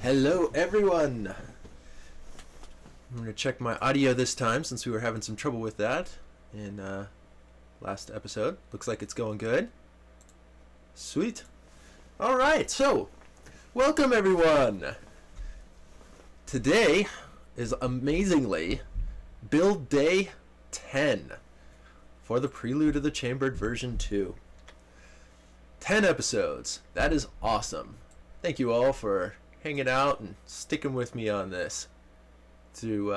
Hello everyone! I'm going to check my audio this time since we were having some trouble with that in last episode. Looks like it's going good. Sweet. Alright, so welcome everyone! Today is amazingly build day 10 for the Prelude of the Chambered version 2. 10 episodes. That is awesome. Thank you all for hanging out and sticking with me on this through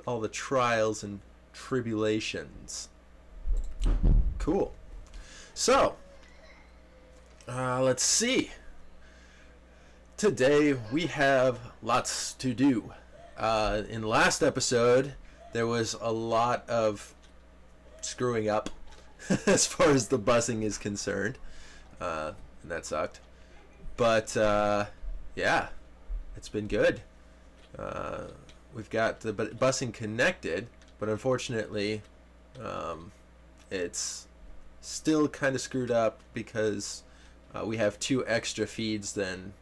all the trials and tribulations. Cool. So, let's see. Today we have lots to do. In the last episode, there was a lot of screwing up as far as the busing is concerned. And that sucked. But, yeah, it's been good. We've got the busing connected, but unfortunately, it's still kind of screwed up because we have 2 extra feeds than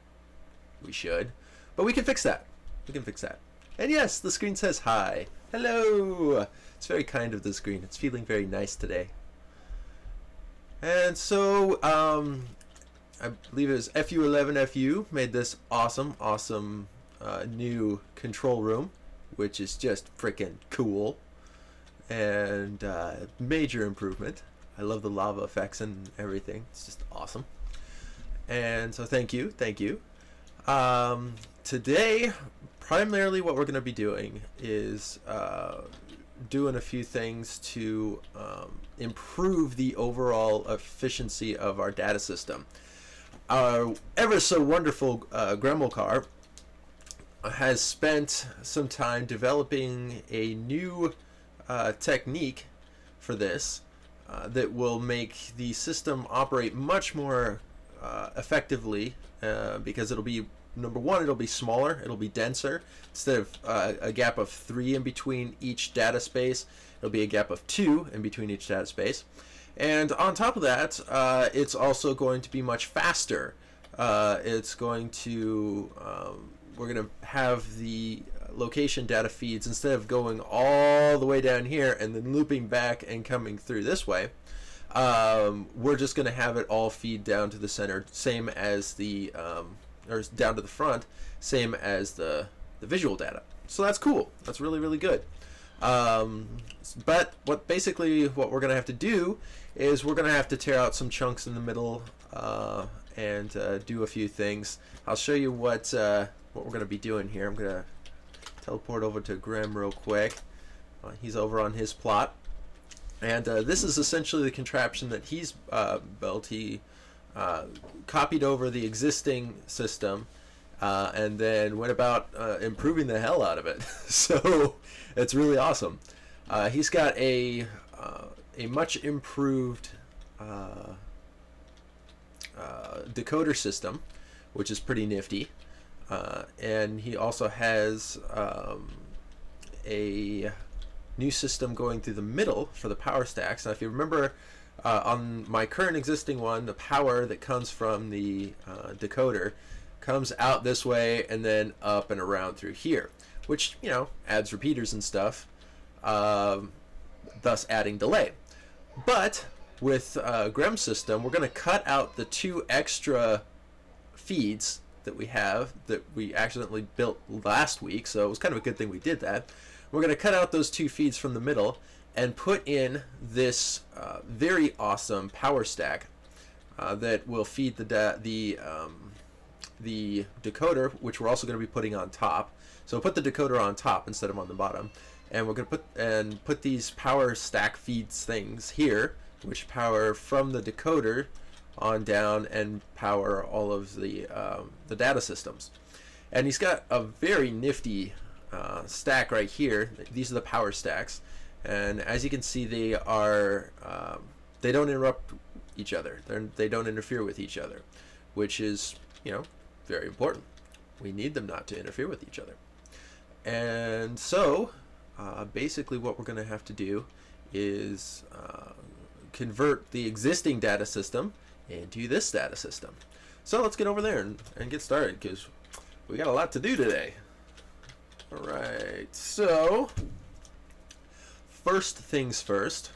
we should. But we can fix that. We can fix that. And yes, the screen says hi. Hello! It's very kind of the screen. It's feeling very nice today. And so, I believe it was FU11FU made this awesome new control room, which is just freaking cool and major improvement. I love the lava effects and everything. It's just awesome. And so thank you. Today, primarily what we're going to be doing is doing a few things to improve the overall efficiency of our data system. Our ever so wonderful Gremlin car has spent some time developing a new technique for this that will make the system operate much more effectively because it'll be, number one, it'll be smaller, it'll be denser. Instead of a gap of 3 in between each data space, it'll be a gap of 2 in between each data space. And on top of that, it's also going to be much faster. It's going to, we're going to have the location data feeds, instead of going all the way down here and then looping back and coming through this way, we're just going to have it all feed down to the center, same as the, or down to the front, same as the visual data. So that's cool. That's really, really good. But what we're going to have to do is we're going to have to tear out some chunks in the middle and do a few things. I'll show you what we're going to be doing here. I'm going to teleport over to Graham real quick. He's over on his plot. And this is essentially the contraption that he's built. He copied over the existing system and then went about improving the hell out of it. So it's really awesome. He's got a much improved decoder system, which is pretty nifty, and he also has a new system going through the middle for the power stacks. Now if you remember, on my current existing one, the power that comes from the decoder comes out this way and then up and around through here, which, you know, adds repeaters and stuff, thus adding delay. But with Grem's system, we're going to cut out the 2 extra feeds that we have that we accidentally built last week, so it was kind of a good thing we did that. We're going to cut out those 2 feeds from the middle and put in this very awesome power stack that will feed the decoder, which we're also going to be putting on top. So we'll put the decoder on top instead of on the bottom, and we're going to put these power stack feeds things here, which power from the decoder on down and power all of the data systems. And he's got a very nifty stack right here. These are the power stacks, and as you can see, they are they don't interrupt each other. They don't interfere with each other, which is, you know, very important. We need them not to interfere with each other. And so basically what we're going to have to do is convert the existing data system into this data system. So let's get over there and get started, because We got a lot to do today. All right, so first things first.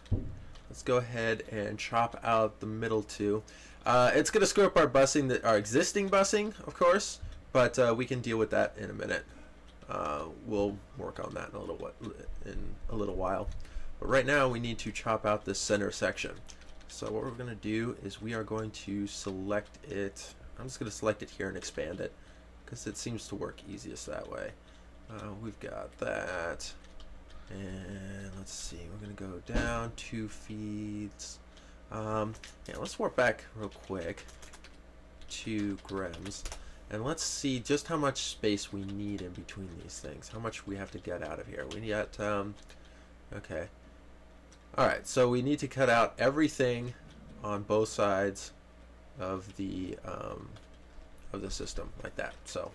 Let's go ahead and chop out the middle two. It's going to screw up our busing, our existing busing, of course, but we can deal with that in a minute. We'll work on that in a little while. But right now we need to chop out this center section. So what we're going to do is we are going to select it. I'm just going to select it here and expand it because it seems to work easiest that way. We've got that. And let's see, we're going to go down 2 feet. Yeah, let's warp back real quick to Grems. And let's see just how much space we need in between these things. How much we have to get out of here. We got, okay. Alright, so we need to cut out everything on both sides of the system, like that. So,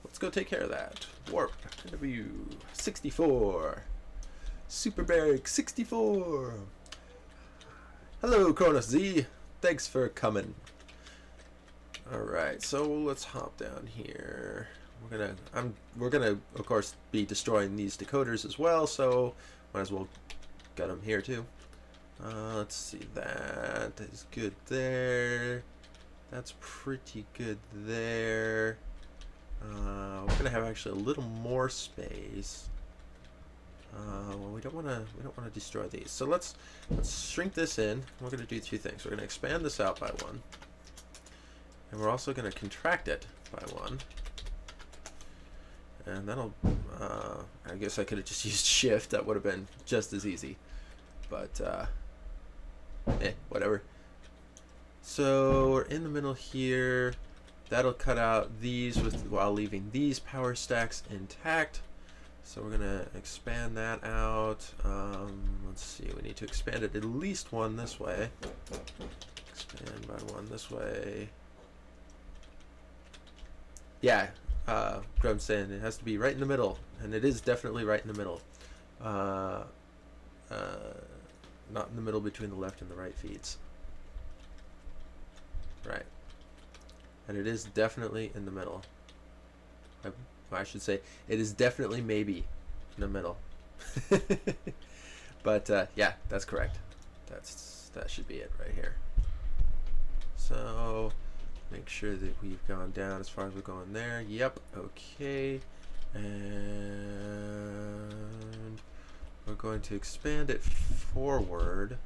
let's go take care of that. Warp, W64. Superbaric 64. Hello, Cronus Z. Thanks for coming. Alright, so let's hop down here. We're gonna of course be destroying these decoders as well, so might as well get them here too. Let's see, that is good there. That's pretty good there. We're gonna have actually a little more space. Well, we don't want to destroy these. So let's shrink this in. We're going to do 2 things. We're going to expand this out by 1, and we're also going to contract it by 1. And that'll. I guess I could have just used Shift. That would have been just as easy. But whatever. So we're in the middle here. That'll cut out these while leaving these power stacks intact. So we're going to expand that out. Let's see, we need to expand it at least 1 this way. Expand by 1 this way. Yeah, Grum's saying it has to be right in the middle, and it is definitely right in the middle. Not in the middle between the left and the right feeds. Right. And it is definitely in the middle. I should say it is definitely maybe in the middle. But yeah, that's correct. That should be it right here. So make sure that we've gone down as far as we're going there. Yep, okay. And we're going to expand it forward.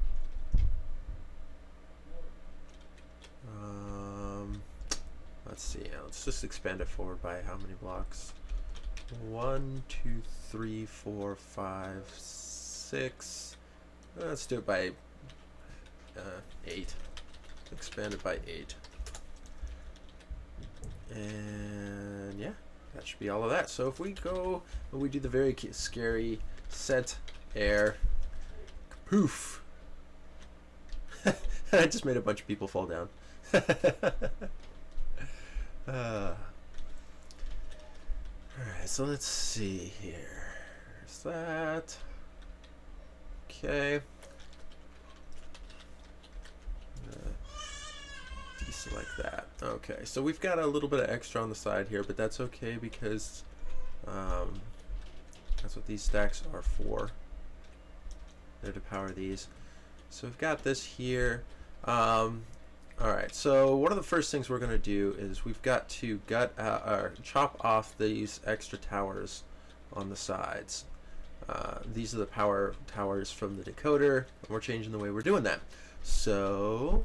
Let's see, let's just expand it forward by how many blocks? 1, 2, 3, 4, 5, 6. Let's do it by 8. Expand it by 8. And yeah, that should be all of that. So if we go, when we do the very scary set air, poof. I just made a bunch of people fall down. Alright, so let's see here. There's that. Okay. Deselect that. Okay, so we've got a little bit of extra on the side here, but that's okay because that's what these stacks are for. They're to power these. So we've got this here. Alright, so one of the first things we're going to do is we've got to chop off these extra towers on the sides. These are the power towers from the decoder, and we're changing the way we're doing that. So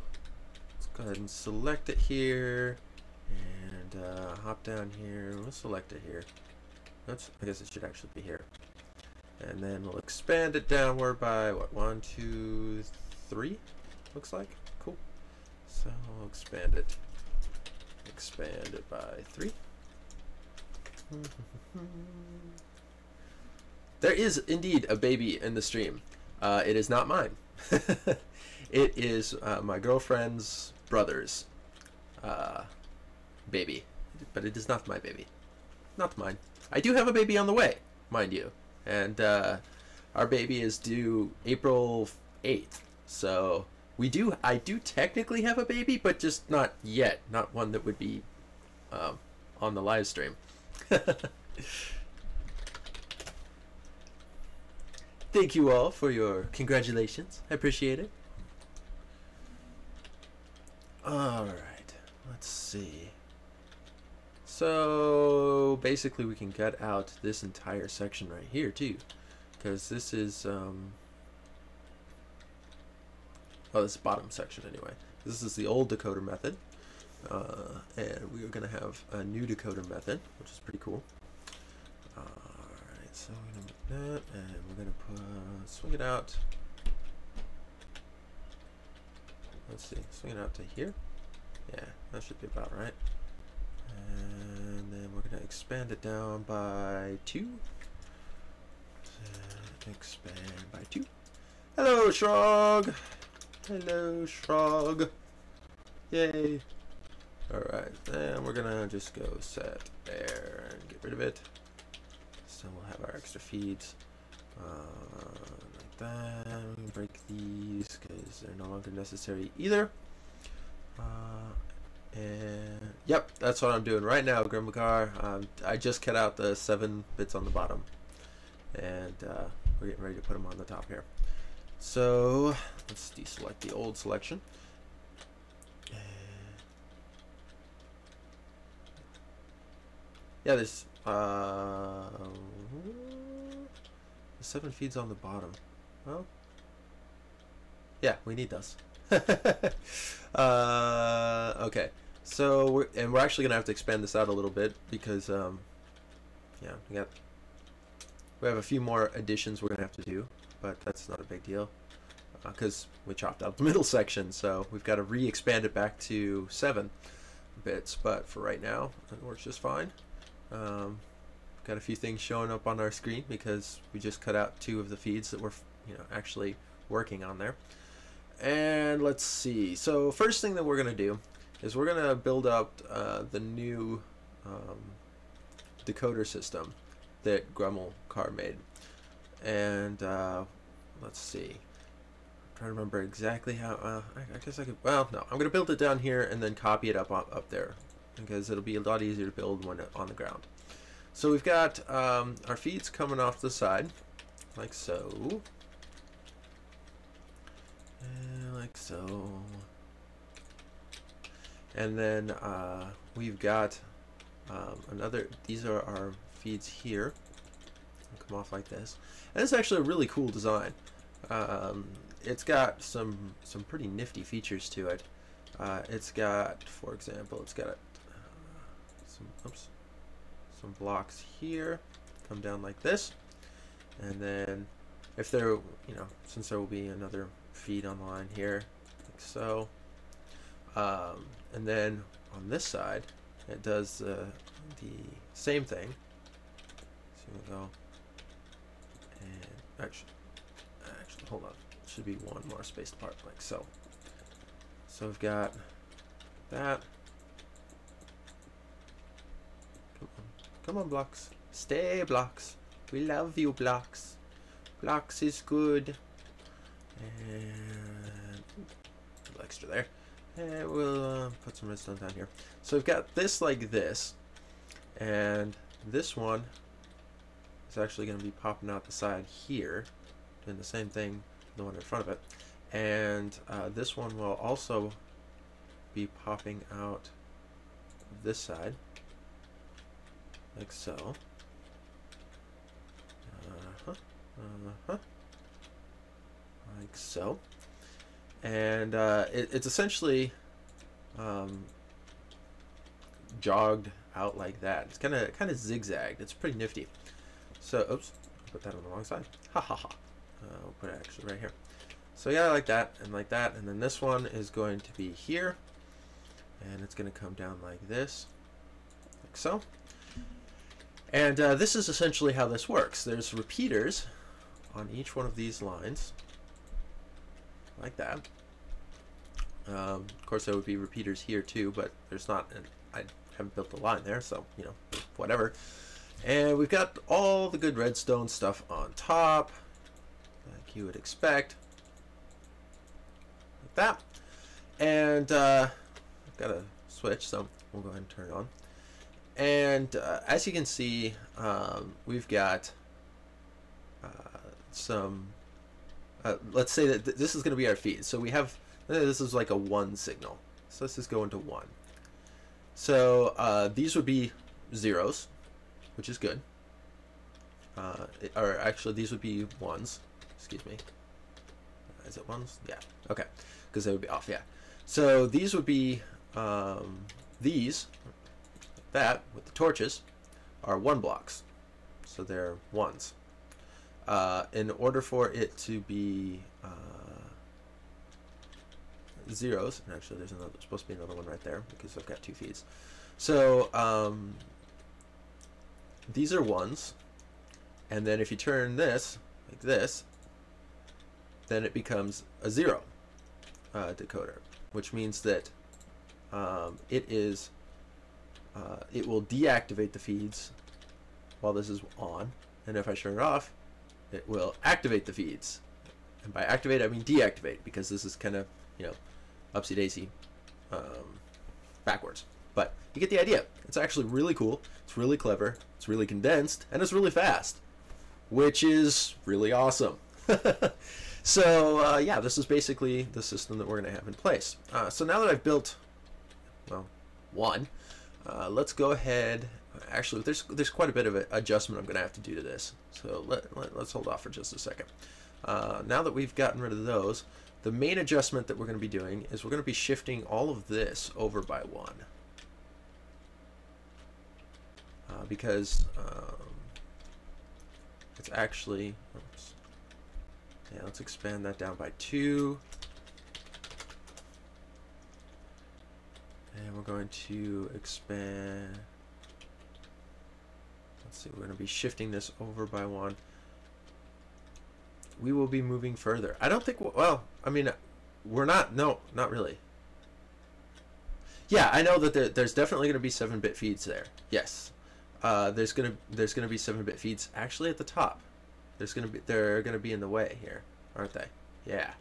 let's go ahead and select it here, and hop down here. We'll select it here. Oops, I guess it should actually be here. And then we'll expand it downward by, what, 1, 2, 3, looks like. Cool. So we'll expand it by 3. There is indeed a baby in the stream. It is not mine. It is my girlfriend's brother's baby, but it is not my baby. Not mine. I do have a baby on the way, mind you, and our baby is due April 8th. So I do technically have a baby, but just not yet. Not one that would be on the live stream. Thank you all for your congratulations. I appreciate it. Alright, let's see. So basically we can gut out this entire section right here too, because this is oh, this bottom section anyway. This is the old decoder method, and we are going to have a new decoder method, which is pretty cool. Alright, so we're going to make that, and we're going to swing it out. Let's see, swing it out to here. Yeah, that should be about right. And then we're going to expand it down by 2. Expand by 2. Hello, Shrog! Hello, Shrog! Yay! Alright, then we're going to just go set there and get rid of it. So we'll have our extra feeds. Like that. We can break these because they're no longer necessary either. And yep, that's what I'm doing right now, Grimmacar. I just cut out the 7 bits on the bottom, and we're getting ready to put them on the top here. So let's deselect the old selection. Yeah, there's the 7 feeds on the bottom. Well, yeah, we need those. Okay, so we're actually gonna have to expand this out a little bit because yeah, we have a few more additions we're gonna have to do, but that's not a big deal because we chopped out the middle section, so we've got to re-expand it back to 7 bits. But for right now, it works just fine. Got a few things showing up on our screen because we just cut out 2 of the feeds that we're actually working on there. And let's see. So first thing that we're gonna do is we're gonna build up the new decoder system that Grummelcar made. And let's see. I'm trying to remember exactly how. I guess I could. Well, no. I'm gonna build it down here and then copy it up there because it'll be a lot easier to build when on the ground. So we've got our feeds coming off the side, like so. Like so. And then we've got these are our feeds here. They'll come off like this. And it's actually a really cool design. It's got some pretty nifty features to it. It's got, for example, it's got some blocks here, come down like this. And then if there, since there will be another feed on the line here, like so. And then on this side, it does the same thing. So we'll go and actually, hold on. It should be one more spaced apart, like so. So we've got that. Come on, blocks. Stay, blocks. We love you, blocks. Blocks is good. And a little extra there. And we'll put some redstone down here. So we've got this like this, and this one is actually going to be popping out the side here, doing the same thing to the one in front of it. And this one will also be popping out this side, like so. Like so. And it's essentially jogged out like that. It's kind of zigzagged. It's pretty nifty. So, oops, put that on the wrong side. Ha ha ha. We'll put it actually right here. So yeah, like that, and then this one is going to be here, and it's going to come down like this, like so. And this is essentially how this works. There's repeaters on each one of these lines, like that. Of course, there would be repeaters here too, but there's not. I haven't built a line there, so whatever. And we've got all the good redstone stuff on top, like you would expect, like that. And I've got a switch, so we'll go ahead and turn it on. And as you can see, we've got some, let's say that this is going to be our feed. So we have, this is like a 1 signal. So let's just go into 1. So these would be zeros, which is good. Or actually, these would be 1s. Excuse me. Is it 1s? Yeah. Okay. Because they would be off. Yeah. So these would be these. That with the torches are 1 blocks. So they're 1s. In order for it to be zeros, and actually there's supposed to be another one right there because I've got 2 feeds. So these are 1s, and then if you turn this like this, then it becomes a 0 decoder, which means that it will deactivate the feeds while this is on, and if I turn it off, it will activate the feeds. And by activate, I mean deactivate, because this is kind of, you know, upsy daisy backwards. But you get the idea. It's actually really cool. It's really clever. It's really condensed, and it's really fast, which is really awesome. So yeah, this is basically the system that we're going to have in place. So now that I've built, well, 1, let's go ahead. Actually, there's quite a bit of adjustment I'm going to have to do to this. So let's hold off for just a second. Now that we've gotten rid of those, the main adjustment that we're going to be doing is we're going to be shifting all of this over by 1. Because it's actually, oops. Yeah, let's expand that down by 2. And we're going to expand, let's see, we're going to be shifting this over by 1. We will be moving further. I don't think, well, I mean, we're not, no, not really. Yeah, I know that there's definitely going to be 7-bit feeds there. Yes. There's gonna be 7-bit feeds actually at the top. They're gonna be in the way here, aren't they? Yeah.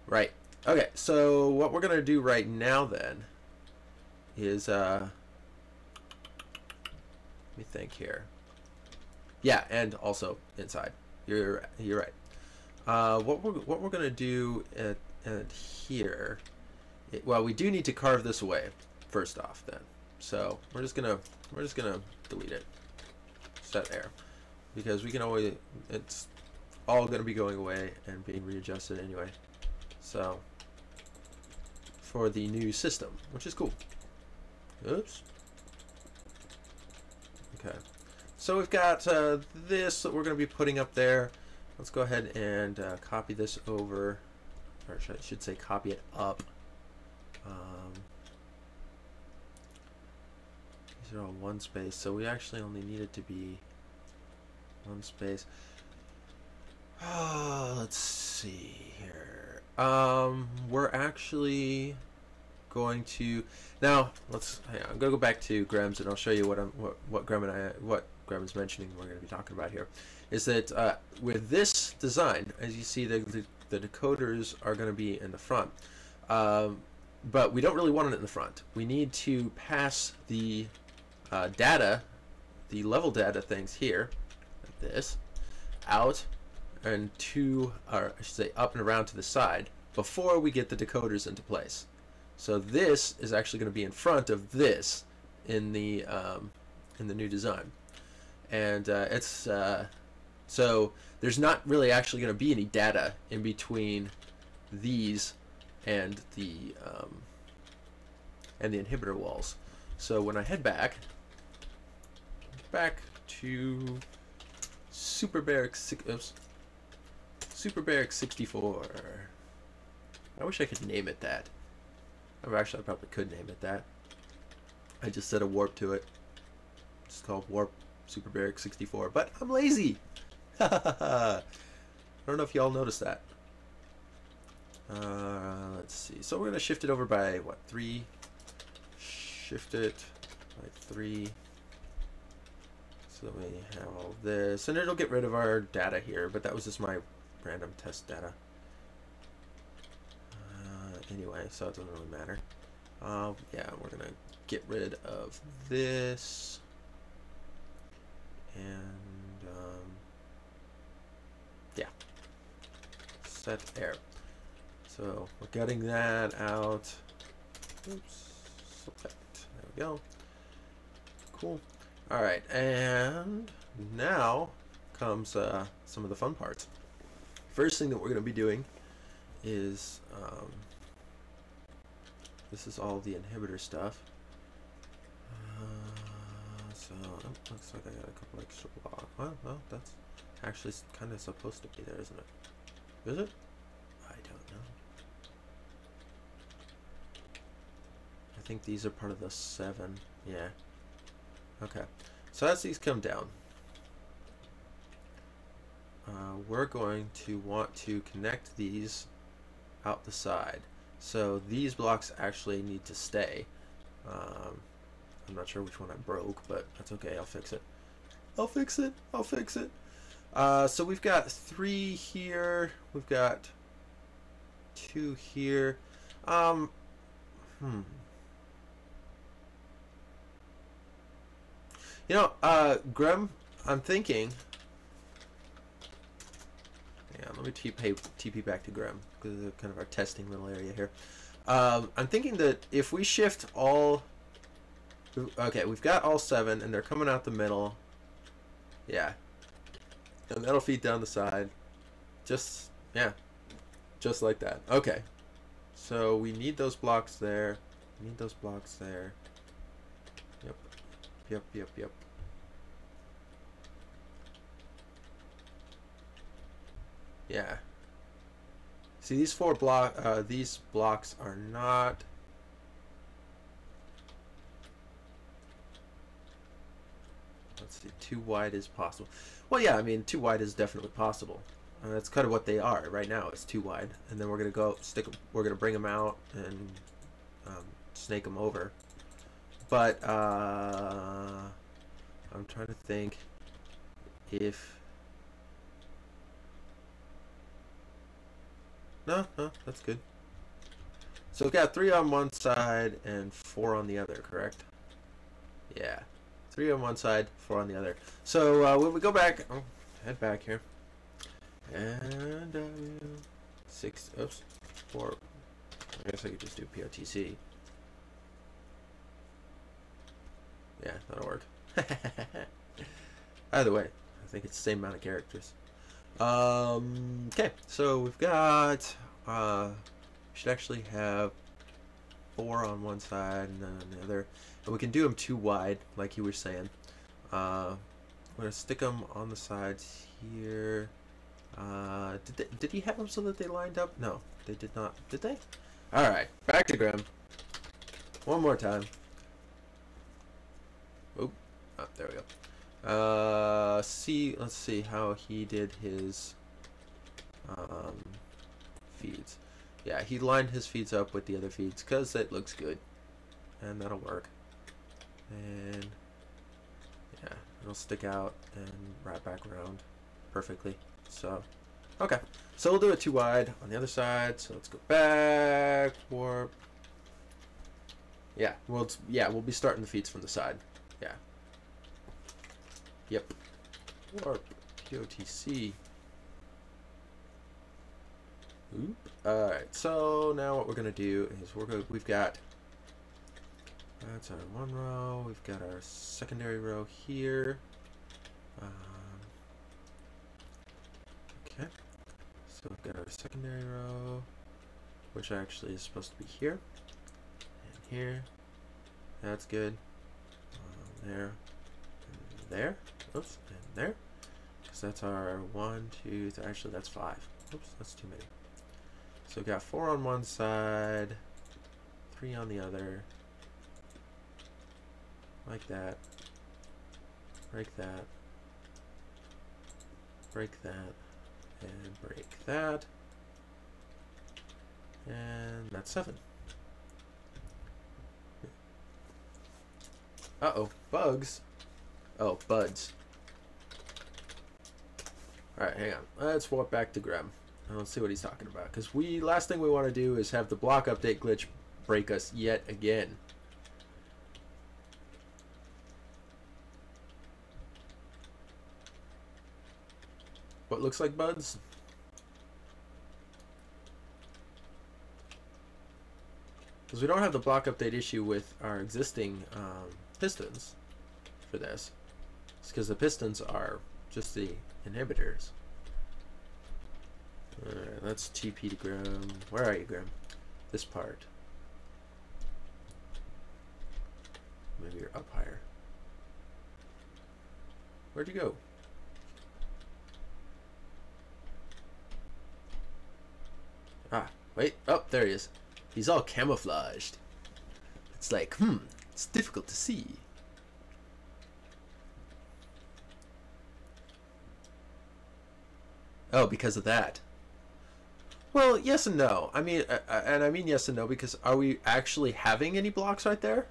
Right. Okay. So what we're gonna do right now then is let me think here. Yeah, and also inside. You're right. What we're gonna do at here. Well, we do need to carve this away first off then. So we're just gonna delete it. Set there, because we can always, it's all gonna be going away and being readjusted anyway. So for the new system, which is cool. Oops. Okay. So we've got this that we're gonna be putting up there. Let's go ahead and copy this over, or I should say copy it up. These are all 1 space, so we actually only need it to be 1 space. Oh, let's see here. We're actually going to now. I'm gonna go back to Grem's, and I'll show you what Grem's mentioning. We're going to be talking about here is that with this design, as you see, the decoders are going to be in the front. But we don't really want it in the front. We need to pass the data, the level data things here, like this, out and to, or I should say up and around to the side before we get the decoders into place. So this is actually going to be in front of this in the new design, and so there's not really actually going to be any data in between these and the inhibitor walls. So when I head back to Super Barracks 64. I wish I could name it that. Or actually, I probably could name it that. I just set a warp to it. It's called Warp Super Barracks 64, but I'm lazy. I don't know if y'all noticed that. Let's see. So we're gonna shift it over by what, 3? Shift it by 3. So we have all this, and it'll get rid of our data here. But that was just my random test data. Anyway, so it doesn't really matter. Yeah, we're gonna get rid of this. And yeah, set air. So we're getting that out. Oops, select. There we go. Cool. All right, and now comes some of the fun parts. First thing that we're going to be doing is this is all the inhibitor stuff. So looks like I got a couple extra blocks. Well, that's actually kind of supposed to be there, isn't it? Is it? I don't know. I think these are part of the 7. Yeah. Okay. So as these come down, we're going to want to connect these out the side. So these blocks actually need to stay. I'm not sure which one I broke, but that's okay. I'll fix it. I'll fix it. I'll fix it. So we've got 3 here. We've got 2 here. You know, Grem, I'm thinking. Yeah, let me TP back to Grem because it's kind of our testing little area here. I'm thinking that if we shift all. Okay, we've got all 7, and they're coming out the middle. Yeah. And that'll feed down the side. Just, yeah. Just like that. Okay. So we need those blocks there. We need those blocks there. Yep. Yep, yep, yep. Yeah. See, these these blocks are not... Let's see, too wide is possible. Well, yeah, I mean, too wide is definitely possible. That's kind of what they are right now. It's too wide, and then we're gonna go stick. We're gonna bring them out and snake them over. But I'm trying to think if no, that's good. So we've got 3 on one side and 4 on the other, correct? Yeah. 3 on one side, 4 on the other. So when we go back, head back here, and 6. Oops, 4. I guess I could just do POTC. Yeah, that'll work. Either way, I think it's the same amount of characters. Okay, so we've got. We should actually have 4 on one side and then on the other. And we can do them too wide, like you were saying. I'm going to stick them on the sides here. Did he have them so that they lined up? No, they did not. Did they? Alright, back to Graham. One more time. Oop. Oh, there we go. Let's see how he did his feeds. Yeah, he lined his feeds up with the other feeds because that looks good. And that'll work. And yeah, it'll stick out and wrap back around perfectly. So, okay. So we'll do it too wide on the other side. So let's go back, warp. Yeah, we'll be starting the feeds from the side. Yeah. Yep. Warp, POTC. Oop. All right. So now what we're gonna do is we've got. That's our 1 row. We've got our secondary row here. Okay. So we've got our secondary row, which actually is supposed to be here and here. That's good. There, and there. Oops, and there. Because that's our 1, 2, 3. Actually, that's 5. Oops, that's too many. So we've got 4 on one side, 3 on the other. Like that. Break that. Break that. And break that. And that's 7. Uh-oh. Bugs. Oh, buds. Alright, hang on. Let's walk back to Graham. And let's see what he's talking about. Because last thing we want to do is have the block update glitch break us yet again. what looks like buds. Because we don't have the block update issue with our existing pistons for this. It's because the pistons are just the inhibitors. Alright, that's TP to Grim. Where are you, Grim? This part. Maybe you're up higher. Where'd you go? Ah, wait. Oh, there he is. He's all camouflaged. It's like, it's difficult to see. Oh, because of that. Well, yes and no. I mean, and I mean yes and no because are we actually having any blocks right there?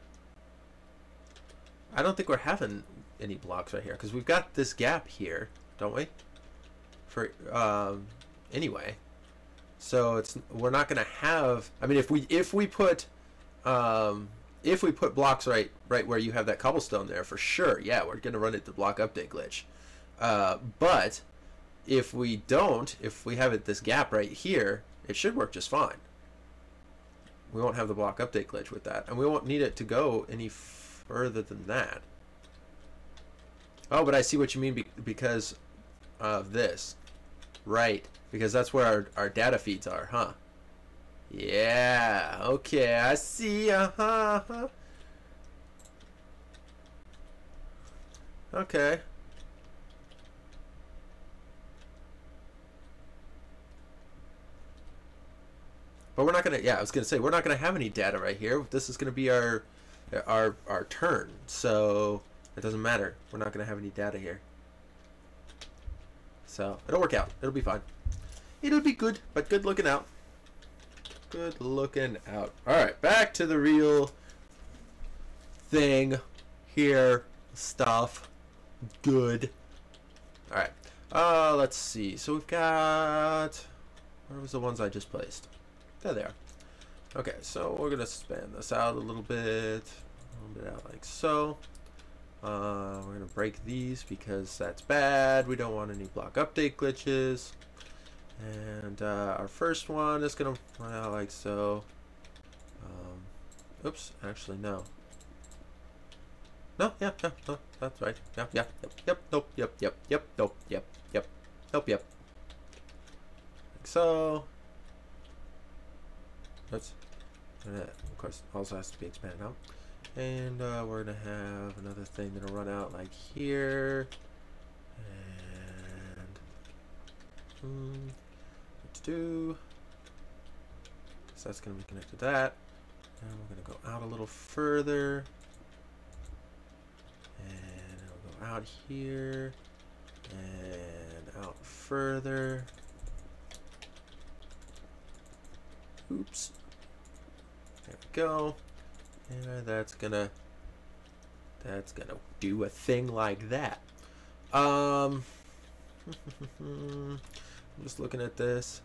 I don't think we're having any blocks right here because we've got this gap here, don't we? For anyway, so we're not gonna have. I mean, if we put blocks right where you have that cobblestone there, for sure, yeah, we're gonna run into block update glitch. But if we don't, if we have this gap right here, it should work just fine. We won't have the block update glitch with that, and we won't need it to go any further than that. Oh, but I see what you mean because of this. Right, because that's where our data feeds are, huh? Yeah, okay, I see, Okay. But we're not gonna, yeah, I was gonna say, we're not gonna have any data right here. This is gonna be our turn, so it doesn't matter. We're not gonna have any data here. So it'll work out. It'll be fine. It'll be good, but good looking out. Good looking out. Alright, back to the real thing here. Stuff. Good. Alright. Let's see. So we've got, where was the ones I just placed? There they are. Okay, so we're gonna span this out a little bit out like so. We're gonna break these because that's bad. We don't want any block update glitches. And our first one is gonna run out like so. Oops, actually no. No, yeah, no, that's right. Yeah, nope, yep, nope, yep, nope, yep. Like so. That's, of course, also has to be expanded out. And we're going to have another thing that'll run out like here. And what to do? So that's going to be connected to that. And we're going to go out a little further. And it'll go out here. And out further. Oops. There we go. And that's gonna do a thing like that. I'm just looking at this.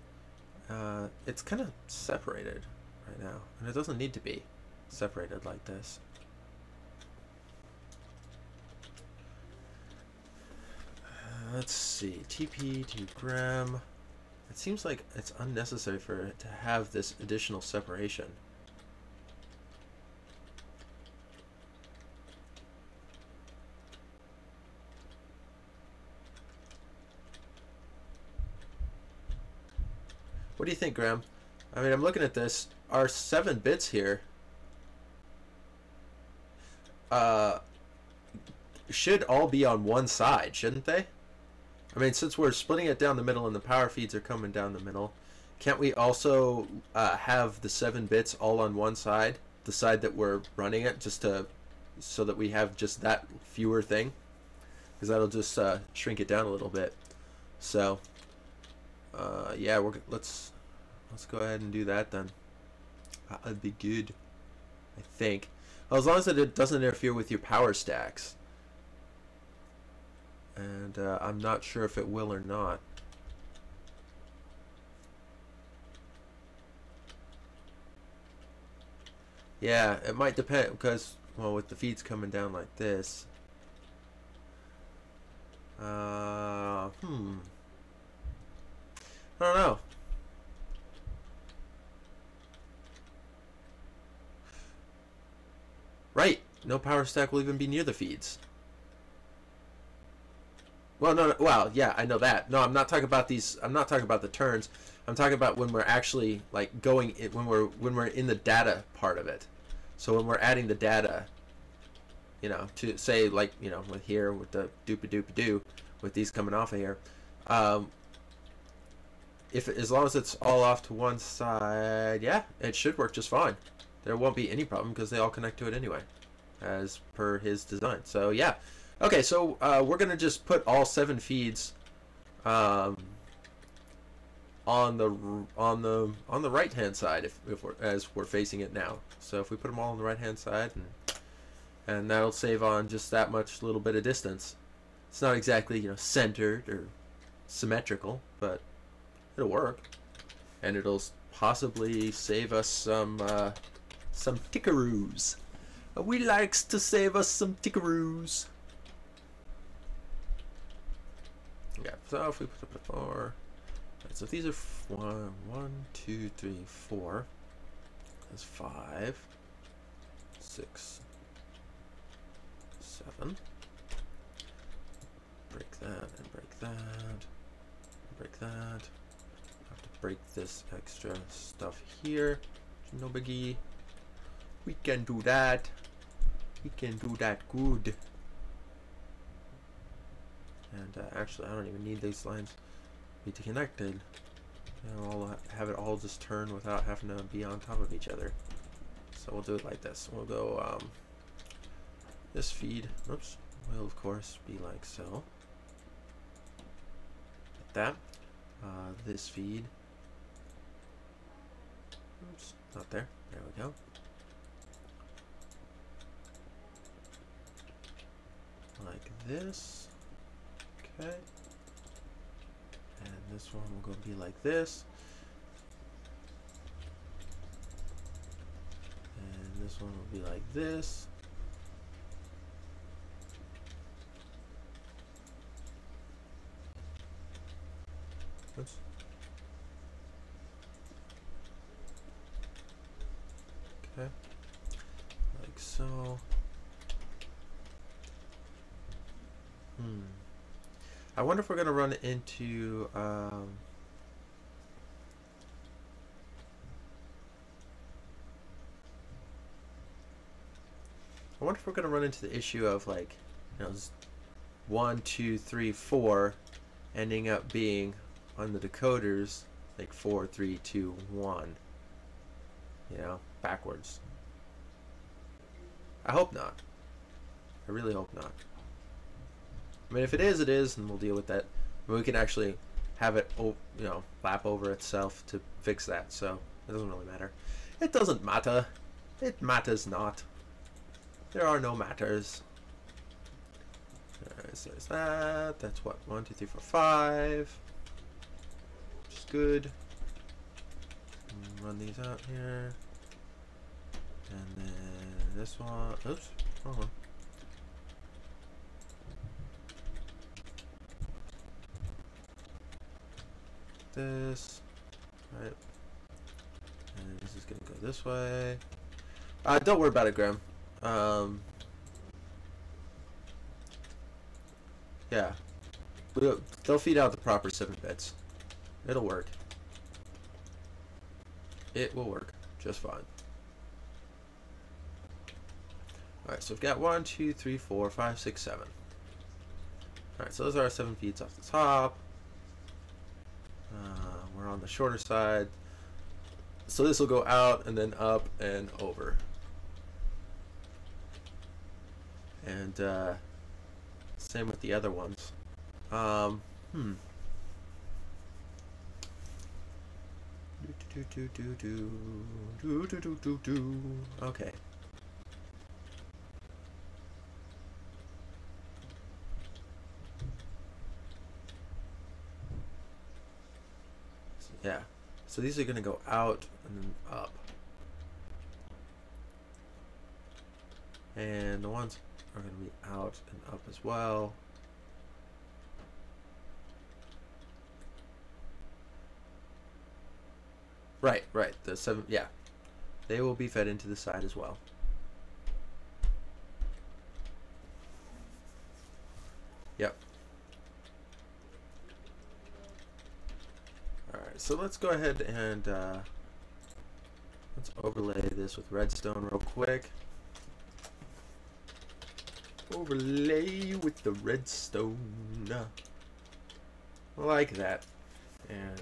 It's kind of separated right now, and it doesn't need to be separated like this. Let's see. TP to Graham. It seems like it's unnecessary for it to have this additional separation. What do you think, Graham? I mean, I'm looking at this. Our 7 bits here should all be on one side, shouldn't they? I mean, since we're splitting it down the middle and the power feeds are coming down the middle, can't we also have the 7 bits all on one side, the side that we're running it, just so that we have just that fewer thing? Because that'll just shrink it down a little bit. So yeah, let's go ahead and do that then. That'd be good, I think. Well, as long as it doesn't interfere with your power stacks. And I'm not sure if it will or not. Yeah, it might depend because, well, with the feeds coming down like this. I don't know. Right. No power stack will even be near the feeds. Well, no, no, well, yeah, I know that. No, I'm not talking about these. I'm not talking about the turns. I'm talking about when we're actually like going in, when we're in the data part of it. So when we're adding the data, you know, to say like, you know, with here with the doopy doopy doo, with these coming off of here, if as long as it's all off to one side, yeah, it should work just fine. There won't be any problem because they all connect to it anyway, as per his design. So yeah. Okay, so we're gonna just put all 7 feeds on the right hand side if we're as we're facing it now. So if we put them all on the right hand side, and that'll save on just that much little bit of distance. It's not exactly, you know, centered or symmetrical, but it'll work, and it'll possibly save us some tickaroos. We likes to save us some tickaroos. Yeah, so if we put up a 4, right, so if these are 1, 2, 3, 4, that's 5, 6, 7. Break that and break that, and break that. Have to break this extra stuff here. No biggie. We can do that. We can do that good. And actually, I don't even need these lines to be connected. And I'll have it all just turn without having to be on top of each other. So we'll do it like this. We'll go this feed. Oops. Will of course be like so. Like that. This feed. Oops. Not there. There we go. Like this. Okay, and this one will go be like this, and this one will be like this, oops. Okay, like so. I wonder if we're going to run into I wonder if we're going to run into the issue of, like, you know, 1, 2, 3, 4 ending up being on the decoders like 4, 3, 2, 1, you know, backwards. I hope not. I really hope not. I mean, if it is, it is, and we'll deal with that. I mean, we can actually have it, you know, lap over itself to fix that, so it doesn't really matter. It doesn't matter. It matters not. There are no matters. Alright, so there's that. That's what? 1, 2, 3, 4, 5. Which is good. Run these out here. And then this one. Oops. Wrong one. This, right, and this is gonna go this way. Don't worry about it, Graham. Yeah, they'll feed out the proper 7 bits. It'll work. It will work just fine. Alright, so we've got 1, 2, 3, 4, 5, 6, 7. Alright, so those are our 7 feeds off the top. We're on the shorter side, so this will go out and then up and over, and same with the other ones. Okay. Yeah, so these are going to go out and then up. And the ones are going to be out and up as well. Right, right. The 7, yeah. They will be fed into the side as well. Yep. Alright, so let's go ahead and let's overlay this with redstone real quick. Overlay with the redstone. Like that. And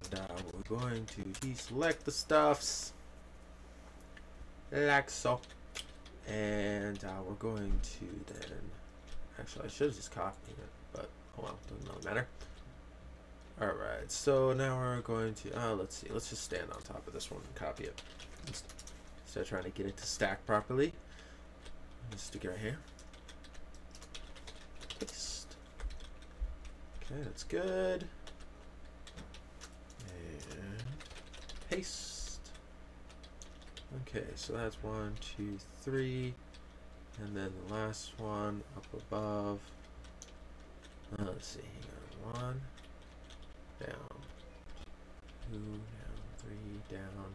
we're going to deselect the stuffs. Like so. And we're going to then... Actually, I should have just copied it, but oh well, doesn't really matter. Alright, so now we're going to... let's see. Let's just stand on top of this one and copy it. Instead of trying to get it to stack properly. Just stick it right here. Paste. Okay, that's good. And paste. Okay, so that's 1, 2, 3. And then the last one up above. Let's see. Hang on. 1. Down. 2, down. 3, down.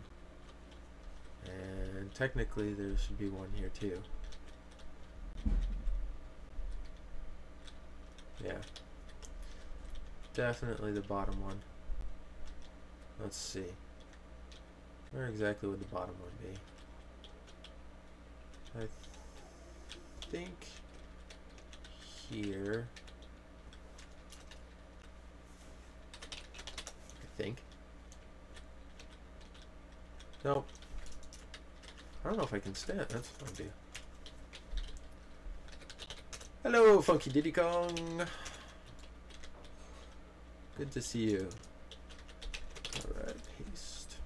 And technically there should be one here too. Yeah. Definitely the bottom one. Let's see. Where exactly would the bottom one be? I think here. I think. Nope. I don't know if I can stand. That's fun, dude. Hello, Funky Diddy Kong. Good to see you. Alright, paste.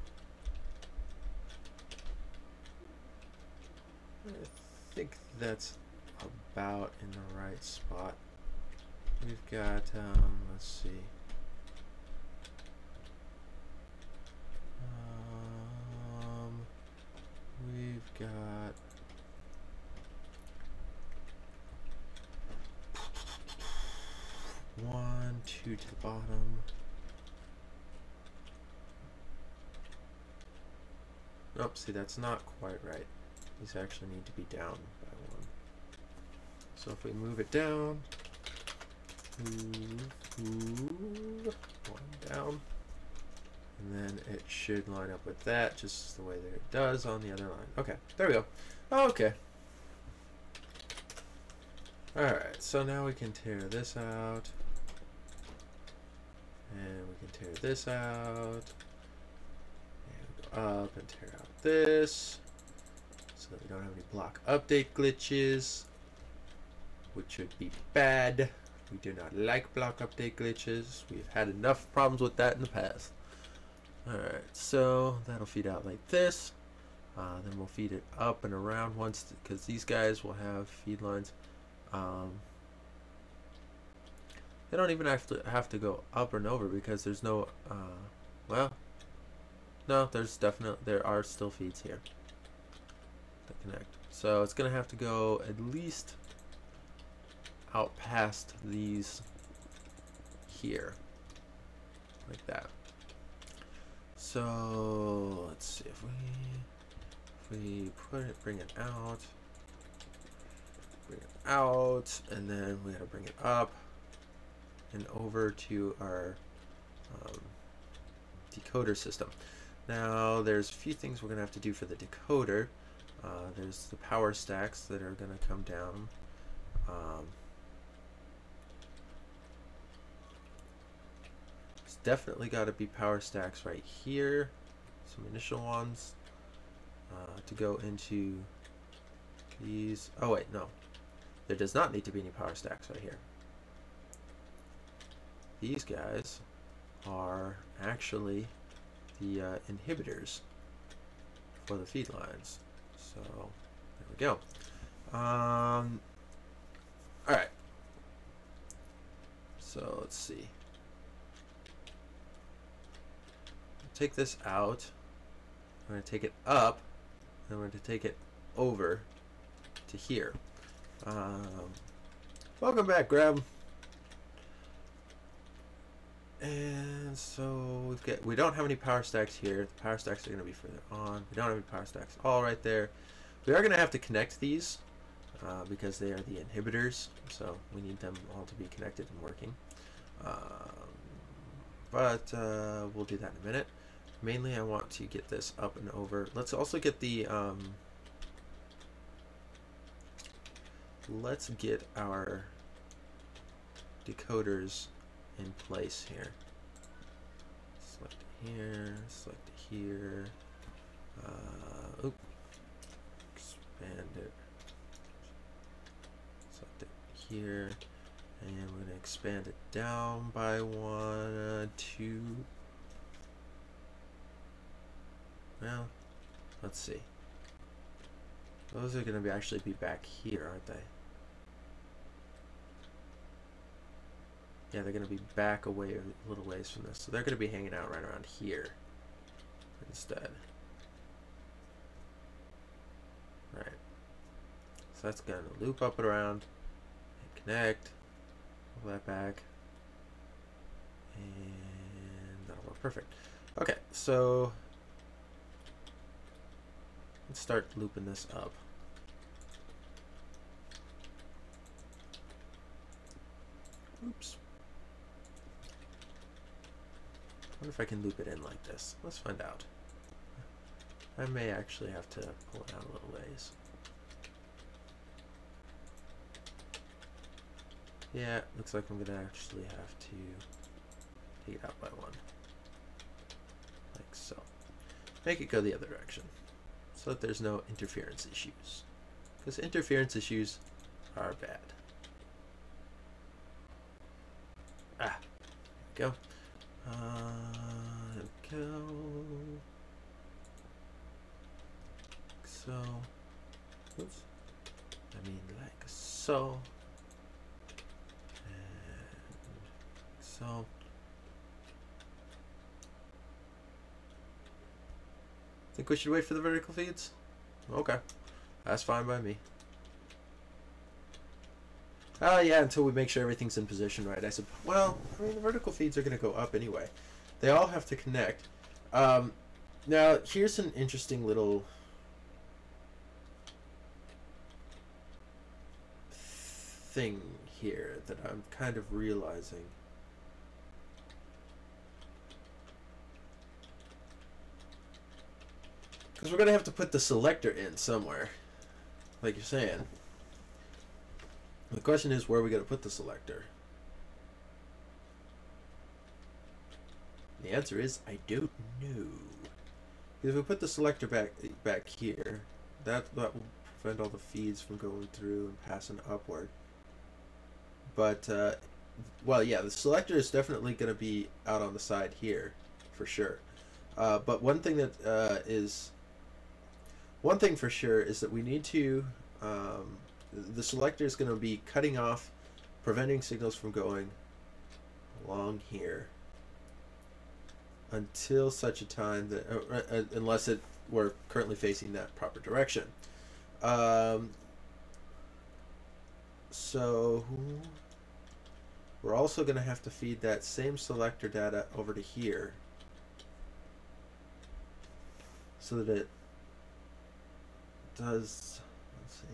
I think that's about in the right spot. We've got, let's see. We've got one, 2 to the bottom. Nope, see that's not quite right. These actually need to be down by 1. So if we move it down, move 1 down, and then it should line up with that just the way that it does on the other line. Okay, there we go. Okay. Alright, so now we can tear this out. And we can tear this out. And go up and tear out this. So that we don't have any block update glitches. Which would be bad. We do not like block update glitches. We've had enough problems with that in the past. Alright, so that'll feed out like this. Then we'll feed it up and around once, because these guys will have feed lines. They don't even have to go up and over because there's no, well, no, there are still feeds here that connect. So it's gonna have to go at least out past these here, like that. So let's see if we bring it out, and then we gotta bring it up and over to our decoder system. Now there's a few things we're gonna have to do for the decoder. There's the power stacks that are gonna come down. It's definitely got to be power stacks right here, some initial ones to go into these. Oh wait, no, there does not need to be any power stacks right here. These guys are actually the inhibitors for the feed lines. So there we go. All right. So let's see. Take this out. I'm going to take it up. And I'm going to take it over to here. Welcome back, Grab. And so we don't have any power stacks here. The power stacks are going to be further on. We don't have any power stacks all right there. We are going to have to connect these because they are the inhibitors, so we need them all to be connected and working. But we'll do that in a minute. Mainly I want to get this up and over. Let's also get the let's get our decoders in place here. Select it here, select it here. Expand it. Select it here, and we're gonna expand it down by 1, 2. Well, let's see. Those are gonna be actually be back here, aren't they? Yeah, they're going to be back away a little ways from this. So they're going to be hanging out right around here instead. Right. So that's going to loop up and around and connect. Pull that back. And that'll work perfect. Okay, so let's start looping this up. Oops. I wonder if I can loop it in like this. Let's find out. I may actually have to pull it out a little ways. Yeah, looks like I'm gonna actually have to take it out by 1. Like so. Make it go the other direction, so that there's no interference issues. Because interference issues are bad. Ah, there we go. So, oops. I mean like so. And so. Think we should wait for the vertical feeds? Okay. That's fine by me. Yeah, until we make sure everything's in position right. I said, well, I mean, the vertical feeds are going to go up anyway. They all have to connect. Now, here's an interesting little thing here that I'm kind of realizing. Because we're going to have to put the selector in somewhere, like you're saying. The question is, where are we going to put the selector? The answer is, I don't know. If we put the selector back here, that will prevent all the feeds from going through and passing upward. But, well, yeah, the selector is definitely going to be out on the side here, for sure. But one thing that one thing for sure is that we need to, the selector is going to be cutting off, preventing signals from going along here until such a time that, unless we're currently facing that proper direction. So we're also going to have to feed that same selector data over to here so that it does, let's see,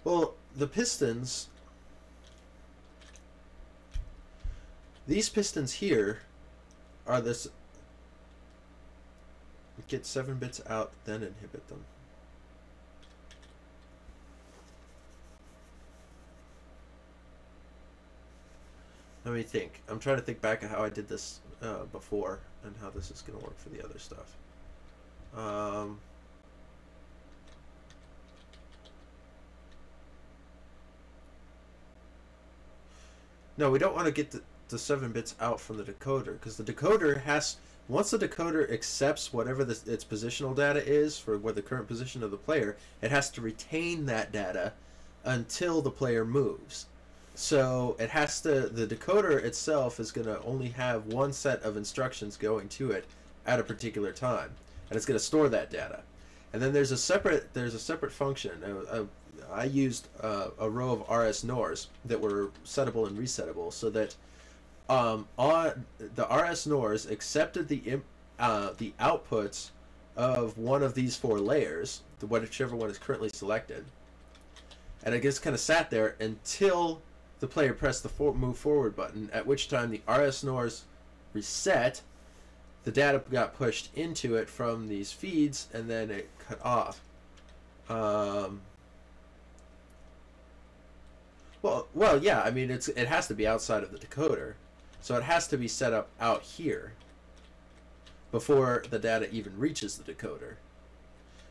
well, the pistons, these pistons here are this, get 7 bits out, then inhibit them. Let me think. I'm trying to think back at how I did this before and how this is going to work for the other stuff. No, we don't want to get the 7 bits out from the decoder, because the decoder has, once the decoder accepts whatever its positional data is for where the current position of the player, it has to retain that data until the player moves. So it has to, the decoder itself is going to only have one set of instructions going to it at a particular time, and it's going to store that data. And then there's a separate function. I used a row of RS NORs that were settable and resettable, so that on the RS NORs accepted the outputs of one of these 4 layers, whichever one is currently selected, and it just kind of sat there until the player pressed the move forward button, at which time the RS NORs reset, the data got pushed into it from these feeds, and then it cut off. Well, yeah, I mean, it has to be outside of the decoder, so it has to be set up out here before the data even reaches the decoder.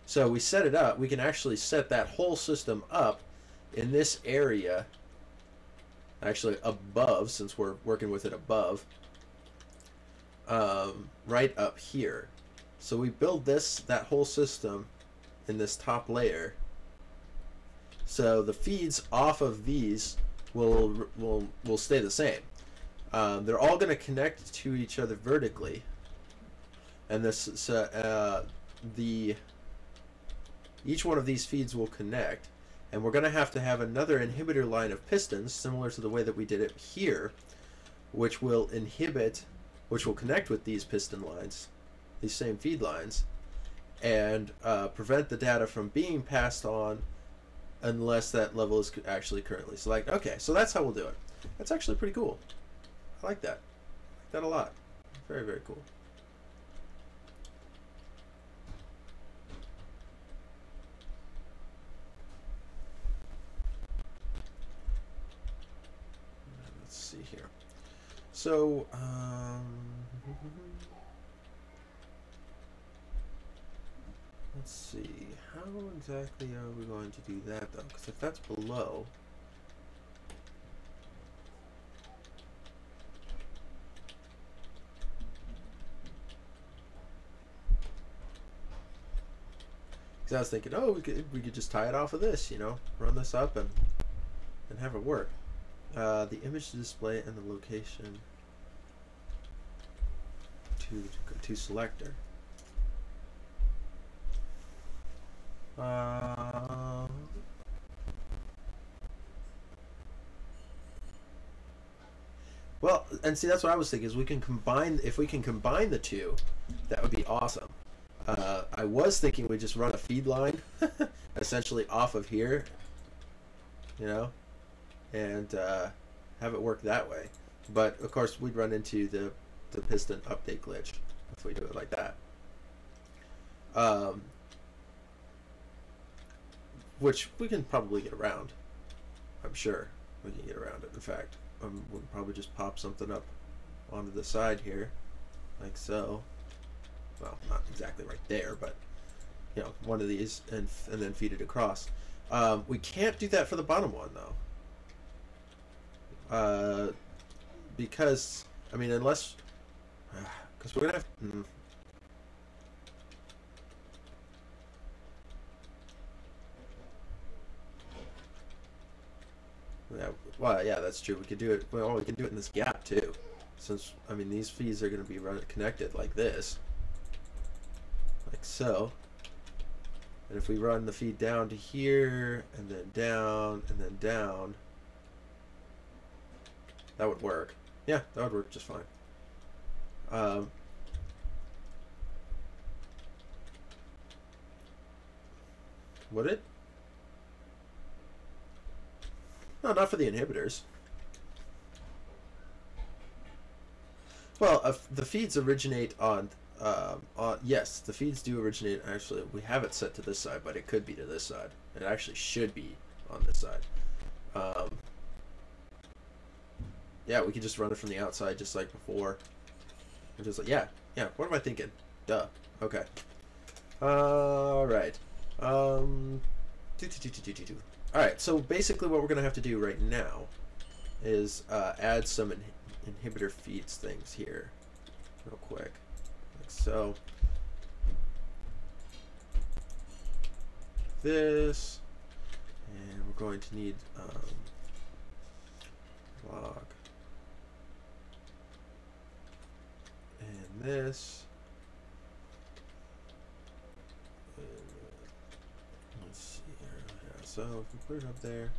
So we set it up. We can actually set that whole system up in this area, actually above, since we're working with it above, right up here. So we build that whole system in this top layer. So the feeds off of these will stay the same. They're all going to connect to each other vertically, and each one of these feeds will connect, and we're going to have another inhibitor line of pistons, similar to the way that we did it here, which will connect with these piston lines, these same feed lines, and prevent the data from being passed on unless that level is actually currently selected. Okay, so that's how we'll do it. That's actually pretty cool. I like that. I like that a lot. Very, very cool. Let's see here. So, let's see. How exactly are we going to do that, though? Because if that's below... Because I was thinking, oh, we could just tie it off of this, you know, run this up and have it work. The image to display and the location to selector. Well, and see, that's what I was thinking, is if we can combine the two, that would be awesome. I was thinking we'd just run a feed line essentially off of here, you know, and have it work that way. But of course we'd run into the piston update glitch if we do it like that. Which we can probably get around. I'm sure we can get around it. In fact, we'll probably just pop something up onto the side here, like so. Well, not exactly right there, but you know, one of these, and then feed it across. We can't do that for the bottom one though, because I mean, unless because we're gonna have. Yeah, well, yeah, that's true. We could do it. Well, we can do it in this gap too, since I mean these feeds are going to be connected like this, like so. And if we run the feed down to here and then down and then down, that would work. Yeah, that would work just fine. Would it? No, not for the inhibitors. Well, the feeds originate on yes, the feeds do originate. Actually, we have it set to this side, but it could be to this side. It actually should be on this side. Yeah, we could just run it from the outside, just like before. And just like, yeah. What am I thinking? Duh. Okay. All right. Alright, so basically what we're going to have to do right now is add some inhibitor feeds things here real quick, like so. This, and we're going to need block. And this. And, let's see here. Yeah, so if we put it up there.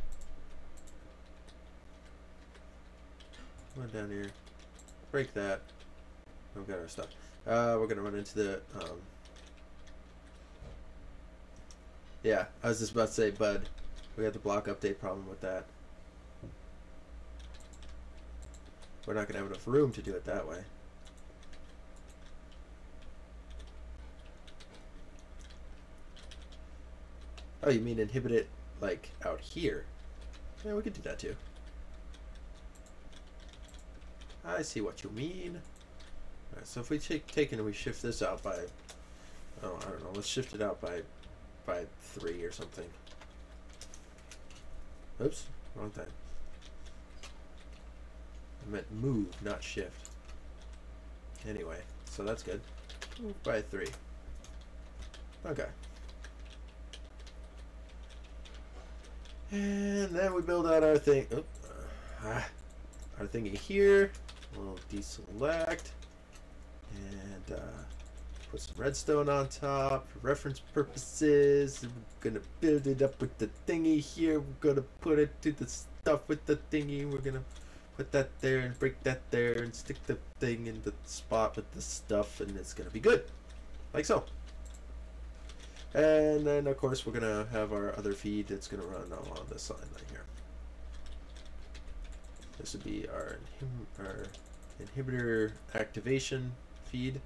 Run down here. Break that. We've got our stuff. We're gonna run into the yeah, I was just about to say, bud. We got the block update problem with that. We're not gonna have enough room to do it that way. Oh, you mean inhibit it like out here? Yeah, we could do that too. I see what you mean. Alright, so if we take and we shift this out by, oh, I don't know, let's shift it out by 3 or something. Oops, wrong time. I meant move, not shift. Anyway, so that's good. Move by 3. Okay. And then we build out our thing. Our thingy here. We'll deselect and put some redstone on top for reference purposes. We're gonna build it up with the thingy here. We're gonna put it to the stuff with the thingy. We're gonna put that there and break that there and stick the thing in the spot with the stuff, and it's gonna be good, like so. And then of course we're gonna have our other feed that's gonna run along this line right here. This would be our inhibitor activation feed,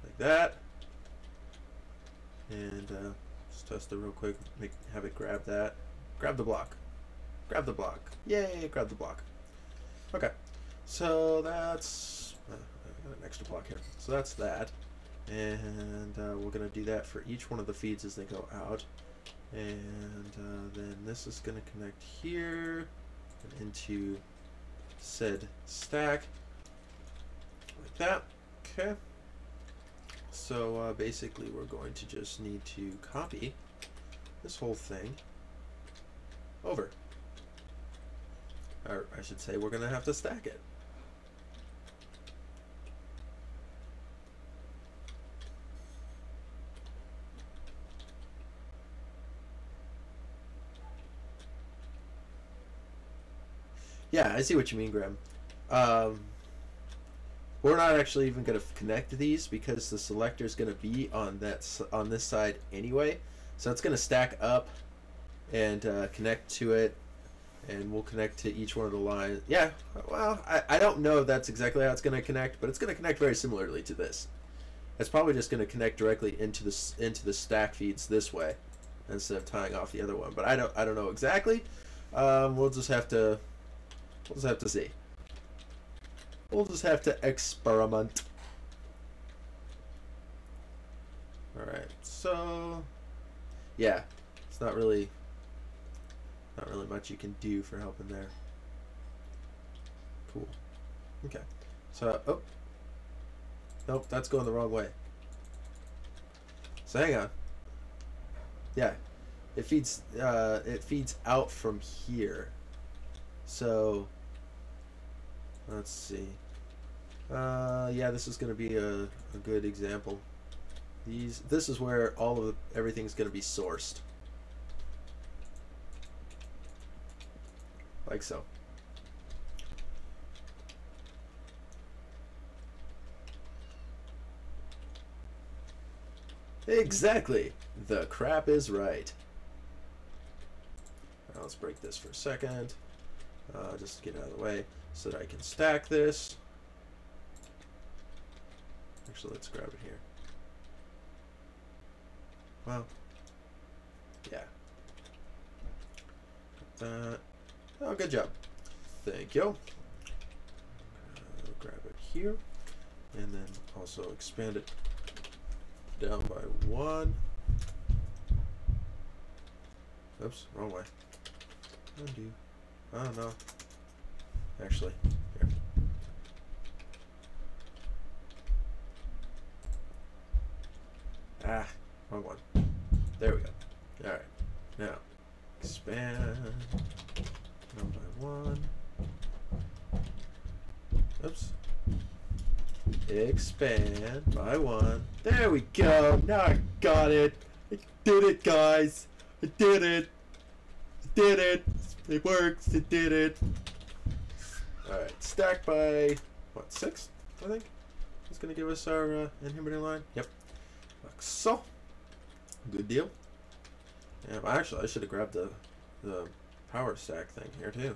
like that. And just test it real quick. Have it grab that. Grab the block. Grab the block. Yay! Grab the block. Okay. So that's I got an extra block here. So that's that. And we're gonna do that for each one of the feeds as they go out. And then this is gonna connect here and into said stack like that. Okay, so basically we're going to just need to copy this whole thing over, or I should say we're gonna have to stack it. Yeah, I see what you mean, Graham. We're not actually even going to connect these because the selector is going to be on this side anyway. So it's going to stack up and connect to it, and we'll connect to each one of the lines. Yeah, well, I don't know if that's exactly how it's going to connect, but it's going to connect very similarly to this. It's probably just going to connect directly into the stack feeds this way instead of tying off the other one. But I don't know exactly. We'll just have to see. We'll just have to experiment. Alright, so yeah, it's not really much you can do for helping there. Cool. Okay. So oh nope, that's going the wrong way. So hang on. Yeah. It feeds out from here. So let's see. Yeah, this is going to be a good example. This is where everything's going to be sourced, like so. Exactly. The crap is right. Now let's break this for a second. Just get out of the way so that I can stack this. Actually, let's grab it here. Well, yeah. Oh, good job. Thank you. Grab it here, and then also expand it down by 1. Oops, wrong way. Undo. Oh no. Actually, here. Ah, wrong one. There we go. Alright. Now, expand 1 by 1. expand by 1. There we go. Now I got it. I did it, guys. I did it. I did it. It works. It did it. Alright, stack by, what, 6, I think? It's going to give us our inhibitor line. Yep. Like so. Good deal. Yeah, well, actually, I should have grabbed the power stack thing here, too,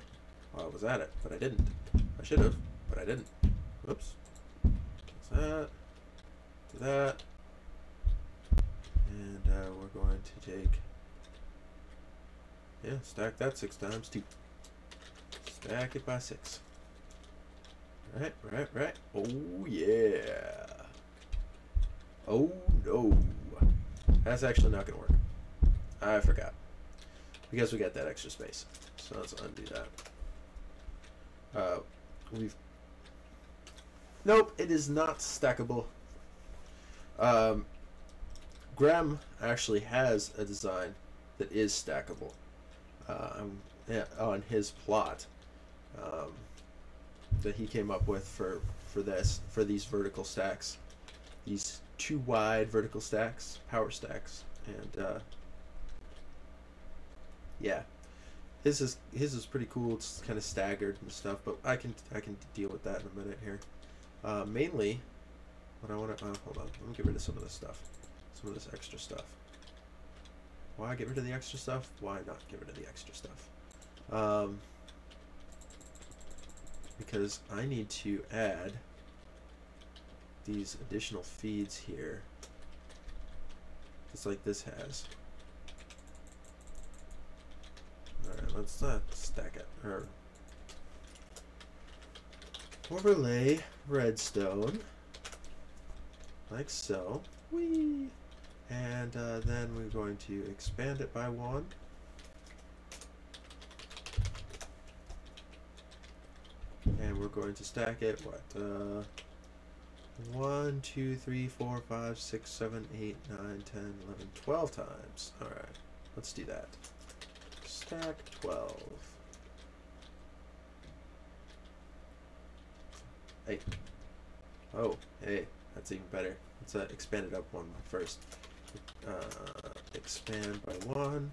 while I was at it, but I didn't. I should have, but I didn't. Oops. That. Do that. And we're going to take, yeah, stack that 6 times, too. Stack it by 6. Right. Oh, yeah. Oh, no. That's actually not going to work. I forgot. Because we got that extra space. So let's undo that. Nope, it is not stackable. Graham actually has a design that is stackable. Yeah, on his plot. That he came up with for these vertical stacks, these 2 wide vertical stacks, power stacks, and yeah, his is pretty cool. It's kind of staggered and stuff, but I can deal with that in a minute here. Mainly, what I want to hold on, let me get rid of some of this stuff, some of this extra stuff. Why get rid of the extra stuff? Why not get rid of the extra stuff? Because I need to add these additional feeds here, just like this has. Alright, let's stack it, or overlay redstone, like so. Whee! And then we're going to expand it by 1. And we're going to stack it, what, 1, 2, 3, 4, 5, 6, 7, 8, 9, 10, 11, 12 times. Alright, let's do that. Stack 12. Hey. Oh, hey, that's even better. Let's expand it up 1 first. Expand by 1. I'm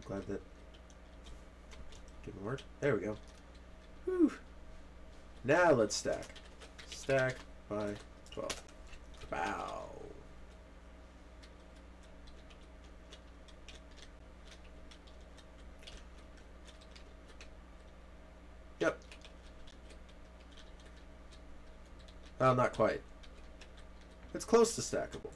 glad that didn't work. There we go. Whew. Now let's stack. Stack by 12. Wow. Yep. Well, not quite. It's close to stackable.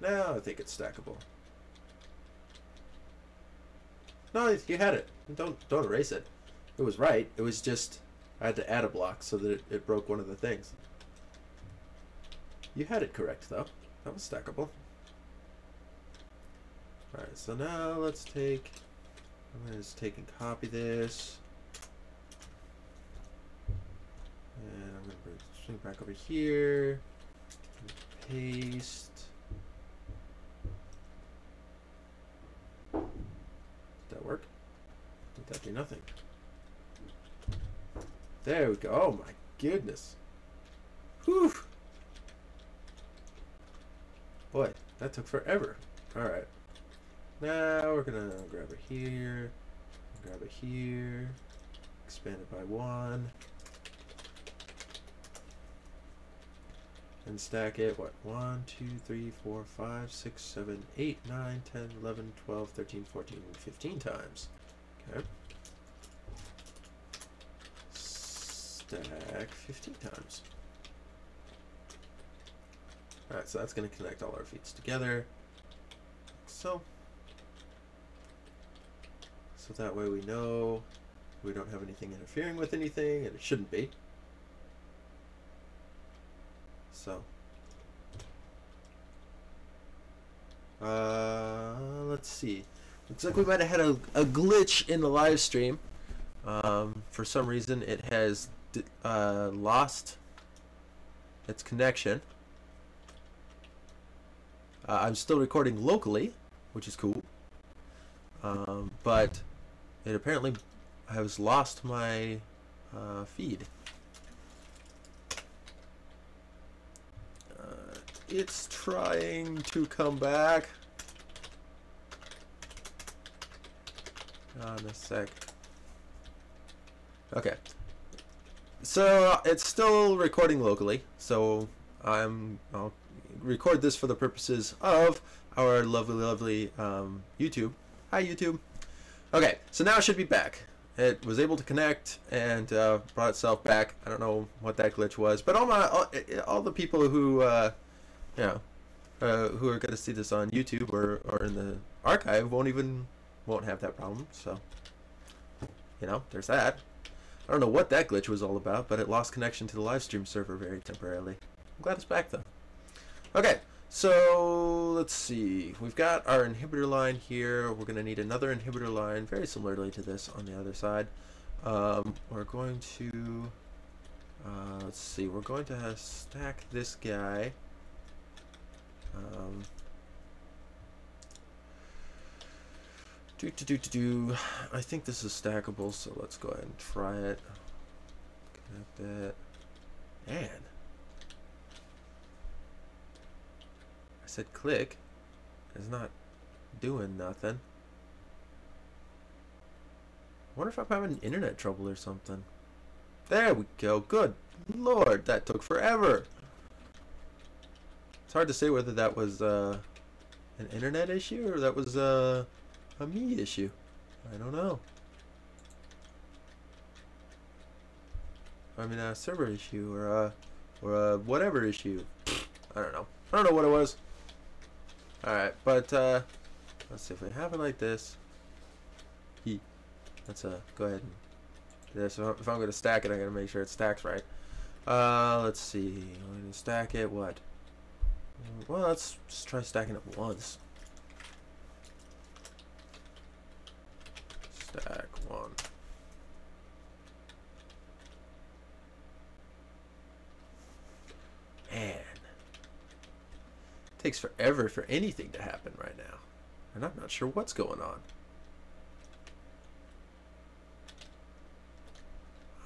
Now I think it's stackable. No, you had it. Don't erase it. It was right. It was just I had to add a block so that it broke one of the things. You had it correct though. That was stackable. Alright, so now let's take, I'm going to just take and copy this. And I'm going to swing back over here. Paste. Did that work? Did that do nothing? There we go. Oh my goodness. Whew. Boy, that took forever. Alright. Now we're gonna grab it here, grab it here, expand it by 1, and stack it, what, 1, 2, 3, 4, 5, 6, 7, 8, 9, 10, 11, 12, 13, 14, 15 times. Okay. Stack 15 times. Alright, so that's going to connect all our feeds together. So that way we know we don't have anything interfering with anything, and it shouldn't be. So let's see. Looks like we might have had a glitch in the live stream. For some reason it has lost its connection. I'm still recording locally, which is cool. But it apparently has lost my feed. It's trying to come back. On a sec. Okay. So it's still recording locally. So I'll record this for the purposes of our lovely YouTube. Hi YouTube. Okay, so now it should be back. It was able to connect and brought itself back. I don't know what that glitch was, but all the people who who are going to see this on YouTube or in the archive won't have that problem. So there's that. I don't know what that glitch was all about, but it lost connection to the live stream server very temporarily. I'm glad it's back though. Okay, so let's see. We've got our inhibitor line here. We're going to need another inhibitor line, very similarly to this on the other side. We're going to, let's see, we're going to stack this guy. I think this is stackable, so let's go ahead and try it. Connect it. Man. I said click. It's not doing nothing. I wonder if I'm having internet trouble or something. There we go. Good Lord, that took forever. It's hard to say whether that was an internet issue or that was a me issue. I don't know. I mean a server issue or a whatever issue. I don't know. I don't know what it was. Alright, but let's see if we have it like this. Let's go ahead and do this. If I'm gonna stack it, I gotta make sure it stacks right. Let's see. I'm gonna stack it what? Well, let's just try stacking it once. Stack one. Man, it takes forever for anything to happen right now, and I'm not sure what's going on.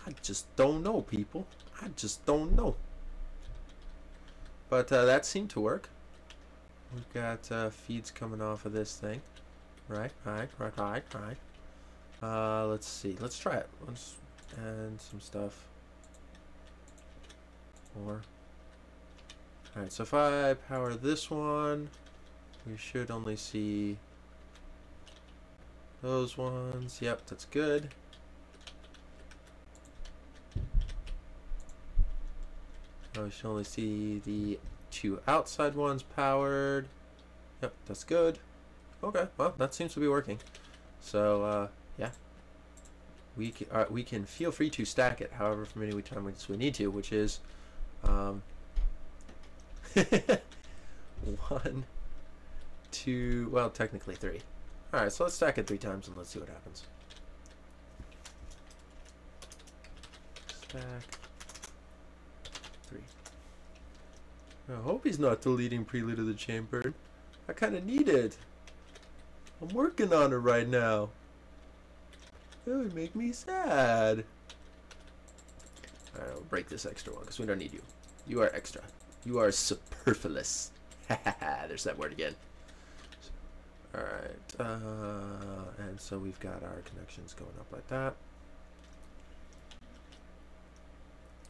I just don't know, people. I just don't know. But that seemed to work. We've got feeds coming off of this thing. Right. Let's see. Let's try it. Let's add some stuff. More. Alright, so if I power this one, we should only see those ones. Yep, that's good. We should only see the two outside ones powered. Yep, that's good. Okay, well, that seems to be working. So, yeah. We can feel free to stack it however many times we need to, which is 1, 2, well, technically 3. Alright, so let's stack it 3 times and let's see what happens. Stack 3. I hope he's not deleting Prelude of the Chamber. I kind of need it. I'm working on it right now. It would make me sad. Alright, I'll break this extra one because we don't need you. You are extra. You are superfluous. There's that word again. Alright, and so we've got our connections going up like that.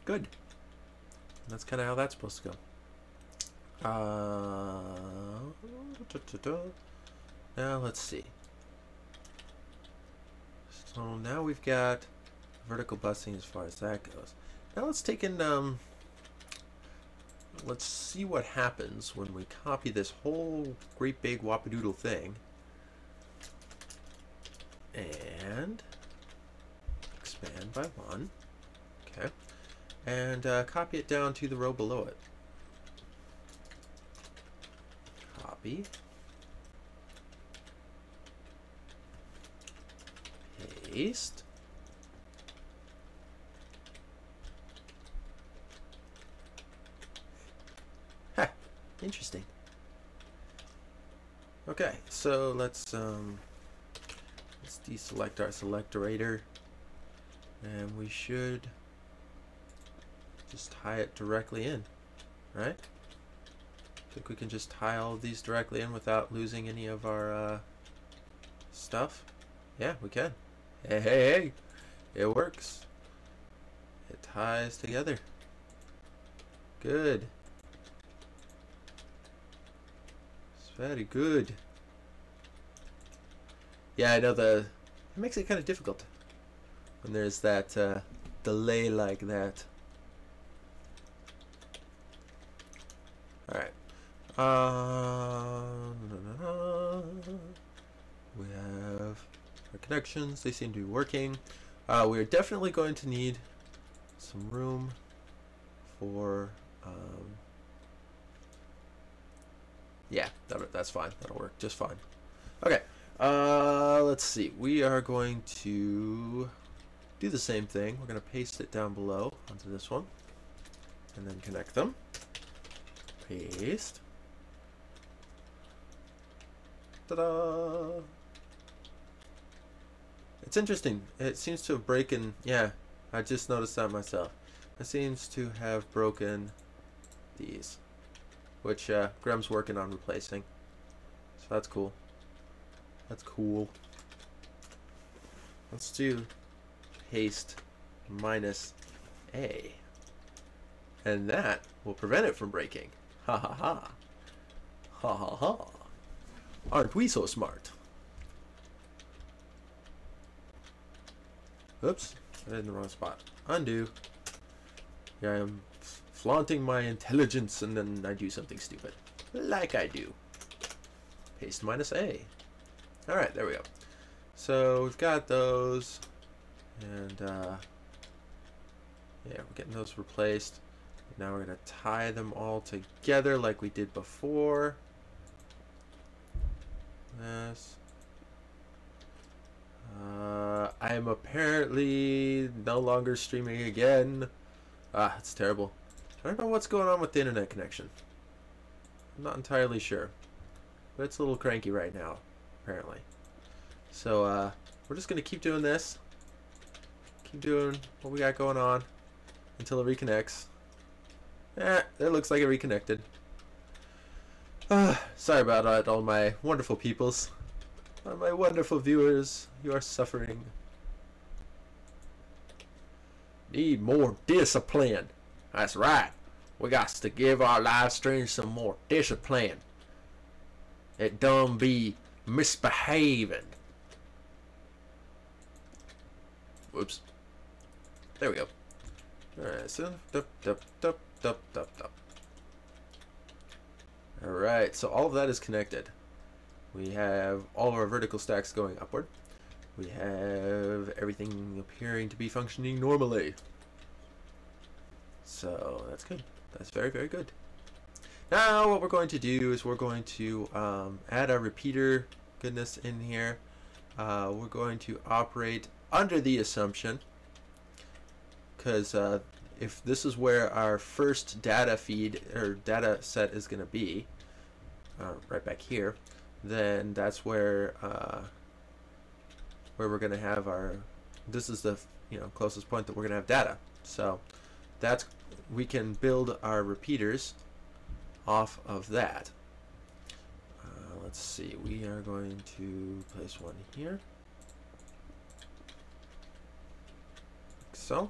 Good. That's kind of how that's supposed to go. Now let's see. So now we've got vertical busing as far as that goes. Now let's take in let's see what happens when we copy this whole great big whopadoodle thing and expand by 1. Okay. And copy it down to the row below it. Copy. Paste. Ha! Interesting. Okay, so let's deselect our selectorator, and we should just tie it directly in, right? Think we can just tie all of these directly in without losing any of our stuff? Yeah, we can. Hey, hey, hey! It works. It ties together. Good. It's very good. Yeah, I know it makes it kind of difficult when there's that delay like that. Alright. We have our connections. They seem to be working. We're definitely going to need some room for yeah, that's fine. That'll work just fine. Okay, let's see. We are going to do the same thing. We're going to paste it down below onto this one and then connect them. Paste. Ta-da! It's interesting. It seems to have broken. Yeah, I just noticed that myself. It seems to have broken these, which Grem's working on replacing. So that's cool. That's cool. Let's do paste minus A. And that will prevent it from breaking. Ha ha ha. Ha ha ha. Aren't we so smart? Oops, I'm in the wrong spot. Undo. Here I am flaunting my intelligence and then I do something stupid. Like I do. Paste minus A. Alright, there we go. So we've got those. And yeah, we're getting those replaced. Now we're going to tie them all together like we did before. This. I am apparently no longer streaming again. Ah, it's terrible. I don't know what's going on with the internet connection. I'm not entirely sure. But it's a little cranky right now, apparently. So, we're just going to keep doing this. Keep doing what we got going on until it reconnects. It looks like it reconnected. Sorry about that, all my wonderful peoples. All my wonderful viewers, you are suffering. Need more discipline. That's right. We got to give our live stream some more discipline. It don't be misbehaving. Whoops. There we go. Alright, so Alright, so all of that is connected. We have all of our vertical stacks going upward. We have everything appearing to be functioning normally. So that's good. That's very, very good. Now what we're going to do is we're going to add our repeater goodness in here. We're going to operate under the assumption, because if this is where our first data feed or data set is going to be, right back here, then that's where we're going to have our, this is the closest point that we're going to have data. So that's, we can build our repeaters off of that. Let's see, we are going to place one here, like so.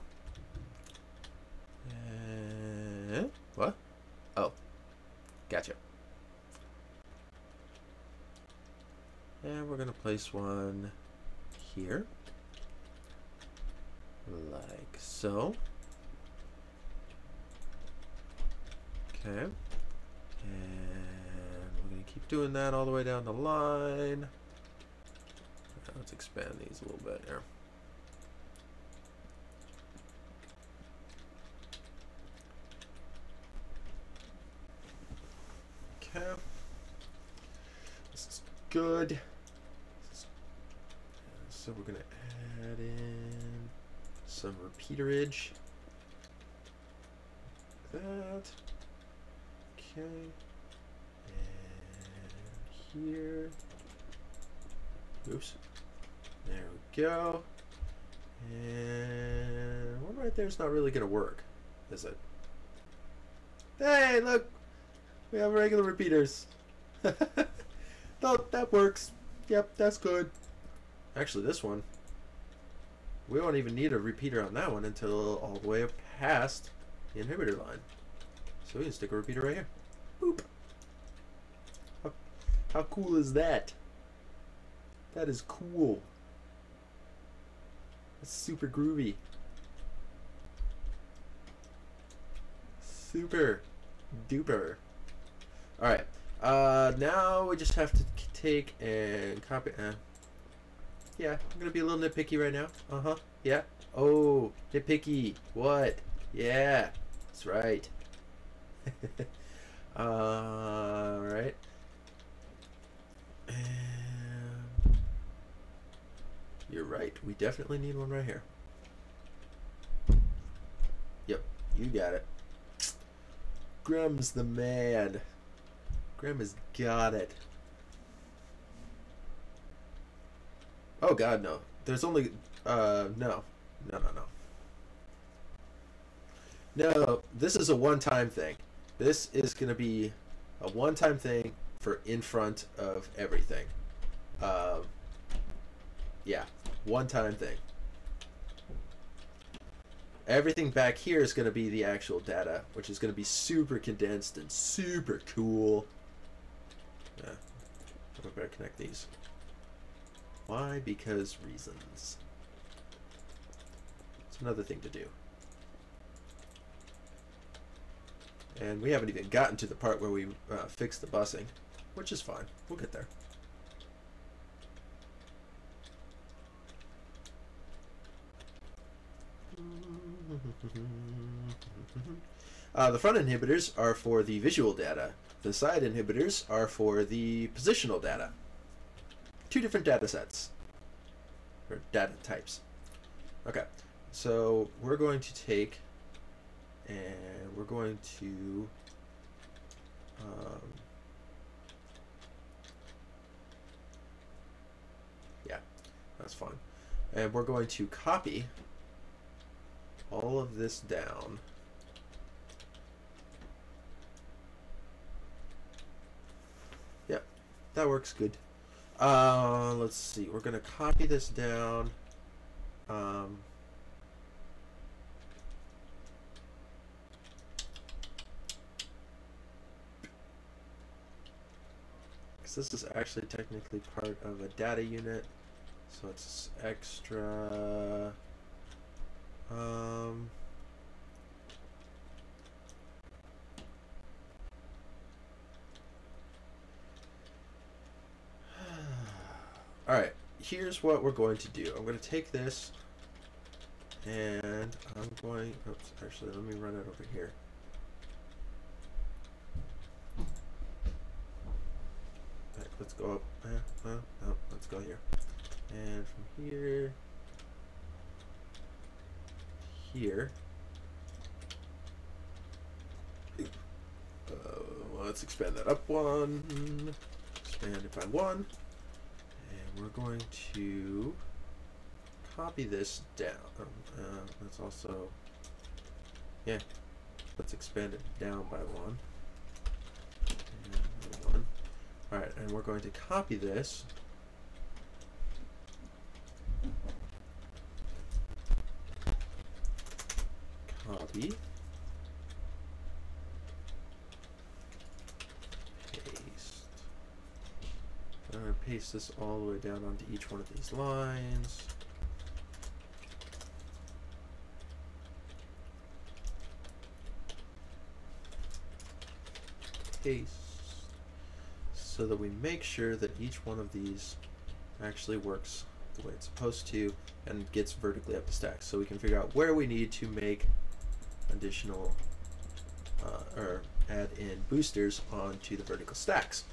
And what? Oh, gotcha. And we're gonna place one here, like so. Okay, and we're gonna keep doing that all the way down the line. Now let's expand these a little bit here. Okay, this is good. So we're gonna add in some repeaterage. Like that. Okay. And here. Oops. There we go. And one right there is not really going to work, is it? Hey, look! We have regular repeaters. No, that works. Yep, that's good. Actually, this one, we won't even need a repeater on that one until all the way up past the inhibitor line. So we can stick a repeater right here. Boop. How cool is that? That is cool. That's super groovy. Super duper. Alright. Now we just have to take and copy. Yeah, I'm gonna be a little nitpicky right now. Yeah. Oh, nitpicky. What? Yeah. That's right. Alright. You're right. We definitely need one right here. Yep, you got it. Grum's the man. Grum has got it. Oh God, no. There's only no. No, this is a one-time thing. This is gonna be a one-time thing for in front of everything. Yeah, one-time thing. Everything back here is going to be the actual data, which is going to be super condensed and super cool. Yeah, I better connect these. Why? Because reasons. It's another thing to do. And we haven't even gotten to the part where we fix the busing, which is fine. We'll get there. The front inhibitors are for the visual data. The side inhibitors are for the positional data. Two different data sets, or data types. Okay, so we're going to take and we're going to yeah, that's fine. And we're going to copy all of this down. Yep, that works good. Let's see, we're gonna copy this down. Because this is actually technically part of a data unit, so it's extra. Alright, here's what we're going to do. I'm going to take this and I'm going, oops, actually let me run it over here. Right, let's go up, no, let's go here. And from here, here, let's expand that up one, expand it by one. We're going to copy this down. Let's also, yeah, let's expand it down by one. And one. All right, and we're going to copy this. Copy. I'm going to paste this all the way down onto each one of these lines. Paste. So that we make sure that each one of these actually works the way it's supposed to and gets vertically up the stack. So we can figure out where we need to make additional or add in boosters onto the vertical stacks.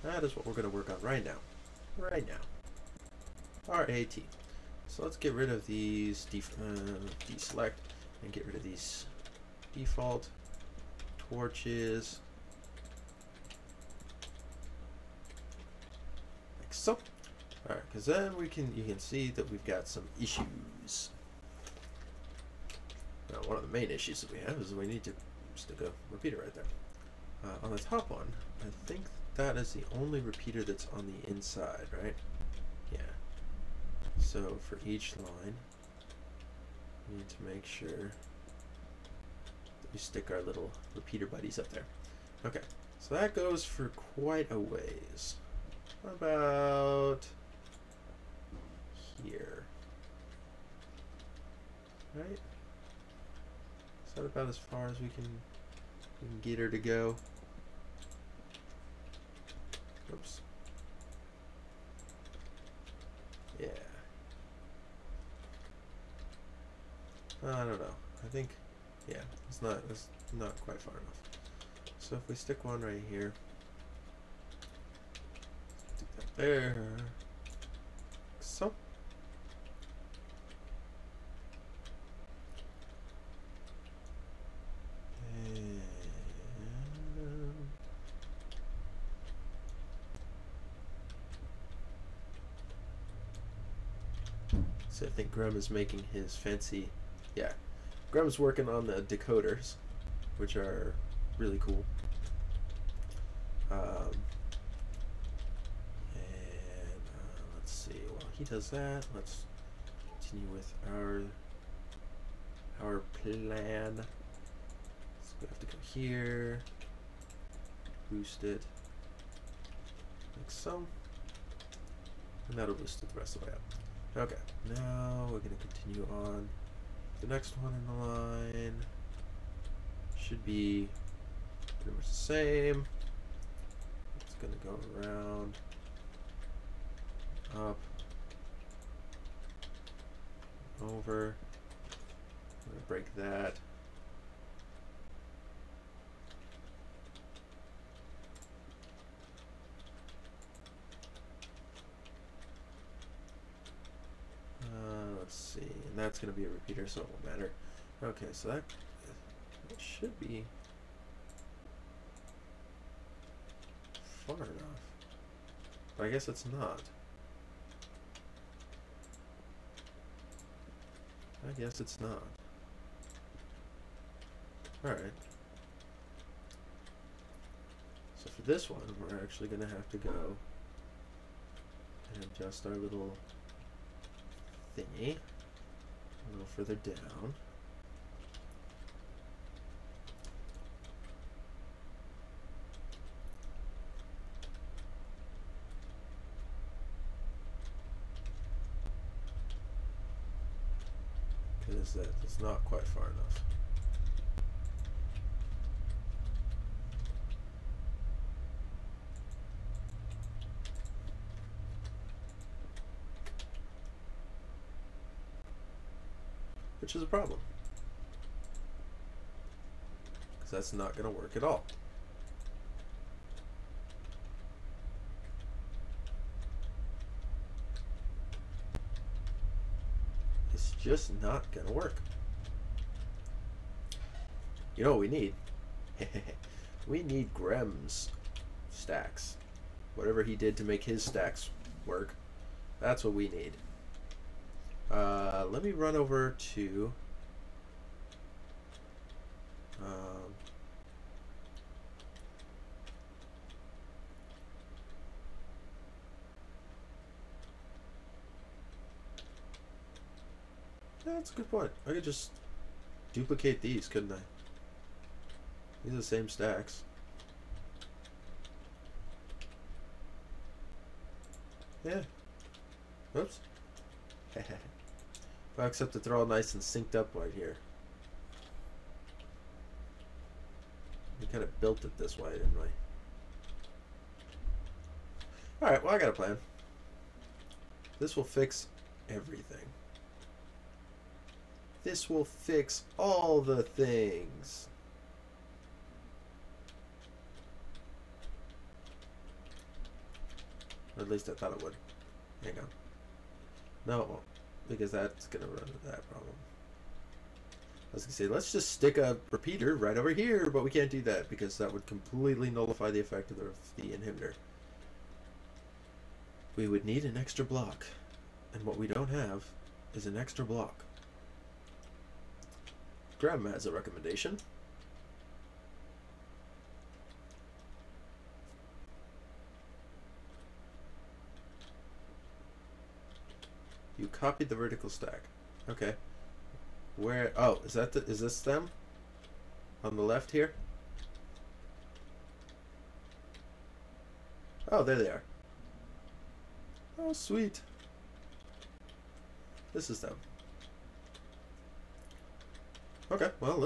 That is what we're going to work on right now. Right now. RAT. So let's get rid of these deselect and get rid of these default torches. so. Alright, because then you can see that we've got some issues. Now, one of the main issues that we have is we need to stick a repeater right there. On the top one, I think that is the only repeater that's on the inside, right? Yeah. So for each line, we need to make sure that we stick our little repeater buddies up there. Okay, so that goes for quite a ways. How about here? Right? Is that about as far as we can get her to go? Oops. Yeah. I don't know. I think, yeah, it's not quite far enough. So if we stick one right here, stick that there, so. So I think Graham is making his fancy, yeah. Graham's working on the decoders, which are really cool. Let's see. While he does that, let's continue with our plan. So we have to go here, boost it, like so, and that'll boost it the rest of the way up. Okay, now we're going to continue on. The next one in the line should be pretty much the same. It's going to go around, up, over. I'm going to break that. Let's see, and that's going to be a repeater, so it won't matter. Okay, so that should be far enough, but I guess it's not. I guess it's not. Alright. So for this one, we're actually going to have to go and adjust our little thingy a little further down. Because that's not quite far enough. Which is a problem, because that's not going to work at all. It's just not going to work. You know what we need? We need Graham's stacks. Whatever he did to make his stacks work, that's what we need. Let me run over to that's a good point. I could just duplicate these, couldn't I? These are the same stacks. Yeah. Oops. Well, except that they're all nice and synced up right here. We kind of built it this way, didn't we? Alright, well, I got a plan. This will fix everything. This will fix all the things. Or at least I thought it would. Hang on. No, it won't. Because that's going to run into that problem. I was going to say, let's just stick a repeater right over here, but we can't do that because that would completely nullify the effect of the inhibitor. we would need an extra block. And what we don't have is an extra block. Grandma has a recommendation. You copied the vertical stack. Okay. Where? Oh, is this them? On the left here? Oh, there they are. Oh, sweet. This is them. Okay, well,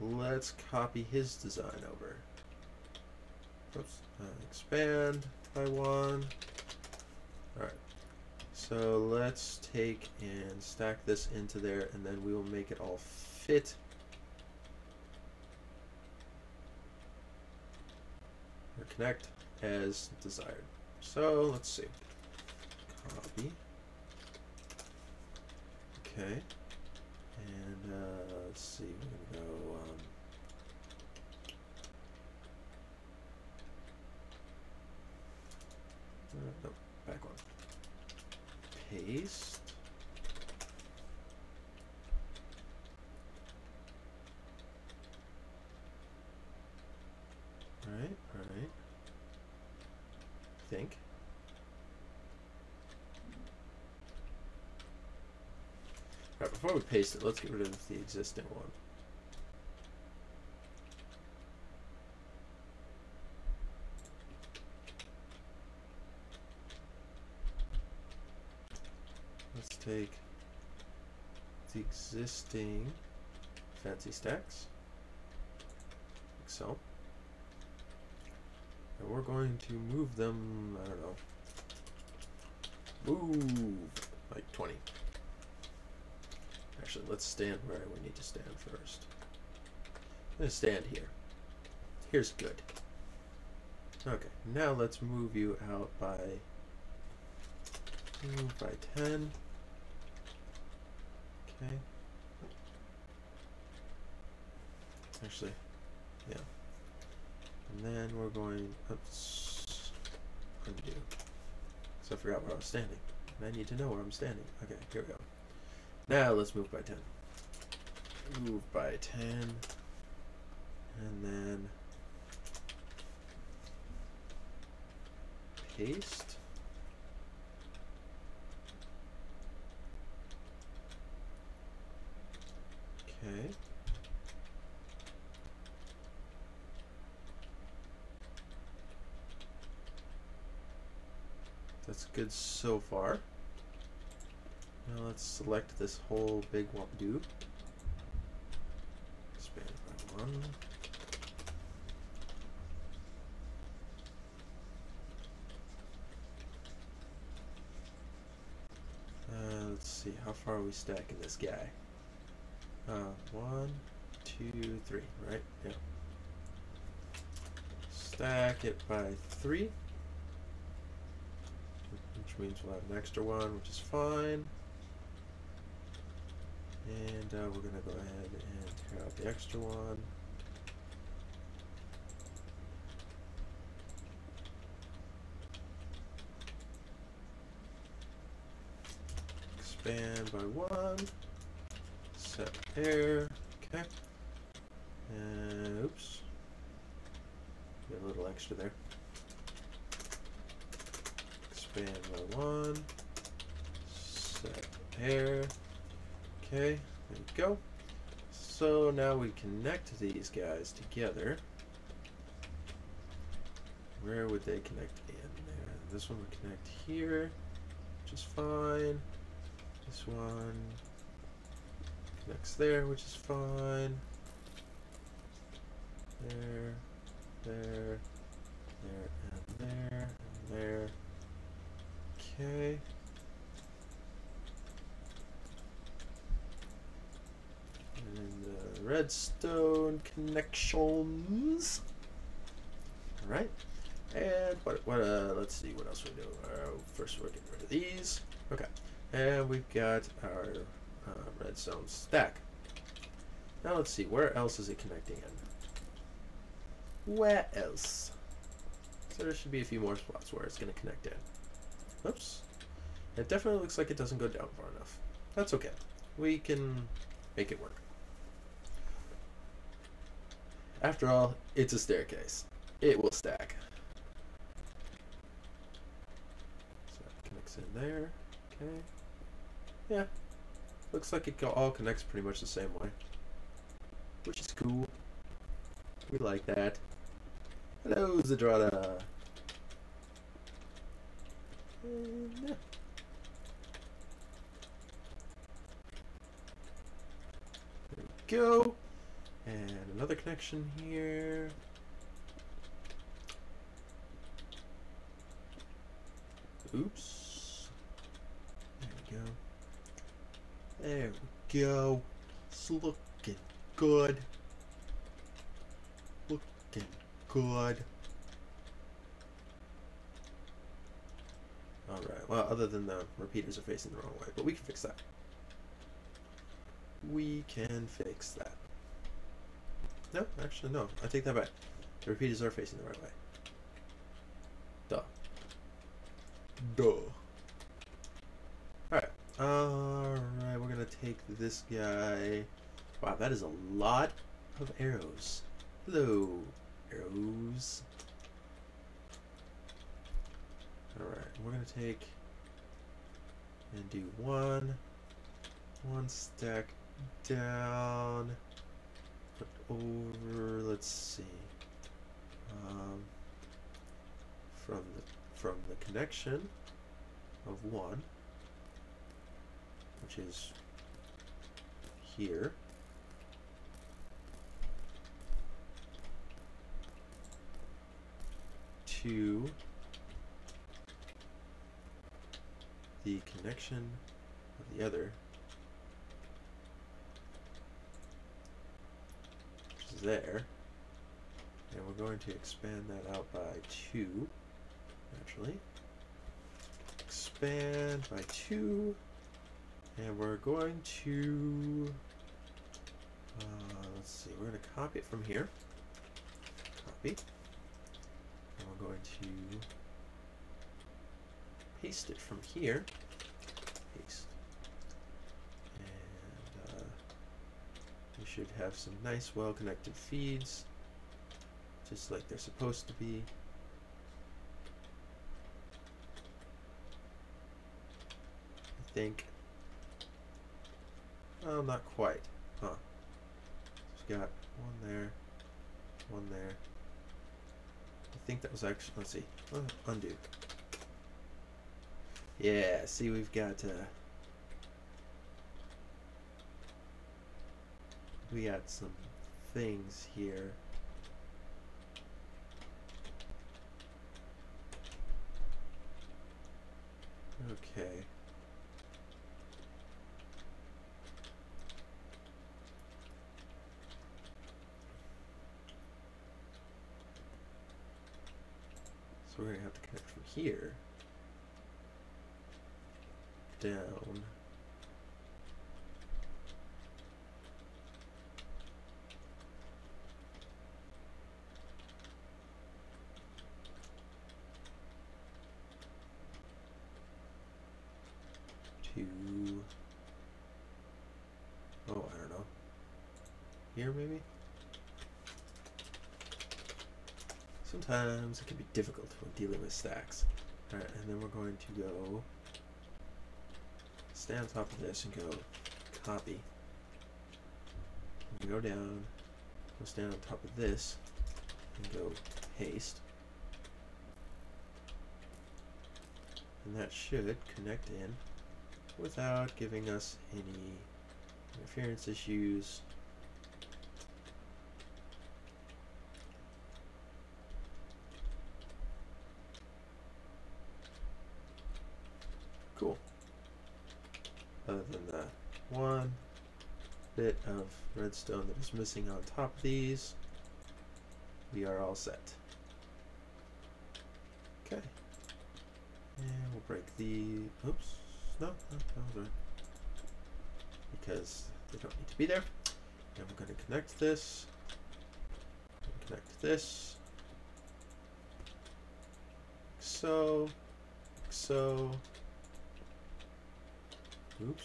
let's copy his design over. Oops. Expand by 1. Alright. So let's take and stack this into there, and then we will make it all fit. Or connect as desired. So let's see. Copy. Okay. And let's see. We're gonna go. No, back one. Paste. All right. Think. All right, before we paste it, let's get rid of the existing one. Let's take the existing fancy stacks, like so, and we're going to move them, I don't know, move like 20. Actually, let's stand where we need to stand first. I'm going to stand here. Here's good. Okay, now let's move you out by 10. Okay. Actually, yeah. And then we're going, oops, undo. So I forgot where I was standing. And I need to know where I'm standing. Okay, here we go. Now let's move by 10. Move by 10. And then paste. Okay. That's good so far. Now let's select this whole big do. Expand by 1. Let's see, how far are we stacking this guy? 1, 2, 3, right? Yeah. Stack it by 3, which means we'll have an extra one, which is fine. And we're going to go ahead and tear out the extra one. Expand by 1. Set air. Okay. And oops. Get a little extra there. Expand by 1. Set air. Okay, there we go. So now we connect these guys together. Where would they connect in there? This one would connect here, which is fine. This one connects there, which is fine. There, there, and there, and there. Okay. And redstone connections. All right. And let's see what else we do. First, we're getting rid of these. Okay. And we've got our redstone stack. Now let's see, where else is it connecting in? Where else? Is So there should be a few more spots where it's going to connect in. Oops. It definitely looks like it doesn't go down far enough. That's okay. We can make it work. After all, it's a staircase. It will stack. So that connects in there. Okay. Yeah. Looks like it all connects pretty much the same way. Which is cool. We like that. Hello, Zadrada. And yeah. There we go. And another connection here. Oops. There we go. There we go. It's looking good. Looking good. Alright, well, other than the repeaters are facing the wrong way, but we can fix that. We can fix that. No, actually, no. I take that back. The repeaters are facing the right way. Duh. Duh. Alright. Alright, we're gonna take this guy. Wow, that is a lot of arrows. Hello, arrows. Alright, we're gonna take and do one stack down. Put over, let's see, from the connection of one, which is here, to the connection of the other, which is there, and we're going to expand that out by 2, naturally. Expand by 2, and we're going to, let's see, we're going to copy it from here. Copy. And we're going to paste it from here. Paste. And we should have some nice, well-connected feeds, just like they're supposed to be. I think. Oh, not quite. Huh. So we've got one there, one there. I think that was actually, let's see, undo. Yeah, see, we've got we got some things here. Okay. So we're gonna have to connect from here down. To, oh, I don't know, here maybe? Sometimes it can be difficult when dealing with stacks. Alright, and then we're going to go stay on top of this and go copy. And go down, go stay on top of this and go paste. And that should connect in without giving us any interference issues. Cool. Other than that one bit of redstone that is missing on top of these, we are all set. Okay. And we'll break the, oops, no, that was right. Because they don't need to be there. And we're going to connect this, connect this, so, so, oops,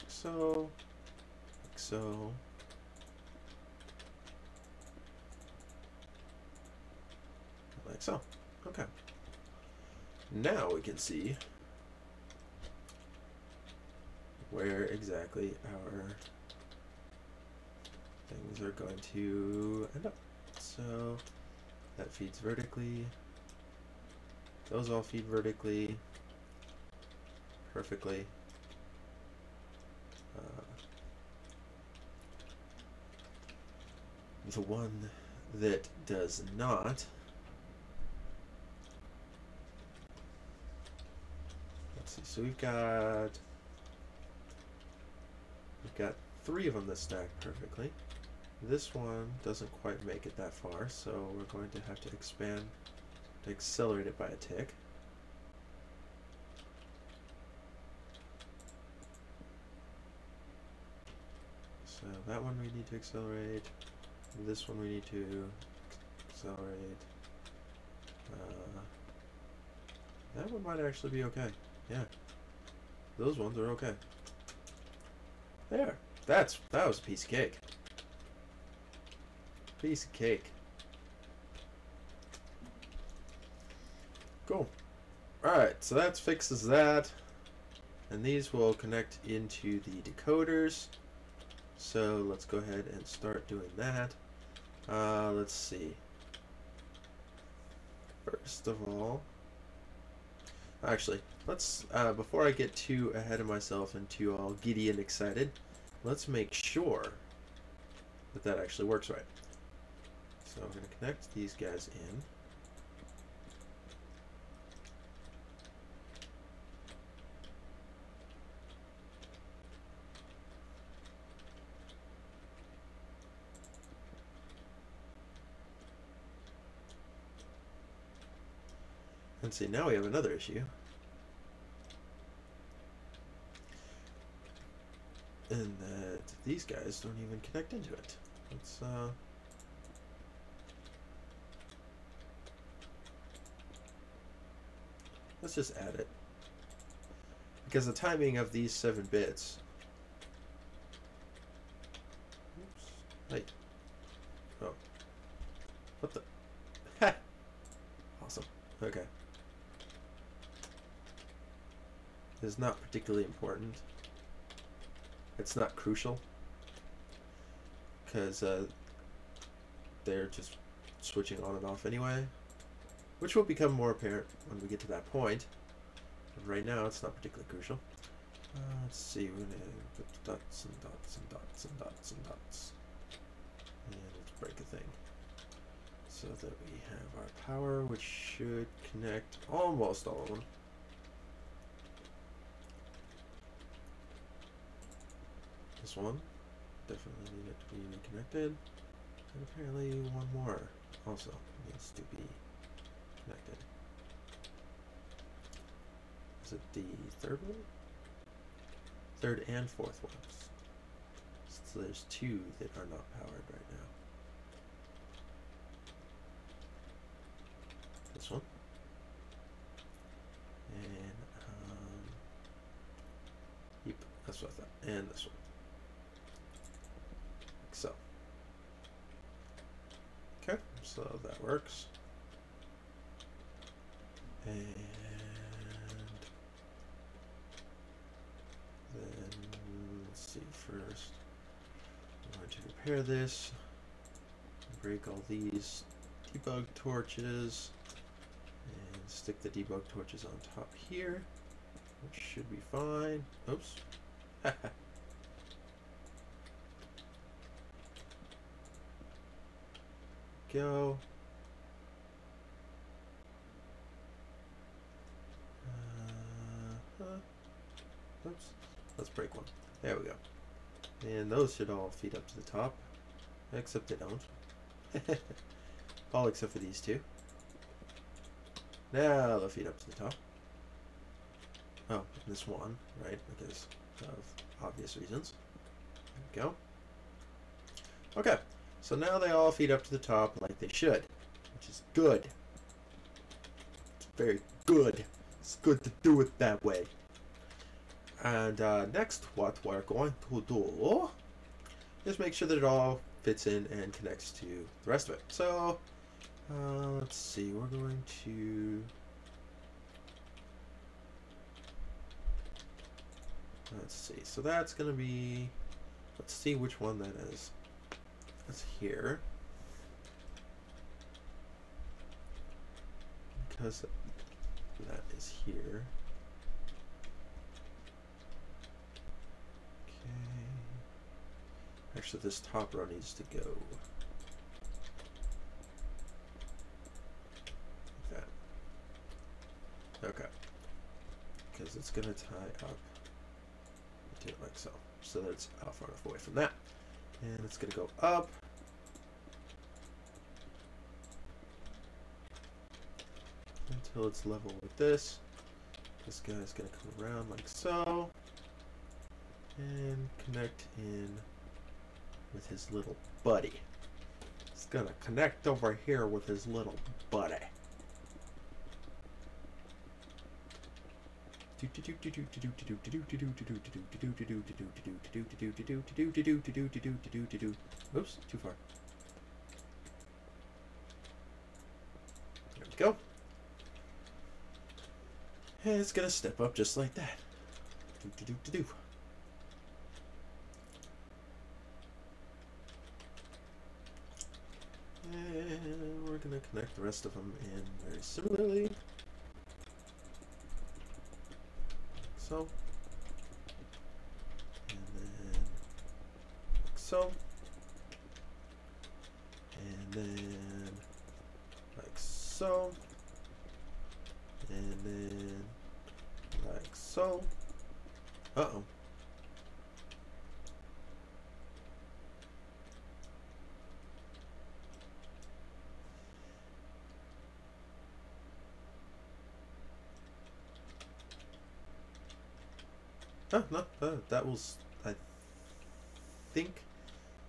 so, so, like so. Okay. Now we can see where exactly our things are going to end up. So that feeds vertically. Those all feed vertically. Perfectly. The one that does not, let's see, so we've got 3 of them that stack perfectly. This one doesn't quite make it that far, so we're going to have to expand to accelerate it by a tick. So that one we need to accelerate. This one we need to accelerate. That one might actually be okay. Yeah. Those ones are okay. There. That was a piece of cake. Piece of cake. Cool. Alright, so that fixes that. And these will connect into the decoders. So let's go ahead and start doing that. Let's see. First of all, actually, let's before I get too ahead of myself and too all giddy and excited, let's make sure that that actually works right. So I'm going to connect these guys in. And see, now we have another issue. And that these guys don't even connect into it. Let's just add it. Because the timing of these 7 bits. Oops. Wait. Oh. What the? Ha! Awesome. Okay. Is not particularly important. It's not crucial. Because they're just switching on and off anyway. Which will become more apparent when we get to that point. But right now, it's not particularly crucial. Let's see, we're going to put dots and dots and dots and dots and dots. And let's break a thing. So that we have our power, which should connect almost all of them. This one definitely needed to be reconnected. And apparently one more also needs to be connected. Is it the third one? Third and fourth ones. So there's 2 that are not powered right now. This one. And, yep, that's what I thought. And this one. So. Okay, so that works. And then let's see first. I'm going to repair this. Break all these debug torches. And stick the debug torches on top here. Which should be fine. Oops. Go. Oops. Let's break one. There we go. And those should all feed up to the top. Except they don't. All except for these 2. Now they'll feed up to the top. Oh, this one, right? Because of obvious reasons. There we go. Okay. So now they all feed up to the top like they should, which is good. It's very good. It's good to do it that way. And next, what we're going to do is make sure that it all fits in and connects to the rest of it. So, let's see, we're going to... Let's see, so that's going to be... Let's see which one that is. That's here. Because that is here. Okay. Actually, this top row needs to go. Like that. Okay. Because it's going to tie up. Do it like so. So that it's out far enough away from that. And it's going to go up. Until it's level with this. This guy's going to come around like so. And connect in with his little buddy. It's going to connect over here with his little buddy. Oops, too far. There we go. And it's going to step up just like that. And we're going to connect the rest of them in very similarly. So. And then like so. And then like so. And then like so. Uh-oh. Oh, no, that was, I think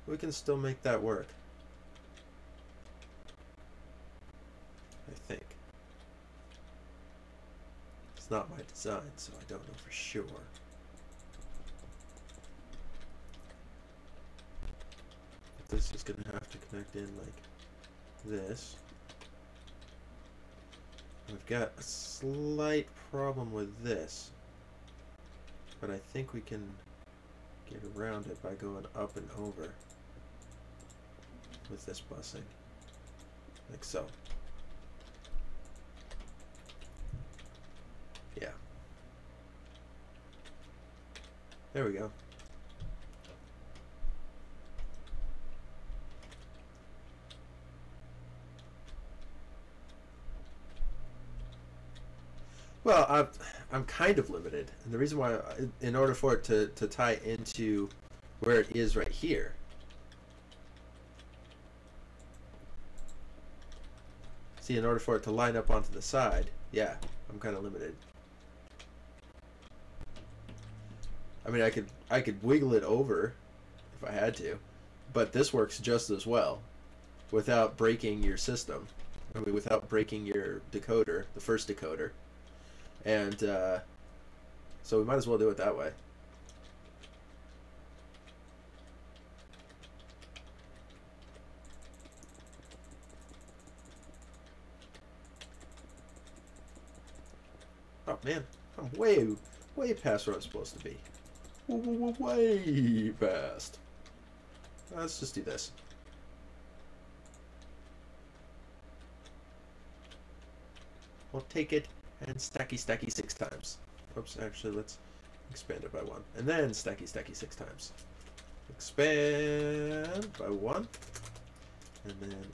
we can still make that work. I think. It's not my design, so I don't know for sure. But this is going to have to connect in like this. We've got a slight problem with this. But I think we can get around it by going up and over with this busing, like so. Yeah. There we go. Well, I'm kind of limited, and the reason why, in order for it to tie into where it is right here, see, in order for it to line up onto the side, yeah, I'm kind of limited. I mean, I could wiggle it over if I had to, but this works just as well without breaking your system. I mean, without breaking your decoder, the first decoder. And so we might as well do it that way. Oh man, I'm way past where I'm supposed to be. Way past. Let's just do this. We'll take it and stacky 6 times. Oops, actually let's expand it by 1. And then stacky 6 times. Expand by 1. And then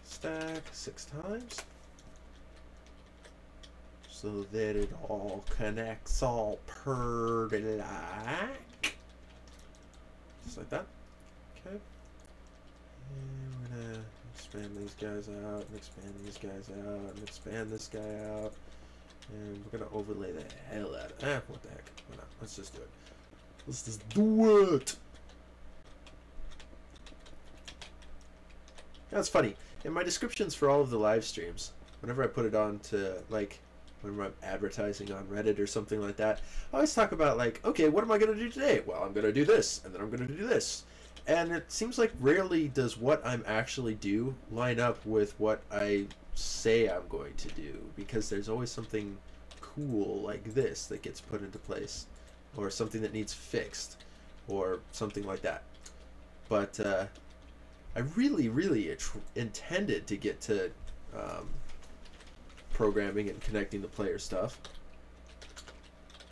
stack 6 times. So that it all connects all pretty like. Just like that. Okay. And we're gonna expand these guys out, and expand these guys out, and expand this guy out. And we're gonna overlay the hell out of it. What the heck? Why not? Let's just do it. Let's just do it! That's funny. In my descriptions for all of the live streams, whenever I put it on to, like, whenever I'm advertising on Reddit or something like that, I always talk about, like, okay, what am I going to do today? Well, I'm going to do this, and then I'm going to do this. And it seems like rarely does what I'm actually do line up with what I say I'm going to do, because there's always something cool like this that gets put into place, or something that needs fixed, or something like that. But I really intended to get to programming and connecting the player stuff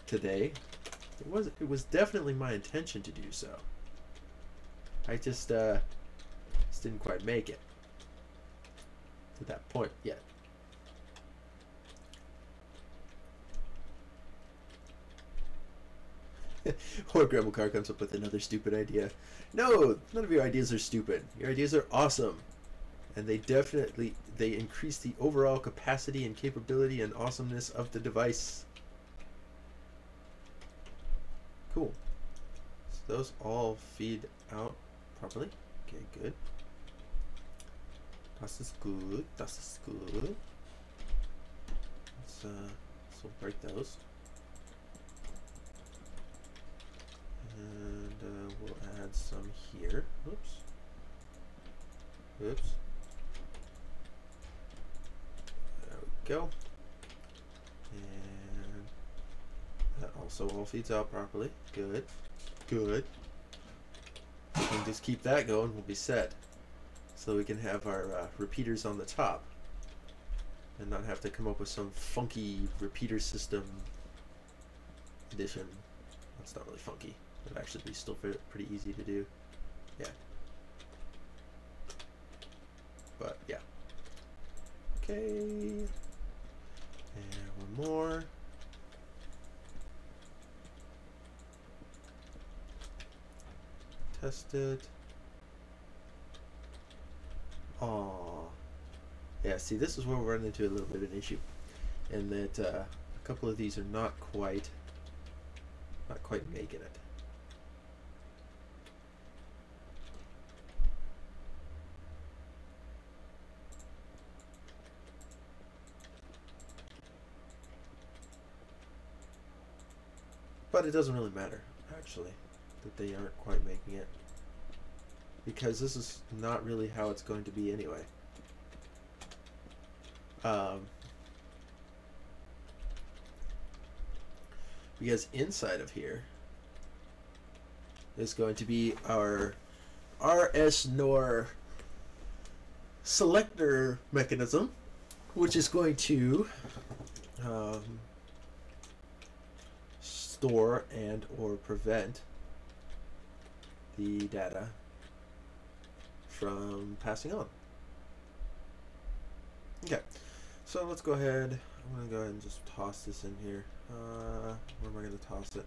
today. It was definitely my intention to do so. I just didn't quite make it to that point yet. Or Grandma Car comes up with another stupid idea. No, none of your ideas are stupid. Your ideas are awesome. And they increase the overall capacity and capability and awesomeness of the device. Cool. So those all feed out properly. Okay, good. Das ist good. Das ist good. So we'll break those. And we'll add some here. Oops. Oops. There we go. And that also all feeds out properly. Good. Good. We can just keep that going. We'll be set. So we can have our repeaters on the top and not have to come up with some funky repeater system addition. That's not really funky. It'd actually be still pretty easy to do. Yeah. But yeah. Okay. And one more. Test it. Aww. Yeah, see, this is where we're running into a little bit of an issue. And that a couple of these are not quite making it. But it doesn't really matter, actually, that they aren't quite making it. Because this is not really how it's going to be anyway. Because inside of here is going to be our RS-NOR selector mechanism, which is going to store and or prevent the data from passing on. Okay, so let's go ahead. I'm going to go ahead and just toss this in here. Where am I going to toss it?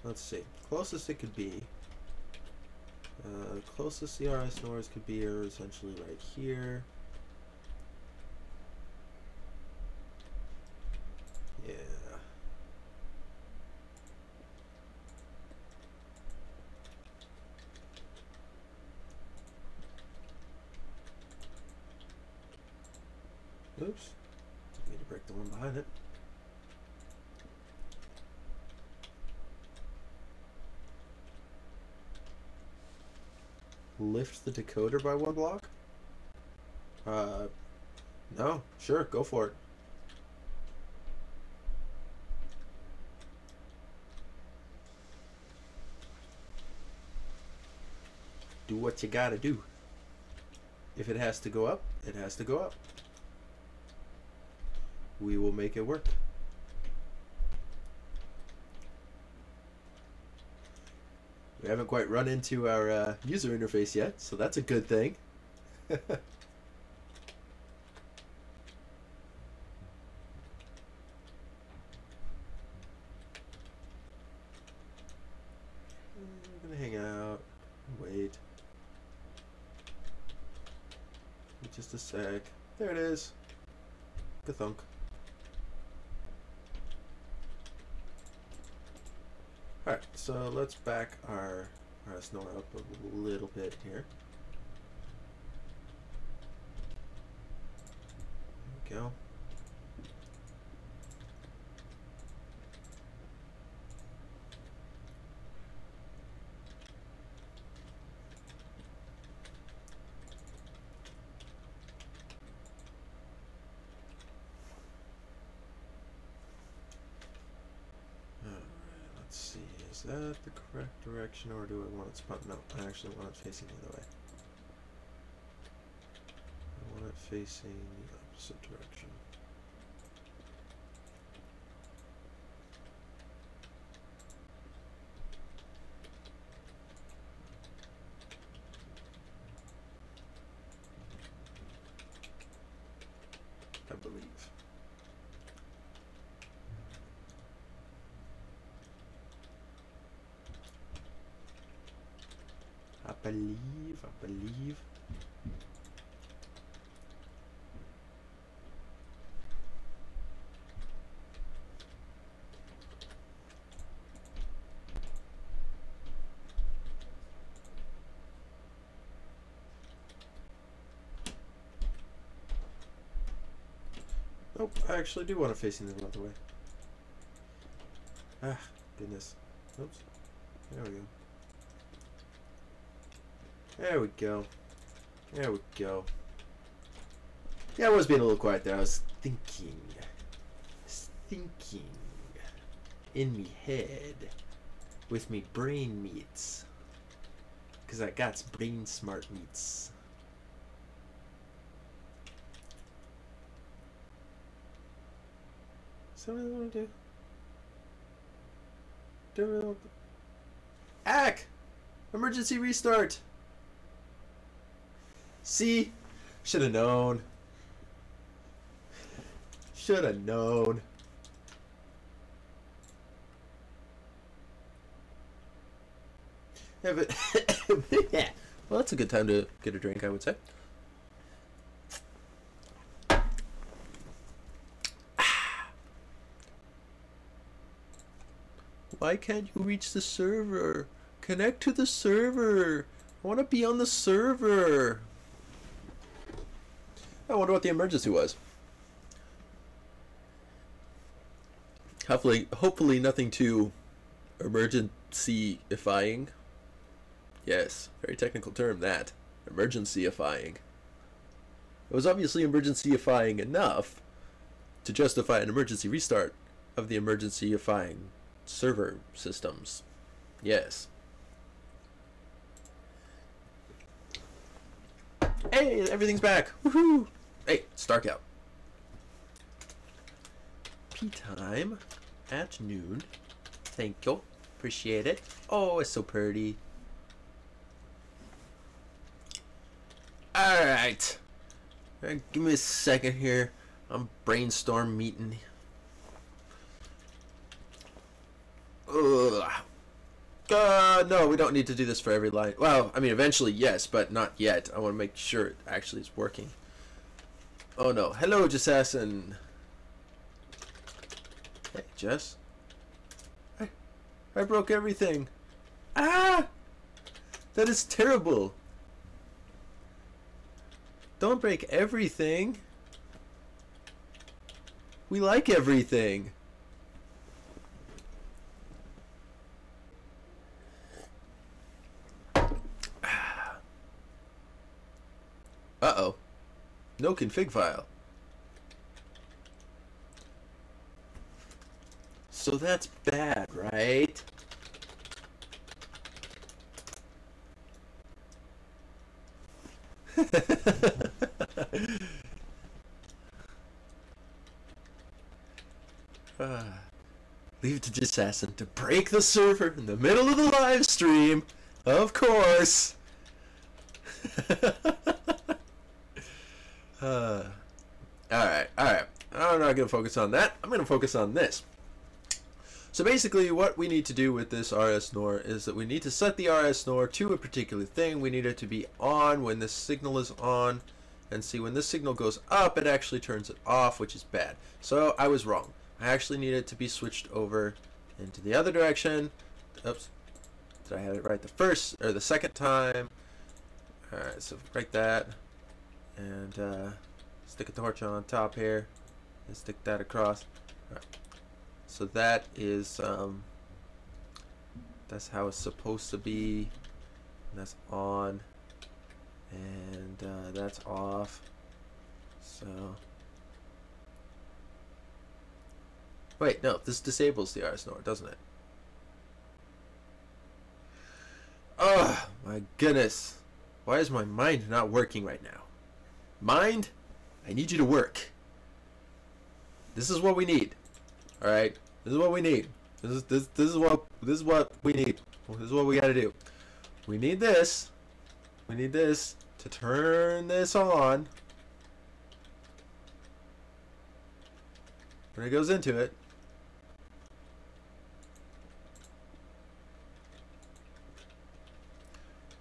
Let's see. Closest it could be. Closest the RS-NORs could be are essentially right here. Yeah. Oops. Didn't mean to break the one behind it. Lift the decoder by one block? No. Sure, go for it. Do what you gotta do. If it has to go up, it has to go up. We will make it work. We haven't quite run into our user interface yet, so that's a good thing. I'm gonna hang out, wait. Just a sec. There it is. Ka-thunk. Alright, so let's back our RS-NOR up a little bit here. go. Let's see, is that the correct direction, or do I want it spun? No, I actually want it facing the other way. I want it facing the opposite direction. I believe. I believe. Nope, I actually do want it facing the other way. Ah, goodness. Oops. There we go. There we go. There we go. Yeah, I was being a little quiet there. I was thinking. In me head. With me brain meats. Because I got brain smart meats. Is that what I want to do? Do I really want to... Ack! Emergency restart! See? Should have known. Should have known. Yeah, but yeah. Well, that's a good time to get a drink, I would say. Why can't you reach the server? Connect to the server. I want to be on the server. I wonder what the emergency was. Hopefully nothing too emergency-ifying. Yes, very technical term, that. Emergency-ifying. It was obviously emergency-ifying enough to justify an emergency restart of the emergency-ifying server systems. Yes. Hey, everything's back. Woohoo! Hey, it's dark out. Tea time at noon. Thank you. Appreciate it. Oh, it's so pretty. Alright. Give me a second here. I'm brainstorm meeting. Ugh. No, we don't need to do this for every line. Well, I mean, eventually, yes, but not yet. I want to make sure it actually is working. Oh, no. Hello, Jessassin. Hey, Jess. I broke everything. Ah! That is terrible. Don't break everything. We like everything. Uh-oh. No config file. So that's bad, right? Leave it to Assassin to break the server in the middle of the live stream. Of course. Alright. I'm not going to focus on that. I'm going to focus on this. So basically what we need to do with this RSNOR is that we need to set the RSNOR to a particular thing. We need it to be on when this signal is on. And see, when this signal goes up, it actually turns it off, which is bad. So I was wrong. I actually need it to be switched over into the other direction. Oops. Did I have it right the second time? Alright, so break that. And Stick a torch on top here, and stick that across. All right. So that is that's how it's supposed to be. And that's on, and that's off. So wait, no, this disables the RS Nord, doesn't it? Oh my goodness, why is my mind not working right now? Mind, I need you to work. This is what we need. All right, this is what we need. This is what we need. This is what we got to do. We need this. We need this to turn this on. When it goes into it.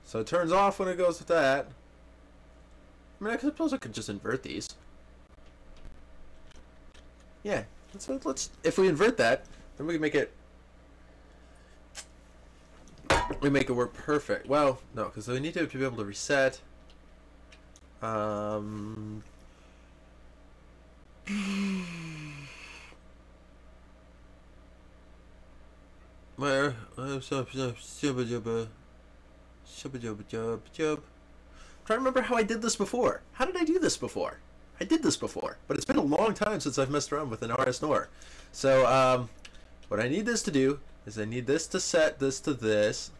So it turns off when it goes with that. I mean, I suppose I could just invert these. Yeah, let's if we invert that, then we can make it. We make it work perfect. Well, no, because we need to be able to reset. Where? I'm trying to remember how I did this before. How did I do this before? I did this before, but it's been a long time since I've messed around with an RS Nord. So, what I need this to do is I need this to set this to this.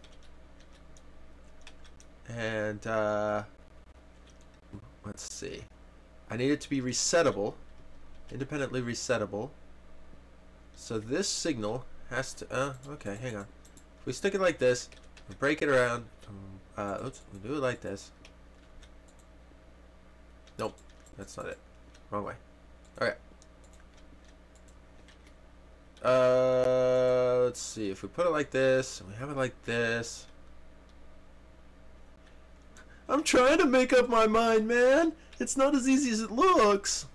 And, let's see. I need it to be resettable, independently resettable. So this signal has to, okay, hang on. If we stick it like this, we break it around, oops, we do it like this. Nope, that's not it. Wrong way. Alright. Let's see. If we put it like this, and we have it like this. I'm trying to make up my mind, man. It's not as easy as it looks.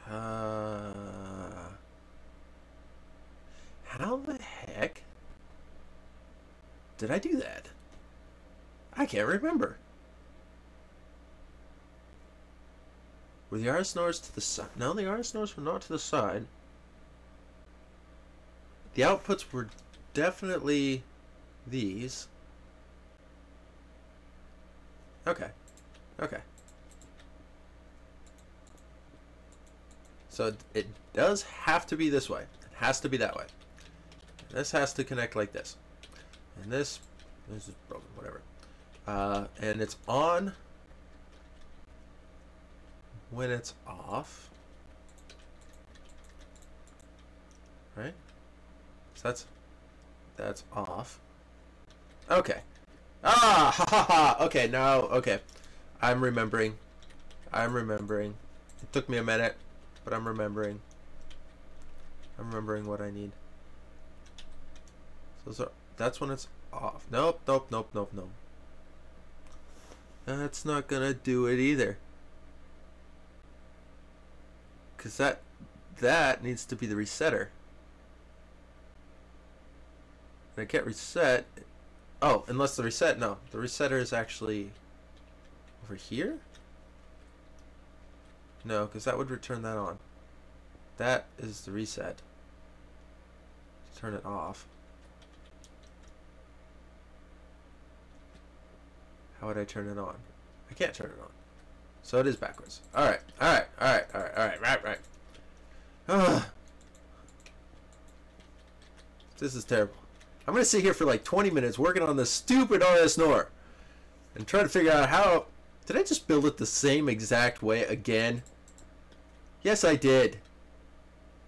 How the heck did I do that? I can't remember. Were the RS Nords to the side? No, the RS Nords were not to the side. The outputs were definitely these. Okay. Okay. So it does have to be this way. It has to be that way. This has to connect like this. And this is broken, whatever. And it's on when it's off. Right? So that's off. Okay. Ah, ha ha ha. Okay, now, okay. I'm remembering. It took me a minute, but I'm remembering. I'm remembering what I need. So that's when it's off. Nope, nope, nope, nope, nope. That's not gonna do it either. Cause that needs to be the resetter. And I can't reset. Oh, unless the reset, no. The resetter is actually over here? No, because that would return that on. That is the reset. Turn it off. How would I turn it on? I can't turn it on. So it is backwards. Alright, alright, alright, alright, alright, right. Ugh. This is terrible. I'm going to sit here for like 20 minutes working on this stupid RS Nord and try to figure out how... Did I just build it the same exact way again? Yes, I did.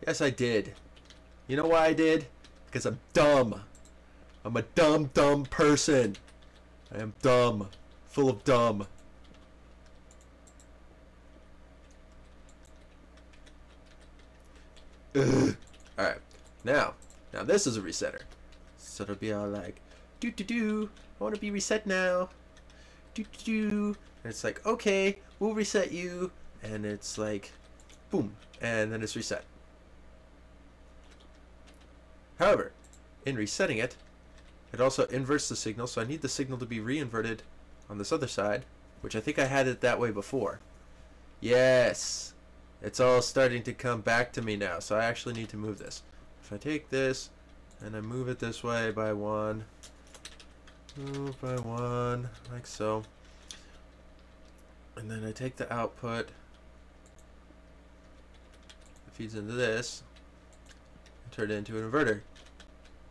Yes, I did. You know why I did? Because I'm dumb. I'm a dumb person. I am dumb. Full of dumb. Alright. Now this is a resetter. So it'll be all like, I want to be reset now. And it's like, okay, we'll reset you. And it's like, boom. And then it's reset. However, in resetting it, it also inverts the signal. So I need the signal to be re-inverted on this other side, which I think I had it that way before. Yes, it's all starting to come back to me now, so I actually need to move this. If I take this and I move it this way by one, move by one, like so, and then I take the output, it feeds into this, and turn it into an inverter,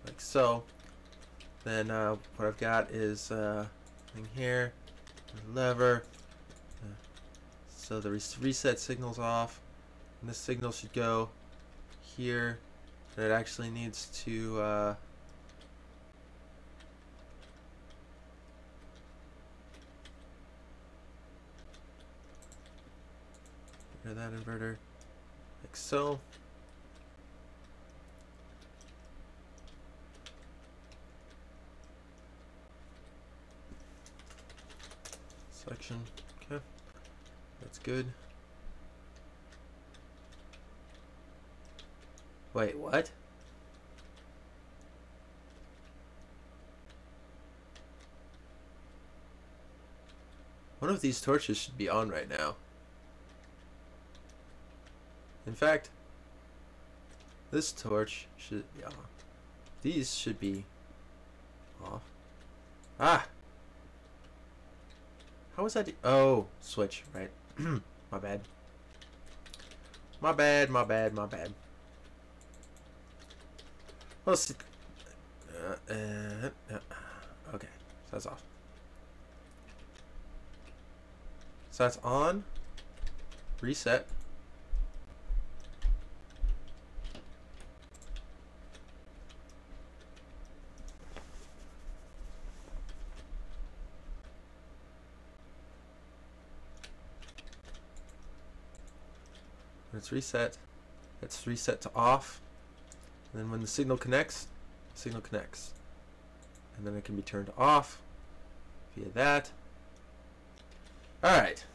like so. Then what I've got is thing here, a lever, so the reset signal's off, and this signal should go here, and it actually needs to get rid of that inverter, like so. Selection, okay, that's good. Wait, what? One of these torches should be on right now. In fact, this torch should be on. These should be off. Ah! How was that? Oh, switch, right. My bad. My bad, my bad, my bad. Well, let's see. Okay, so that's off. So that's on. Reset. It's reset. It's reset to off. And then when the signal connects, and then it can be turned off via that. Alright.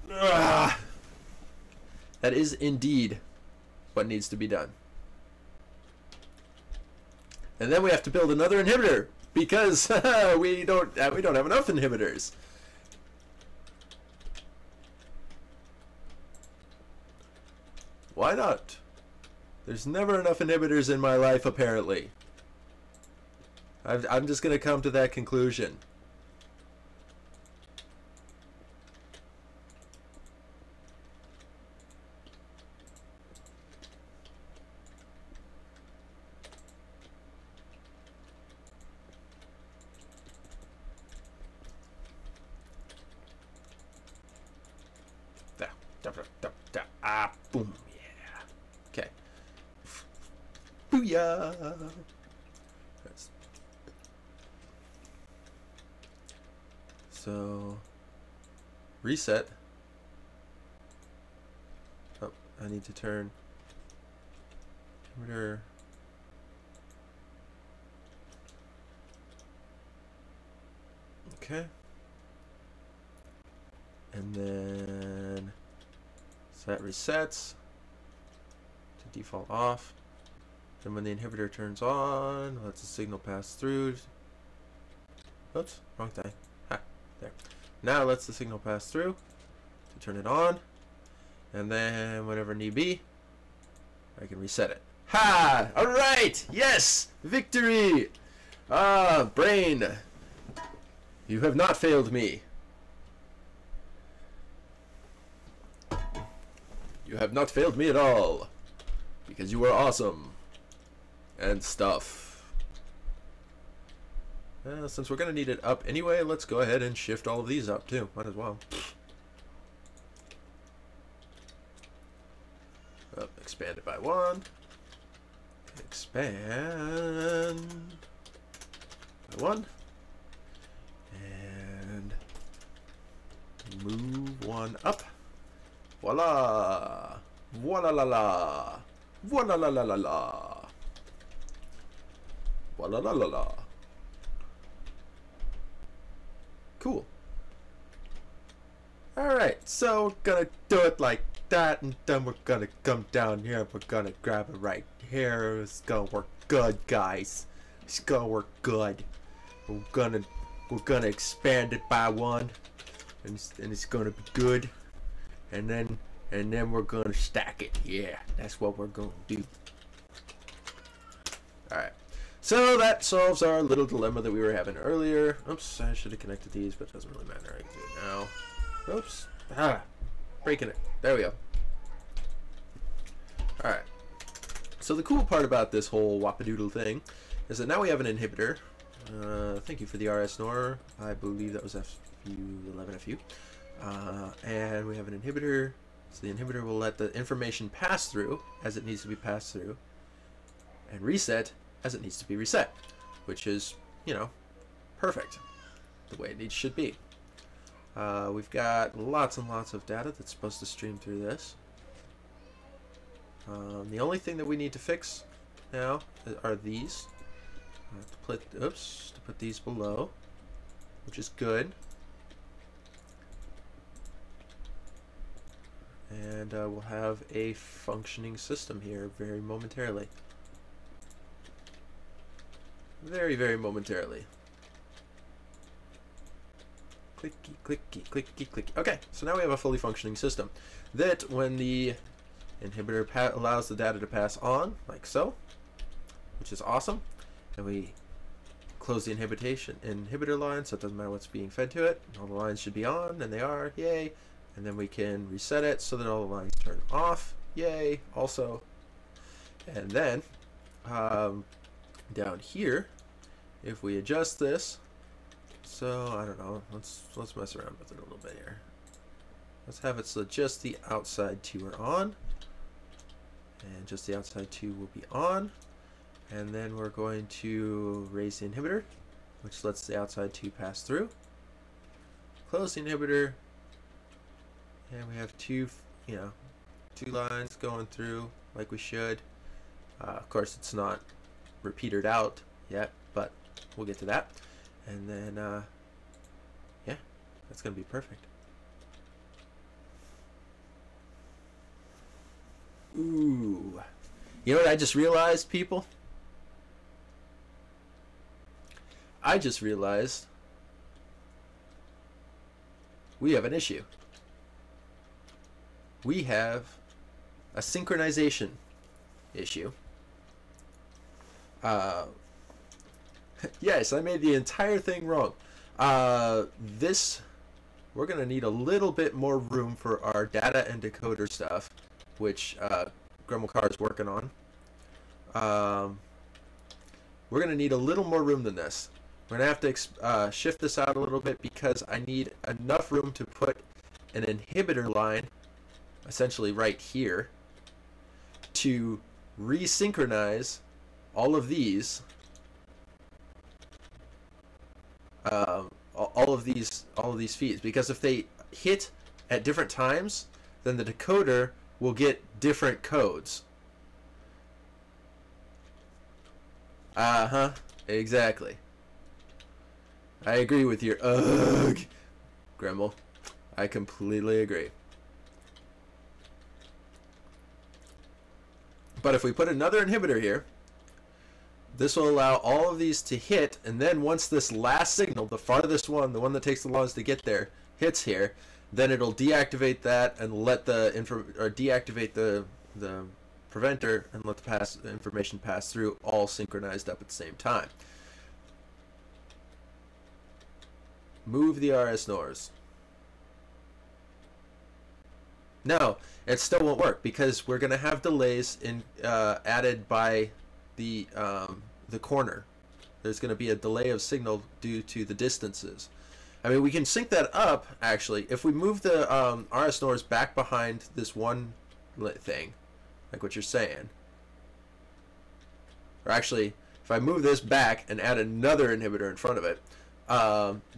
That is indeed what needs to be done. And then we have to build another inhibitor because we don't have enough inhibitors. Why not? There's never enough inhibitors in my life, apparently. I'm just going to come to that conclusion. Boom. Okay. Booyah! So, reset. Oh, I need to turn inverter. Okay. And then so that resets to default off. Then when the inhibitor turns on, lets the signal pass through. Oops, wrong thing. Ha, there. Now it lets the signal pass through to turn it on. And then whenever need be, I can reset it. Ha! Alright! Yes! Victory! Ah, brain! You have not failed me. You have not failed me at all, because you are awesome and stuff. Since we're going to need it up anyway, let's go ahead and shift all of these up too. Might as well. Up, expand it by one. Expand by one. And move one up. Voila! Voila la la! Voila la la la la! Voila la la la! Cool. Alright, so we're gonna do it like that, and then we're gonna come down here, we're gonna grab it right here. It's gonna work good, guys. It's gonna work good. We're gonna expand it by one, and it's gonna be good. And then we're gonna stack it. Yeah, that's what we're gonna do. All right. So that solves our little dilemma that we were having earlier. Oops, I should have connected these, but it doesn't really matter. I can do it now. Oops. Breaking it. There we go. All right. So the cool part about this whole whoppadoodle thing is that now we have an inhibitor. Thank you for the RS NOR. I believe that was FU11FU. And we have an inhibitor. So the inhibitor will let the information pass through as it needs to be passed through, and reset as it needs to be reset, which is, you know, perfect, the way it should be. We've got lots and lots of data that's supposed to stream through this. The only thing that we need to fix now are these. To put these below, which is good. And we'll have a functioning system here very momentarily. Very, very momentarily. Clicky, clicky, clicky, clicky. Okay, so now we have a fully functioning system that, when the inhibitor allows the data to pass on, like so, which is awesome, and we close the inhibitor line, so it doesn't matter what's being fed to it. All the lines should be on, and they are, yay. And then we can reset it so that all the lines turn off, yay, also. And then down here, if we adjust this, so I don't know, let's mess around with it a little bit here. Let's have it so just the outside two are on, and just the outside two will be on. And then we're going to raise the inhibitor, which lets the outside two pass through. Close the inhibitor, and we have two lines going through like we should. Of course, it's not repeatered out yet, but we'll get to that. And then, yeah, that's going to be perfect. Ooh. You know what I just realized, people? I just realized we have an issue. We have a synchronization issue. Yes, I made the entire thing wrong. We're going to need a little bit more room for our data and decoder stuff, which Gremlcar is working on. We're going to need a little more room than this. We're going to have to shift this out a little bit, because I need enough room to put an inhibitor line essentially right here to resynchronize all of these all of these feeds, because if they hit at different times, then the decoder will get different codes. Exactly. I agree with your Gremel. I completely agree. But if we put another inhibitor here, this will allow all of these to hit, and then once this last signal, the farthest one, the one that takes the longest to get there, hits here, then it'll deactivate that and let the deactivate the preventer and let the information pass through, all synchronized up at the same time. Move the RS NORs. No, it still won't work, because we're going to have delays added by the corner. There's going to be a delay of signal due to the distances. I mean, we can sync that up, actually. If we move the RS NORs back behind this one thing, like what you're saying. Or actually, if I move this back and add another inhibitor in front of it,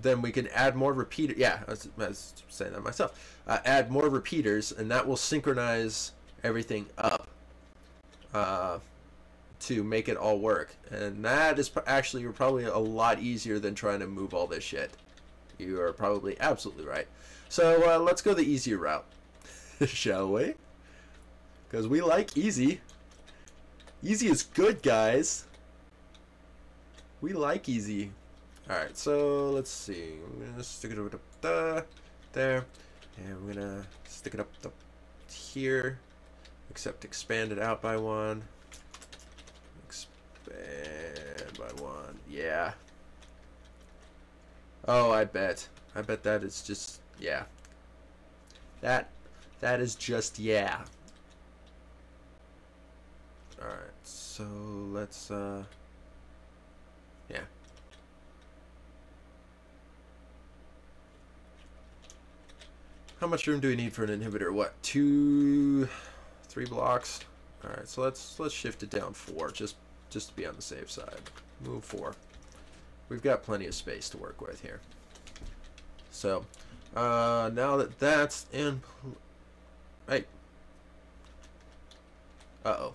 then we can add more repeaters. Yeah, I was saying that myself. Add more repeaters, and that will synchronize everything up to make it all work. And that is actually probably a lot easier than trying to move all this shit. You are probably absolutely right. So let's go the easier route, shall we? Because we like easy. Easy is good, guys. We like easy. Alright, so let's see. I'm gonna stick it up there. And I'm gonna stick it up here. Except expand it out by one. Expand by one. Yeah. Oh, I bet that is just, yeah. That is just, yeah. Alright, so let's, yeah. How much room do we need for an inhibitor? What, 3 blocks? Alright, so let's shift it down 4, just to be on the safe side. Move 4. We've got plenty of space to work with here. So, now that that's in... Hey. Uh-oh.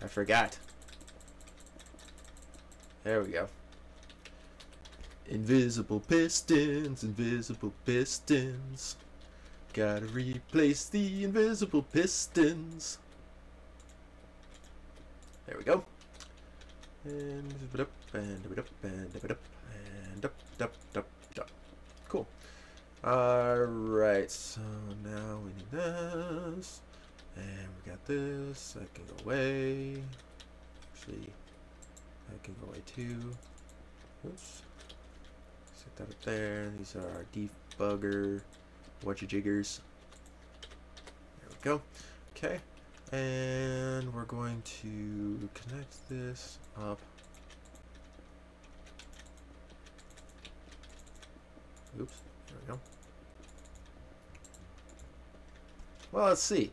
I forgot. There we go. Invisible pistons, invisible pistons. Gotta replace the invisible pistons. There we go. And up, and up, and up, and up. Cool. Alright, so now we need this. And we got this. That can go away. Actually, that can go away too. Oops. Set that up there. These are our debugger whatchajiggers. There we go. Okay. And we're going to connect this up. Oops. There we go. Well, let's see.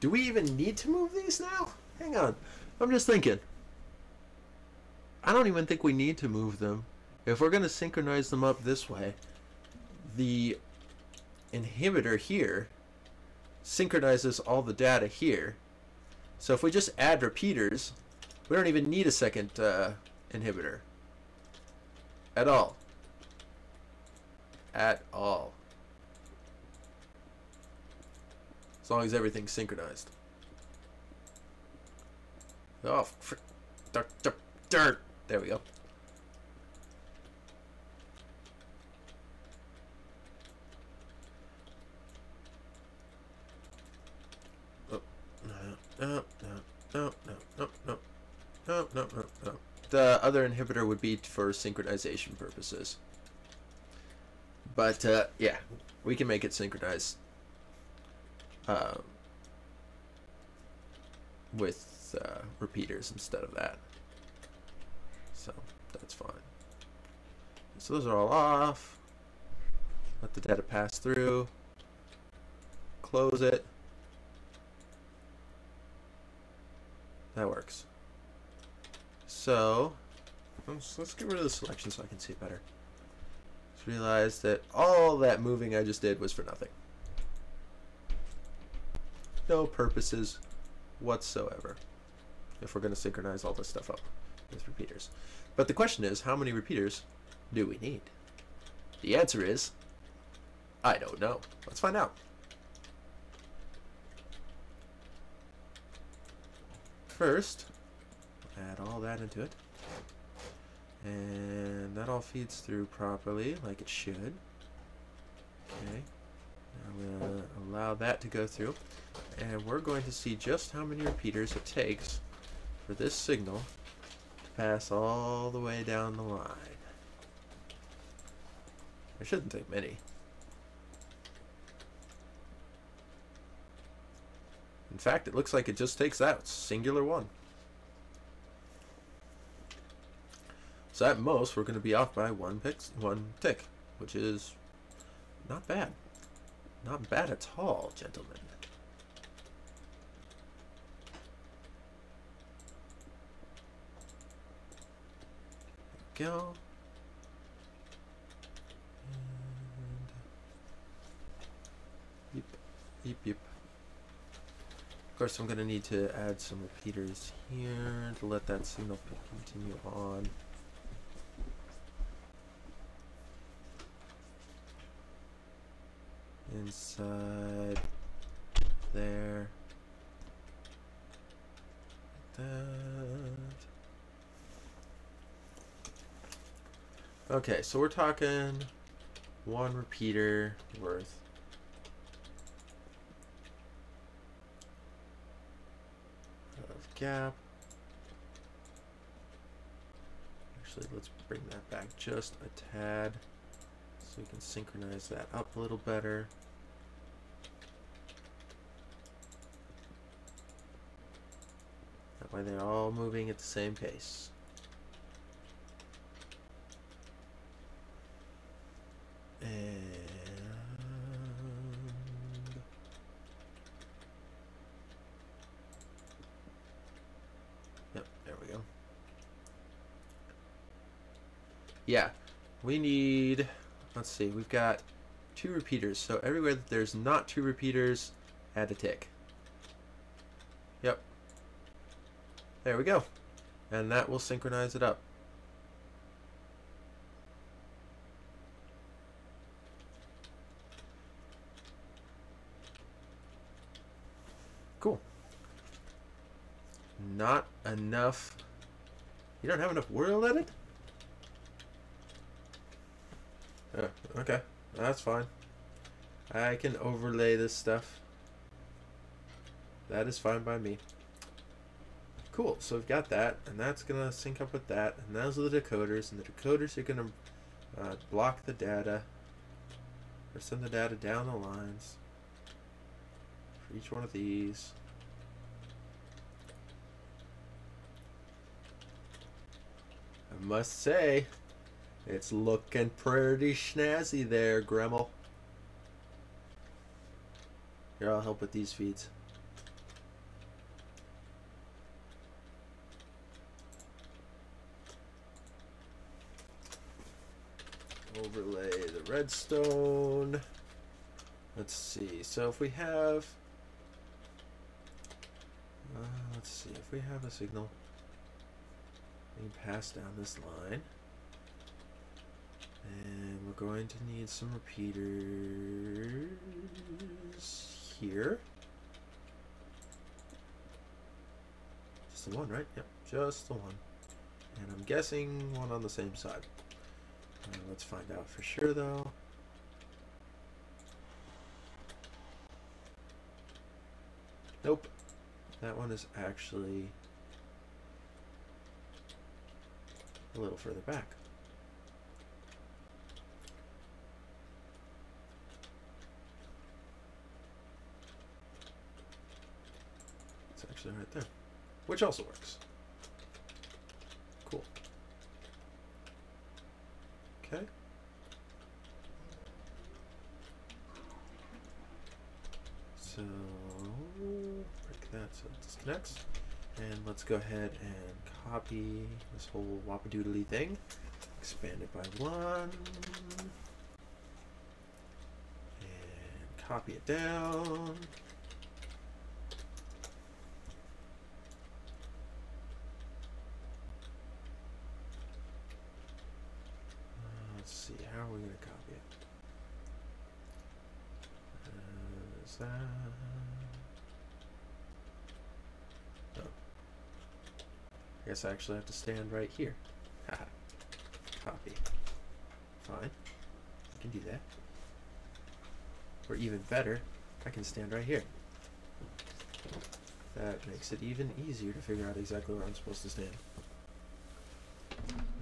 Do we even need to move these now? Hang on. I'm just thinking. I don't even think we need to move them. If we're going to synchronize them up this way, the inhibitor here synchronizes all the data here. So if we just add repeaters, we don't even need a second inhibitor. At all. At all. As long as everything's synchronized. Oh, frick. Dirt. There we go. No. The other inhibitor would be for synchronization purposes. But, yeah, we can make it synchronize with repeaters instead of that. So, that's fine. So those are all off. Let the data pass through. Close it. That works. So, let's get rid of the selection so I can see it better. Just realize that all that moving I just did was for nothing. No purposes whatsoever. If we're going to synchronize all this stuff up with repeaters. But the question is, how many repeaters do we need? The answer is, I don't know. Let's find out. First, add all that into it. And that all feeds through properly, like it should. Okay. I'm going to allow that to go through. And we're going to see just how many repeaters it takes for this signal to pass all the way down the line. It shouldn't take many. In fact, it looks like it just takes that singular one. So at most, we're going to be off by one tick, which is not bad. Not bad at all, gentlemen. There we go. And yep. Of course, I'm going to need to add some repeaters here to let that signal continue on. Inside there. Like that. Okay, so we're talking 1 repeater worth. Of gap. Actually, let's bring that back just a tad so we can synchronize that up a little better. That way they're all moving at the same pace. And yep, there we go. Yeah, we need, let's see, we've got 2 repeaters. So everywhere that there's not 2 repeaters, add a tick. Yep. There we go. And that will synchronize it up. Cool. Not enough. You don't have enough world edit? Okay. That's fine. I can overlay this stuff. That is fine by me. Cool, so we've got that, and that's gonna sync up with that, and those are the decoders, and the decoders are gonna block the data, or send the data down the lines for each one of these. I must say, it's looking pretty snazzy there, Gremmel. Here, I'll help with these feeds. Overlay the redstone. Let's see. So if we have, let's see. If we have a signal, we can pass down this line, and we're going to need some repeaters here. Just the one, right? Yep, just the one. And I'm guessing one on the same side. Let's find out for sure, though. Nope. That one is actually a little further back. It's actually right there, which also works. Cool. Okay. So break that so it disconnects. And let's go ahead and copy this whole wappadoodly thing. Expand it by 1. And copy it down. Let's see, how are we going to copy it? Is that... Oh. I guess I actually have to stand right here. Haha. Copy. Fine. I can do that. Or even better, I can stand right here. That makes it even easier to figure out exactly where I'm supposed to stand.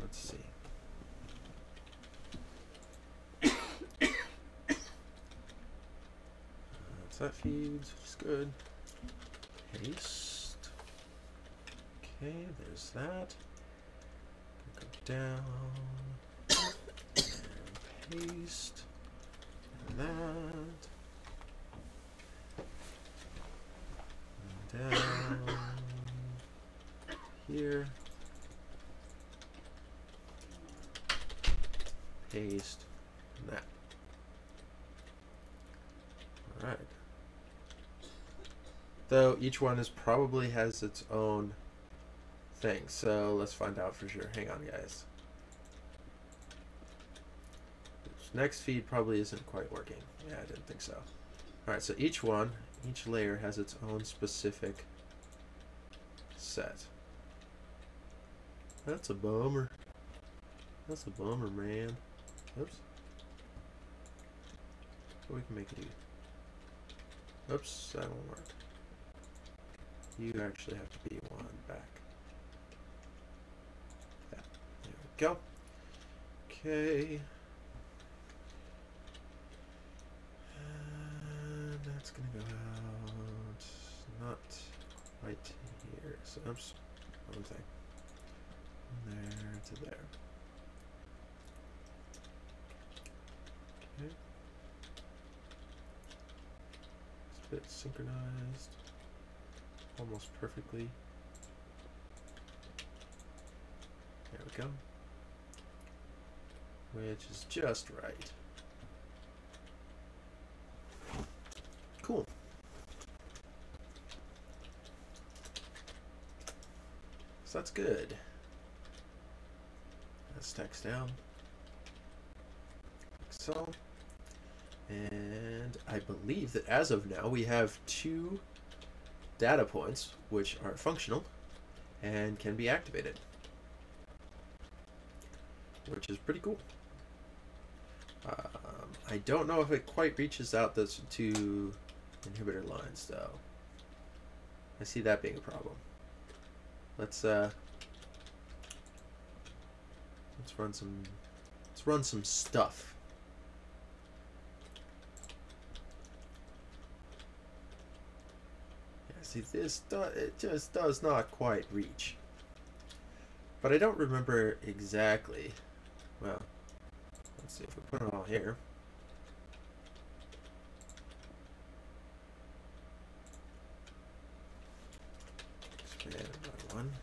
Let's see. That's that feeds, which is good. Paste. Okay, there's that. Go down. And paste. And that. And down. Here. Paste. And that. Alright. Though each one is probably has its own thing, so let's find out for sure. Hang on, guys. This next feed probably isn't quite working. Yeah, I didn't think so. Alright, so each layer has its own specific set. That's a bummer. That's a bummer, man. Oops. What we can make it do? Oops, that won't work. You actually have to be one back. Yeah, there we go. Okay. And that's gonna go out. Not right here. So, oops. Other thing. From there to there. Okay. It's a bit synchronized. Almost perfectly. There we go. Which is just right. Cool. So that's good. That stacks down. Like so. And I believe that as of now we have 2 data points which are functional and can be activated, which is pretty cool. I don't know if it quite reaches out those 2 inhibitor lines though. I see that being a problem. Let's run some stuff. See, it just does not quite reach. But I don't remember exactly. Well, let's see if we put it all here. Expand by 1.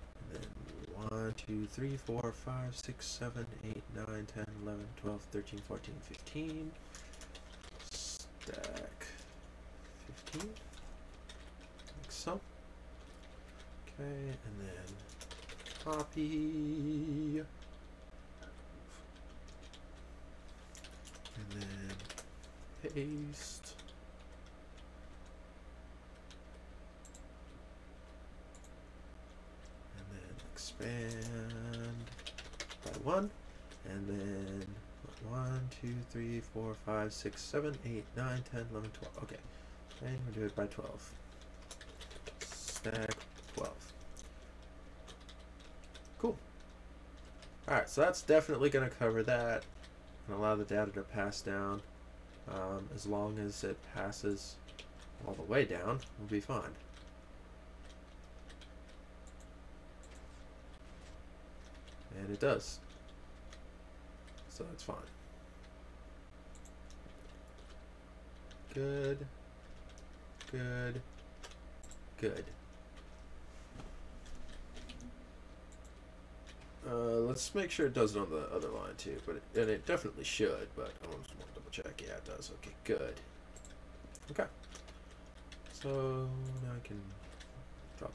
And then 1, 2, 3, 4, 5, 6, 7, 8, 9, 10, 11, 12, 13, 14, 15. Stack 15. So, okay, and then copy, and then paste, and then expand by 1, and then 1, 2, 3, 4, 5, 6, 7, 8, 9, 10, 11, 12. Okay, and we'll do it by 12. Stack 12. Cool. Alright, so that's definitely going to cover that and allow the data to pass down. As long as it passes all the way down, we'll be fine. And it does. So that's fine. Good. Good. Good. Let's make sure it does it on the other line too, and it definitely should, but I want to double check. Yeah, it does. Okay, good. Okay. So now I can drop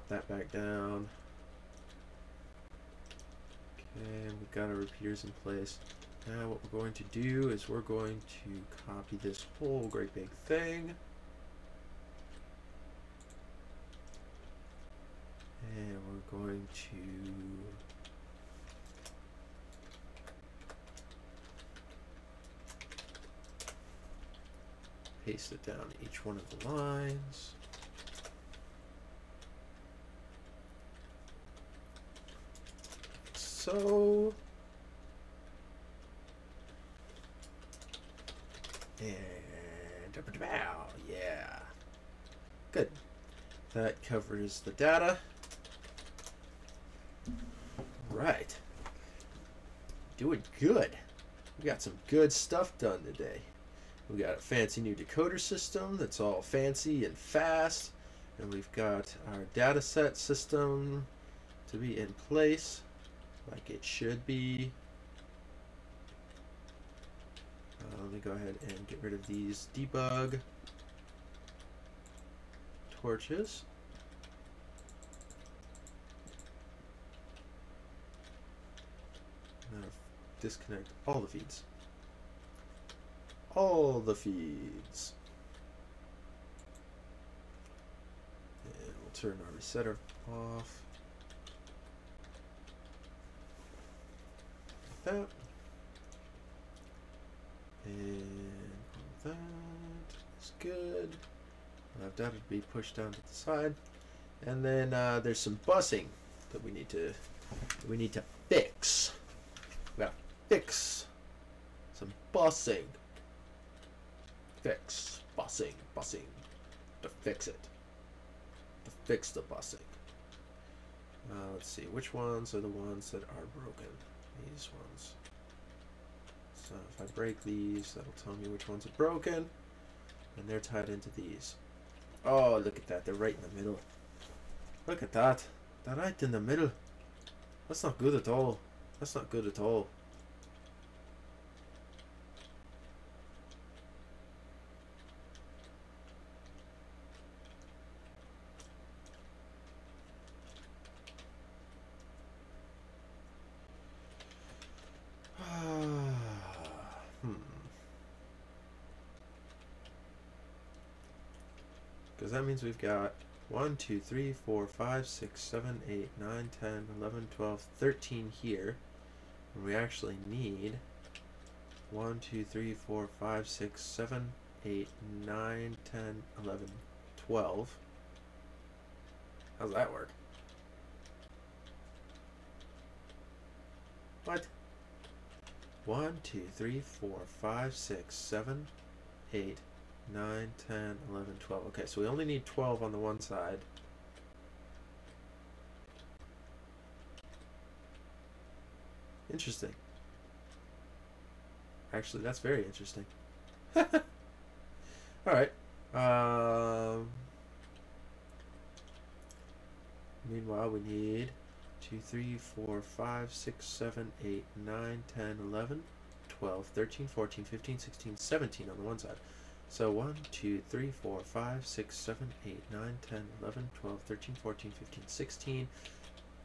that back down. Okay, we've got our repeaters in place. Now what we're going to do is we're going to copy this whole great big thing. And we're going to paste it down each one of the lines. So, and yeah, good. That covers the data. Right. Doing good. We got some good stuff done today. We got a fancy new decoder system that's all fancy and fast. And we've got our data set system to be in place like it should be. Let me go ahead and get rid of these debug torches. Now disconnect all the feeds. all the feeds. And we'll turn our resetter off. Like that. And all that is good. That would be pushed down to the side. And then there's some busing that we need to fix. We gotta fix some busing. Fix busing to fix it. To fix the busing. Let's see, which ones are the ones that are broken? These ones. So if I break these, that'll tell me which ones are broken, and they're tied into these. Oh, look at that! They're right in the middle. Look at that! They're right in the middle. That's not good at all. That's not good at all. Because that means we've got 1, 2, 3, 4, 5, 6, 7, 8, 9, 10, 11, 12, 13 here. And we actually need 1, 2, 3, 4, 5, 6, 7, 8, 9, 10, 11, 12. How's that work? What? 1, 2, 3, 4, 5, 6, 7, 8, 9, 10, 11, 12. Okay, so we only need 12 on the one side. Interesting. Actually, that's very interesting. Alright. Meanwhile, we need 2, 3, 4, 5, 6, 7, 8, 9, 10, 11, 12, 13, 14, 15, 16, 17 on the one side. So 1, 2, 3, 4, 5, 6, 7, 8, 9, 10, 11, 12, 13, 14, 15, 16,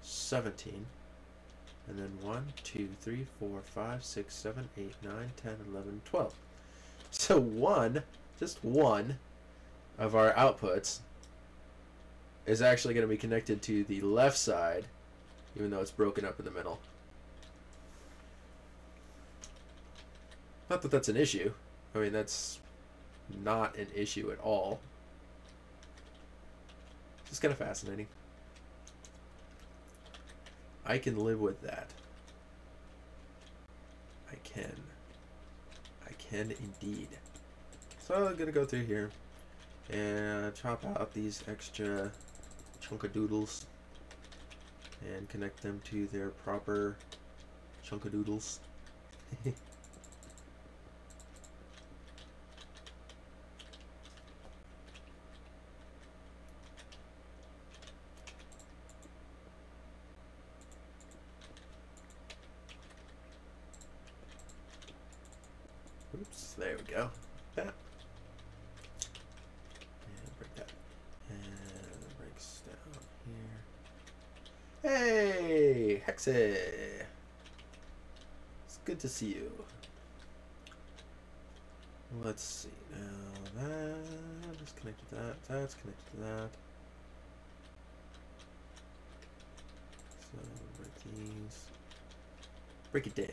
17. And then 1, 2, 3, 4, 5, 6, 7, 8, 9, 10, 11, 12. So just one of our outputs is actually going to be connected to the left side, even though it's broken up in the middle. Not that that's an issue. I mean, that's not an issue at all. It's just kind of fascinating. I can live with that. I can indeed. So I'm gonna go through here and chop out these extra chunkadoodles and connect them to their proper chunkadoodles. Oops, there we go. That. And break that. And it breaks down here. Hey, Hexy! It's good to see you. Let's see now. That is connected to that. That's connected to that. So break these. Break it down.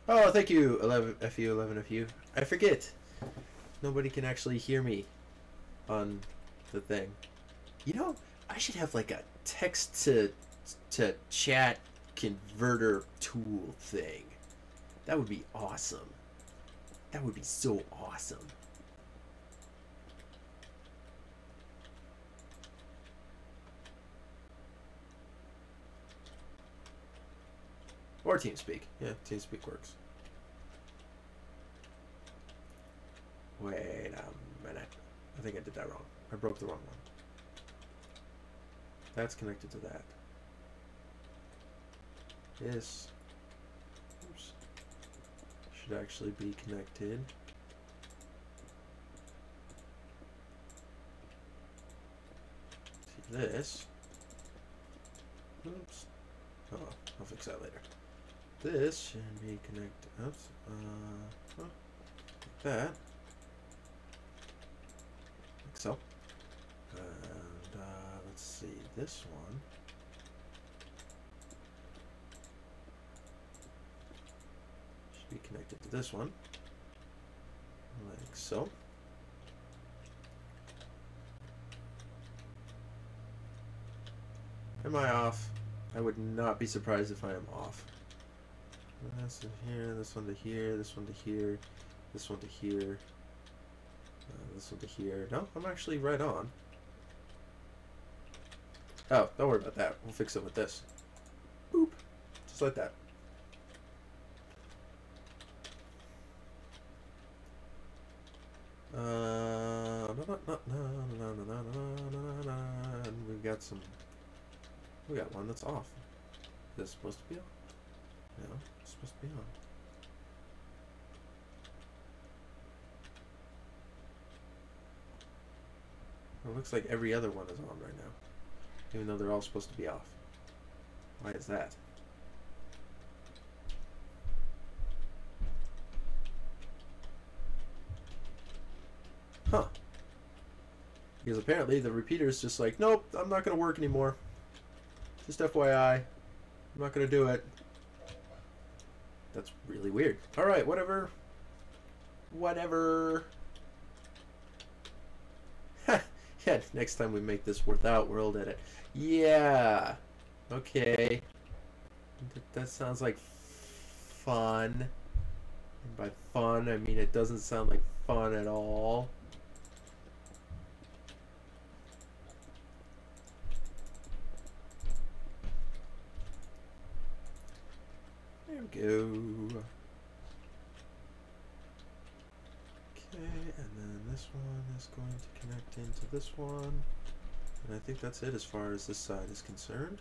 Oh, thank you, 11FU. I forget. Nobody can actually hear me on the thing. You know, I should have like a text to chat converter tool thing. That would be awesome. That would be so awesome. Or TeamSpeak. Yeah, TeamSpeak works. Wait a minute. I think I did that wrong. I broke the wrong one. That's connected to that. This should actually be connected this. Oops. Oh, I'll fix that later. This should be connected. Oops. Like that. Like so. And let's see. This one. Should be connected to this one. Like so. Am I off? I would not be surprised if I am off. This to here, this one to here, this one to here, this one to here, this one to here. No, I'm actually right on. Oh, don't worry about that. We'll fix it with this. Boop. Just like that. And we got one that's off. Is this supposed to be on? No, it's supposed to be on. It looks like every other one is on right now, even though they're all supposed to be off. Why is that? Huh. Because apparently the repeater is just like, nope, I'm not going to work anymore. Just FYI, I'm not going to do it. That's really weird. Alright, whatever. Whatever. Yeah, next time we make this without world edit. Yeah. Okay. That sounds like fun. And by fun, I mean it doesn't sound like fun at all. There we go. Okay, and then this one is going to connect into this one. And I think that's it as far as this side is concerned.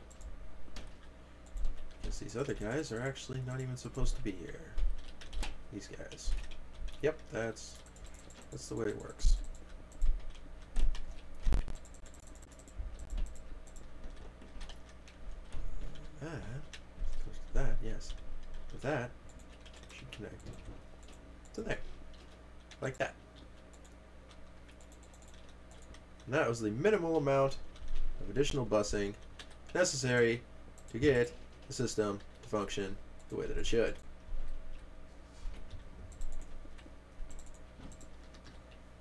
Because these other guys are actually not even supposed to be here. These guys. Yep, that's the way it works. That goes to that, yes. But that should connect to there. Like that. And that was the minimal amount of additional busing necessary to get the system to function the way that it should.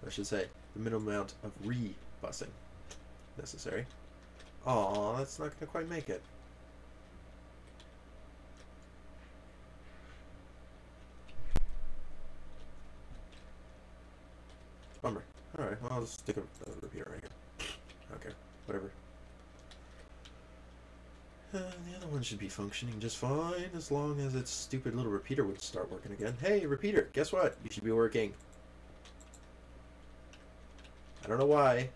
I should say the minimum amount of re-busing necessary. Aw, that's not going to quite make it. Bummer. Alright, well, I'll just stick a repeater right here. Okay, whatever. The other one should be functioning just fine as long as its stupid little repeater would start working again. Hey, repeater, guess what? You should be working. I don't know why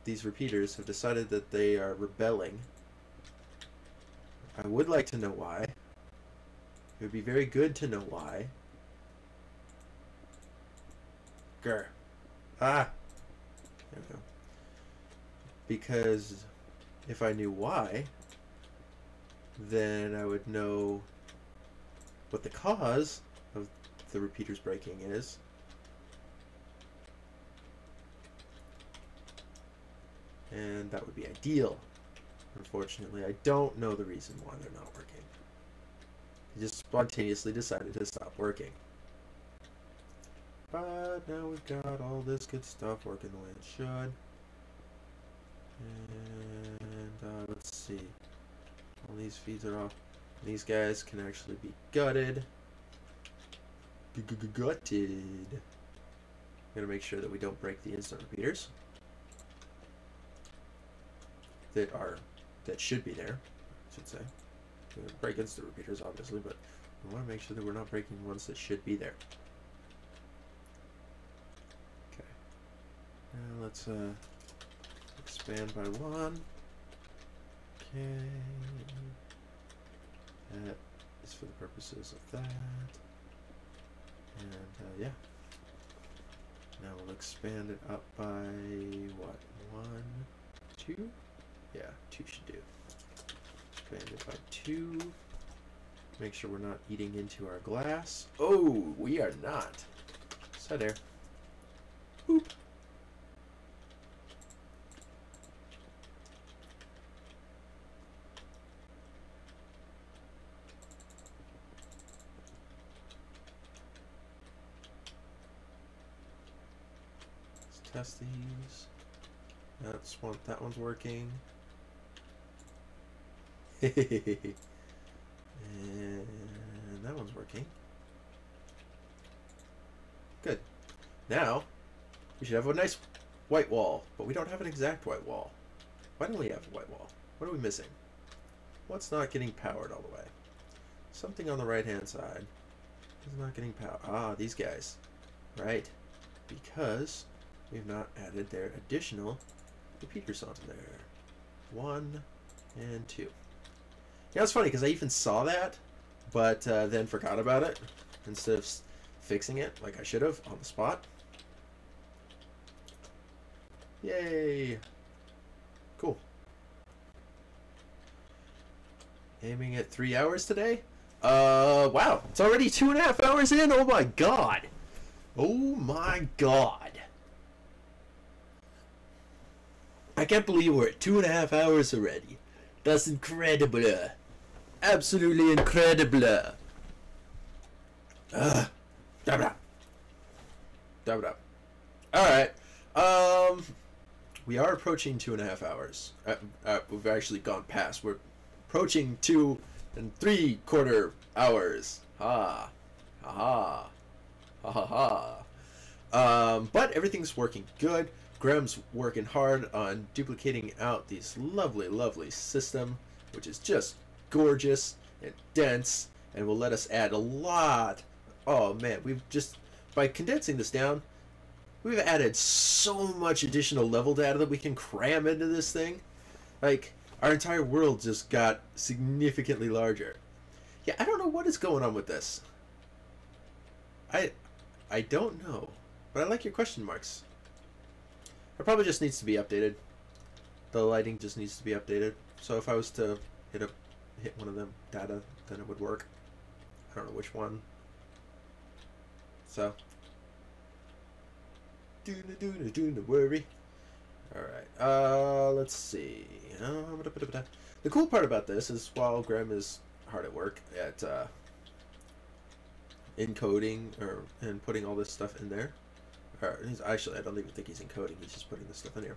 these repeaters have decided that they are rebelling. I would like to know why. It would be very good to know why. Grr. Ah! There we go. Because if I knew why, then I would know what the cause of the repeaters breaking is. And that would be ideal. Unfortunately, I don't know the reason why they're not working. They just spontaneously decided to stop working. But now we've got all this good stuff working the way it should. And let's see. All these feeds are off. These guys can actually be gutted. Gutted. Gotta make sure that we don't break the instant repeaters that should be there, I should say. We don't break instant repeaters, obviously, but we want to make sure that we're not breaking ones that should be there. Okay. Now let's expand by one. Okay. That is for the purposes of that. And yeah. Now we'll expand it up by what? 1, 2? Yeah, 2 should do. Expand it by 2. Make sure we're not eating into our glass. Oh, we are not. Set there. Boop. Let's test these. That one's working. And that one's working. Good. Now, we should have a nice white wall, but we don't have an exact white wall. Why don't we have a white wall? What are we missing? What's not getting powered all the way? Something on the right-hand side is not getting powered. Ah, these guys. Right. Because we've not added their additional repeaters onto there. 1 and 2. Yeah, it's funny because I even saw that, but then forgot about it instead of fixing it like I should have on the spot. Yay! Cool. Aiming at 3 hours today? Wow. It's already 2.5 hours in? Oh my god. Oh my god. I can't believe we're at 2.5 hours already. That's incredible. Absolutely incredible. Alright. We are approaching 2.5 hours. We've actually gone past. We're approaching 2 3/4 hours. Ha. Ha ha. Ha ha ha. But everything's working good. Graham's working hard on duplicating out these lovely system, which is just gorgeous and dense, and will let us add a lot. Oh man, we've just, by condensing this down, we've added so much additional level data that we can cram into this thing. Like, our entire world just got significantly larger. Yeah, I don't know what is going on with this. I don't know, but I like your question marks. It probably just needs to be updated. The lighting just needs to be updated. So if I was to hit one of them data, then it would work. I don't know which one. So, do worry. All right. Let's see. The cool part about this is while Graham is hard at work at encoding and putting all this stuff in there. He's actually, I don't even think he's encoding. He's just putting this stuff in here.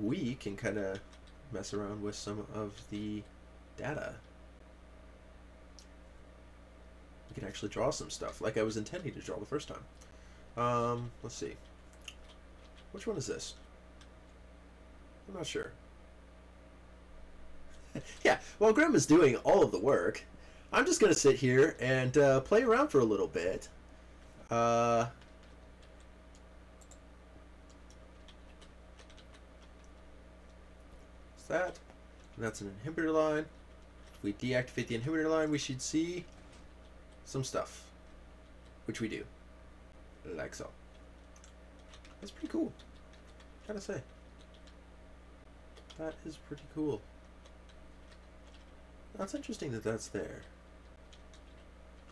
We can kind of mess around with some of the data. We can actually draw some stuff like I was intending to draw the first time. Let's see. Which one is this? I'm not sure. Yeah, while Graham is doing all of the work, I'm just going to sit here and play around for a little bit. That, and that's an inhibitor line. If we deactivate the inhibitor line, we should see some stuff, which we do, like so. That's pretty cool, gotta say. That is pretty cool. That's interesting that that's there,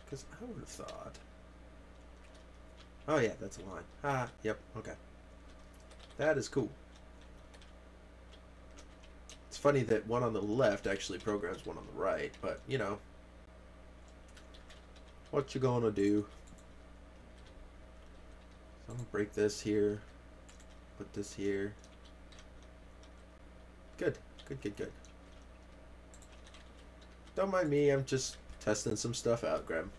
because I would have thought, oh yeah, that's a line. Ah, yep, okay. That is cool. It's funny that one on the left actually programs one on the right, but you know, what you gonna do? So I'm gonna break this here, put this here. Good. Don't mind me, I'm just testing some stuff out, Graham.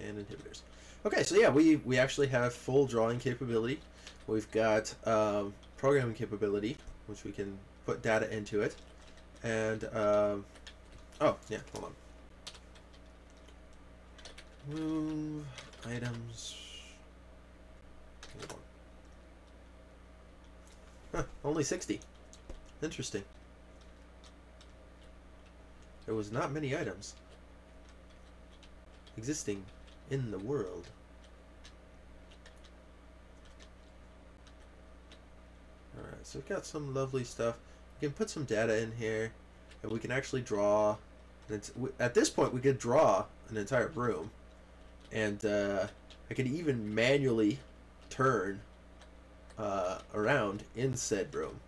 And inhibitors. Okay, so yeah, we actually have full drawing capability. We've got programming capability, which we can put data into it. And, oh, yeah, hold on. Move items. Huh, only 60. Interesting. There was not many items existing in the world? Alright, so we've got some lovely stuff. We can put some data in here, and we can actually draw. And at this point, we could draw an entire room, and I could even manually turn around in said room,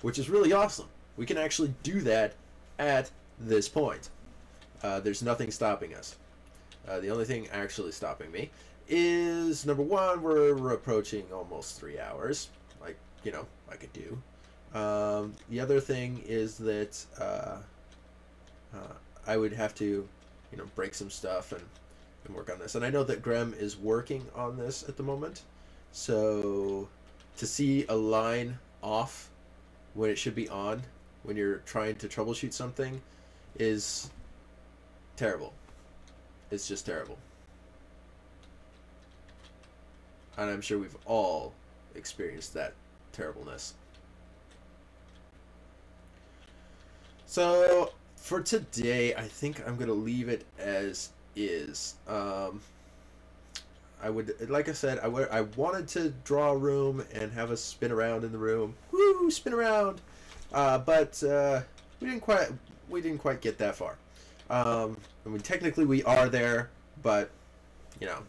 which is really awesome. We can actually do that at this point. There's nothing stopping us. The only thing actually stopping me is, number one, we're approaching almost 3 hours. Like, you know, I could do. The other thing is that I would have to, you know, break some stuff and work on this. And I know that Grem is working on this at the moment. So to see a line off when it should be on, when you're trying to troubleshoot something, is terrible. It's just terrible. And I'm sure we've all experienced that terribleness. So for today, I think I'm gonna leave it as is. I would, like I said, I wanted to draw a room and have us spin around in the room. Woo, spin around! But we didn't quite get that far. I mean, technically we are there, but you know,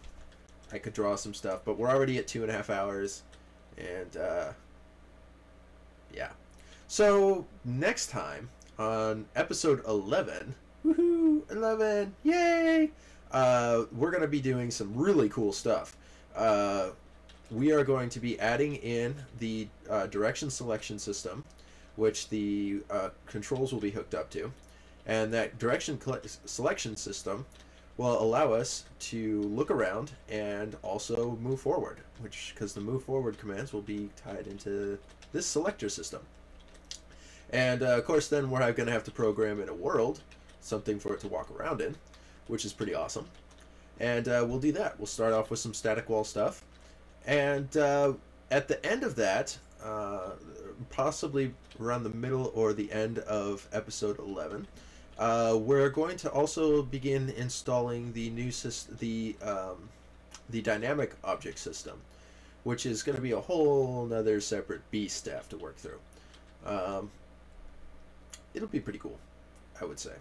I could draw some stuff. But we're already at 2.5 hours, and yeah. So next time on episode 11, woohoo, 11, yay! We're going to be doing some really cool stuff. We are going to be adding in the direction selection system, which the controls will be hooked up to. And that direction selection system will allow us to look around and also move forward, because the move forward commands will be tied into this selector system. And of course, then we're going to have to program in a world, something for it to walk around in, which is pretty awesome. And we'll do that. We'll start off with some static wall stuff. And at the end of that, possibly around the middle or the end of episode 11, we're going to also begin installing the new system, the dynamic object system, which is going to be a whole nother separate beast to have to work through. It'll be pretty cool, I would say,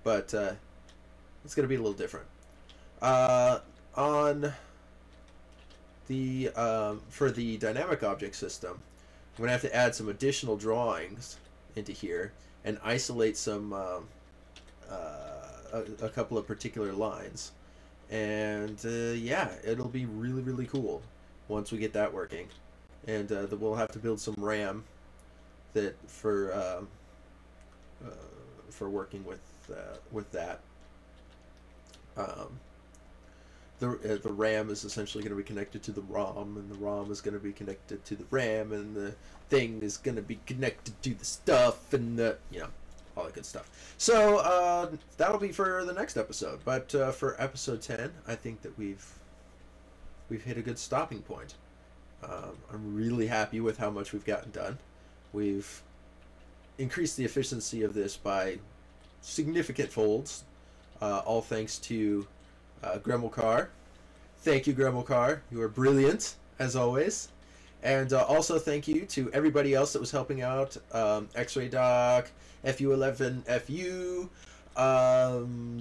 but it's going to be a little different. On the for the dynamic object system, I'm going to have to add some additional drawings into here and isolate some a couple of particular lines, and yeah, it'll be really, really cool once we get that working. And we'll have to build some RAM that for working with that. The RAM is essentially going to be connected to the ROM, and the ROM is going to be connected to the RAM, and the thing is going to be connected to the stuff, and the, you know, all that good stuff. So that'll be for the next episode. But for episode 10, I think that we've hit a good stopping point. I'm really happy with how much we've gotten done. We've increased the efficiency of this by significant folds, all thanks to Gremilcar. Thank you, Gremilcar. You are brilliant, as always. And also thank you to everybody else that was helping out. X-Ray Doc, FU11FU,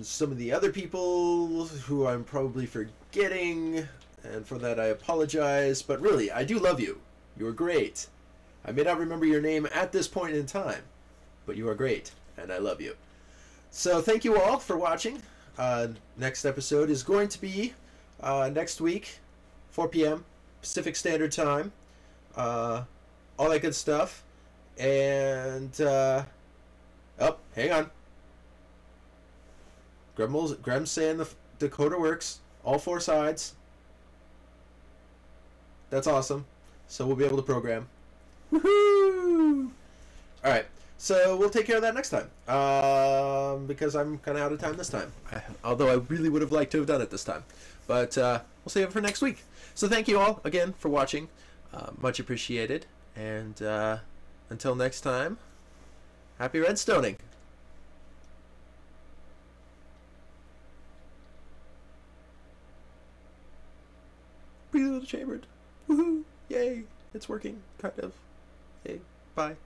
some of the other people who I'm probably forgetting, and for that I apologize. But really, I do love you. You are great. I may not remember your name at this point in time, but you are great, and I love you. So thank you all for watching. Next episode is going to be next week, 4 p.m. Pacific Standard Time. All that good stuff. And oh, hang on. Grem's saying the decoder works. All 4 sides. That's awesome. So we'll be able to program. Woohoo! All right. So we'll take care of that next time, because I'm kind of out of time this time. Although I really would have liked to have done it this time. But we'll save it for next week. So thank you all again for watching. Much appreciated. And until next time, happy redstoning. Prelude chambered. Woohoo! Yay! It's working, kind of. Yay! Bye.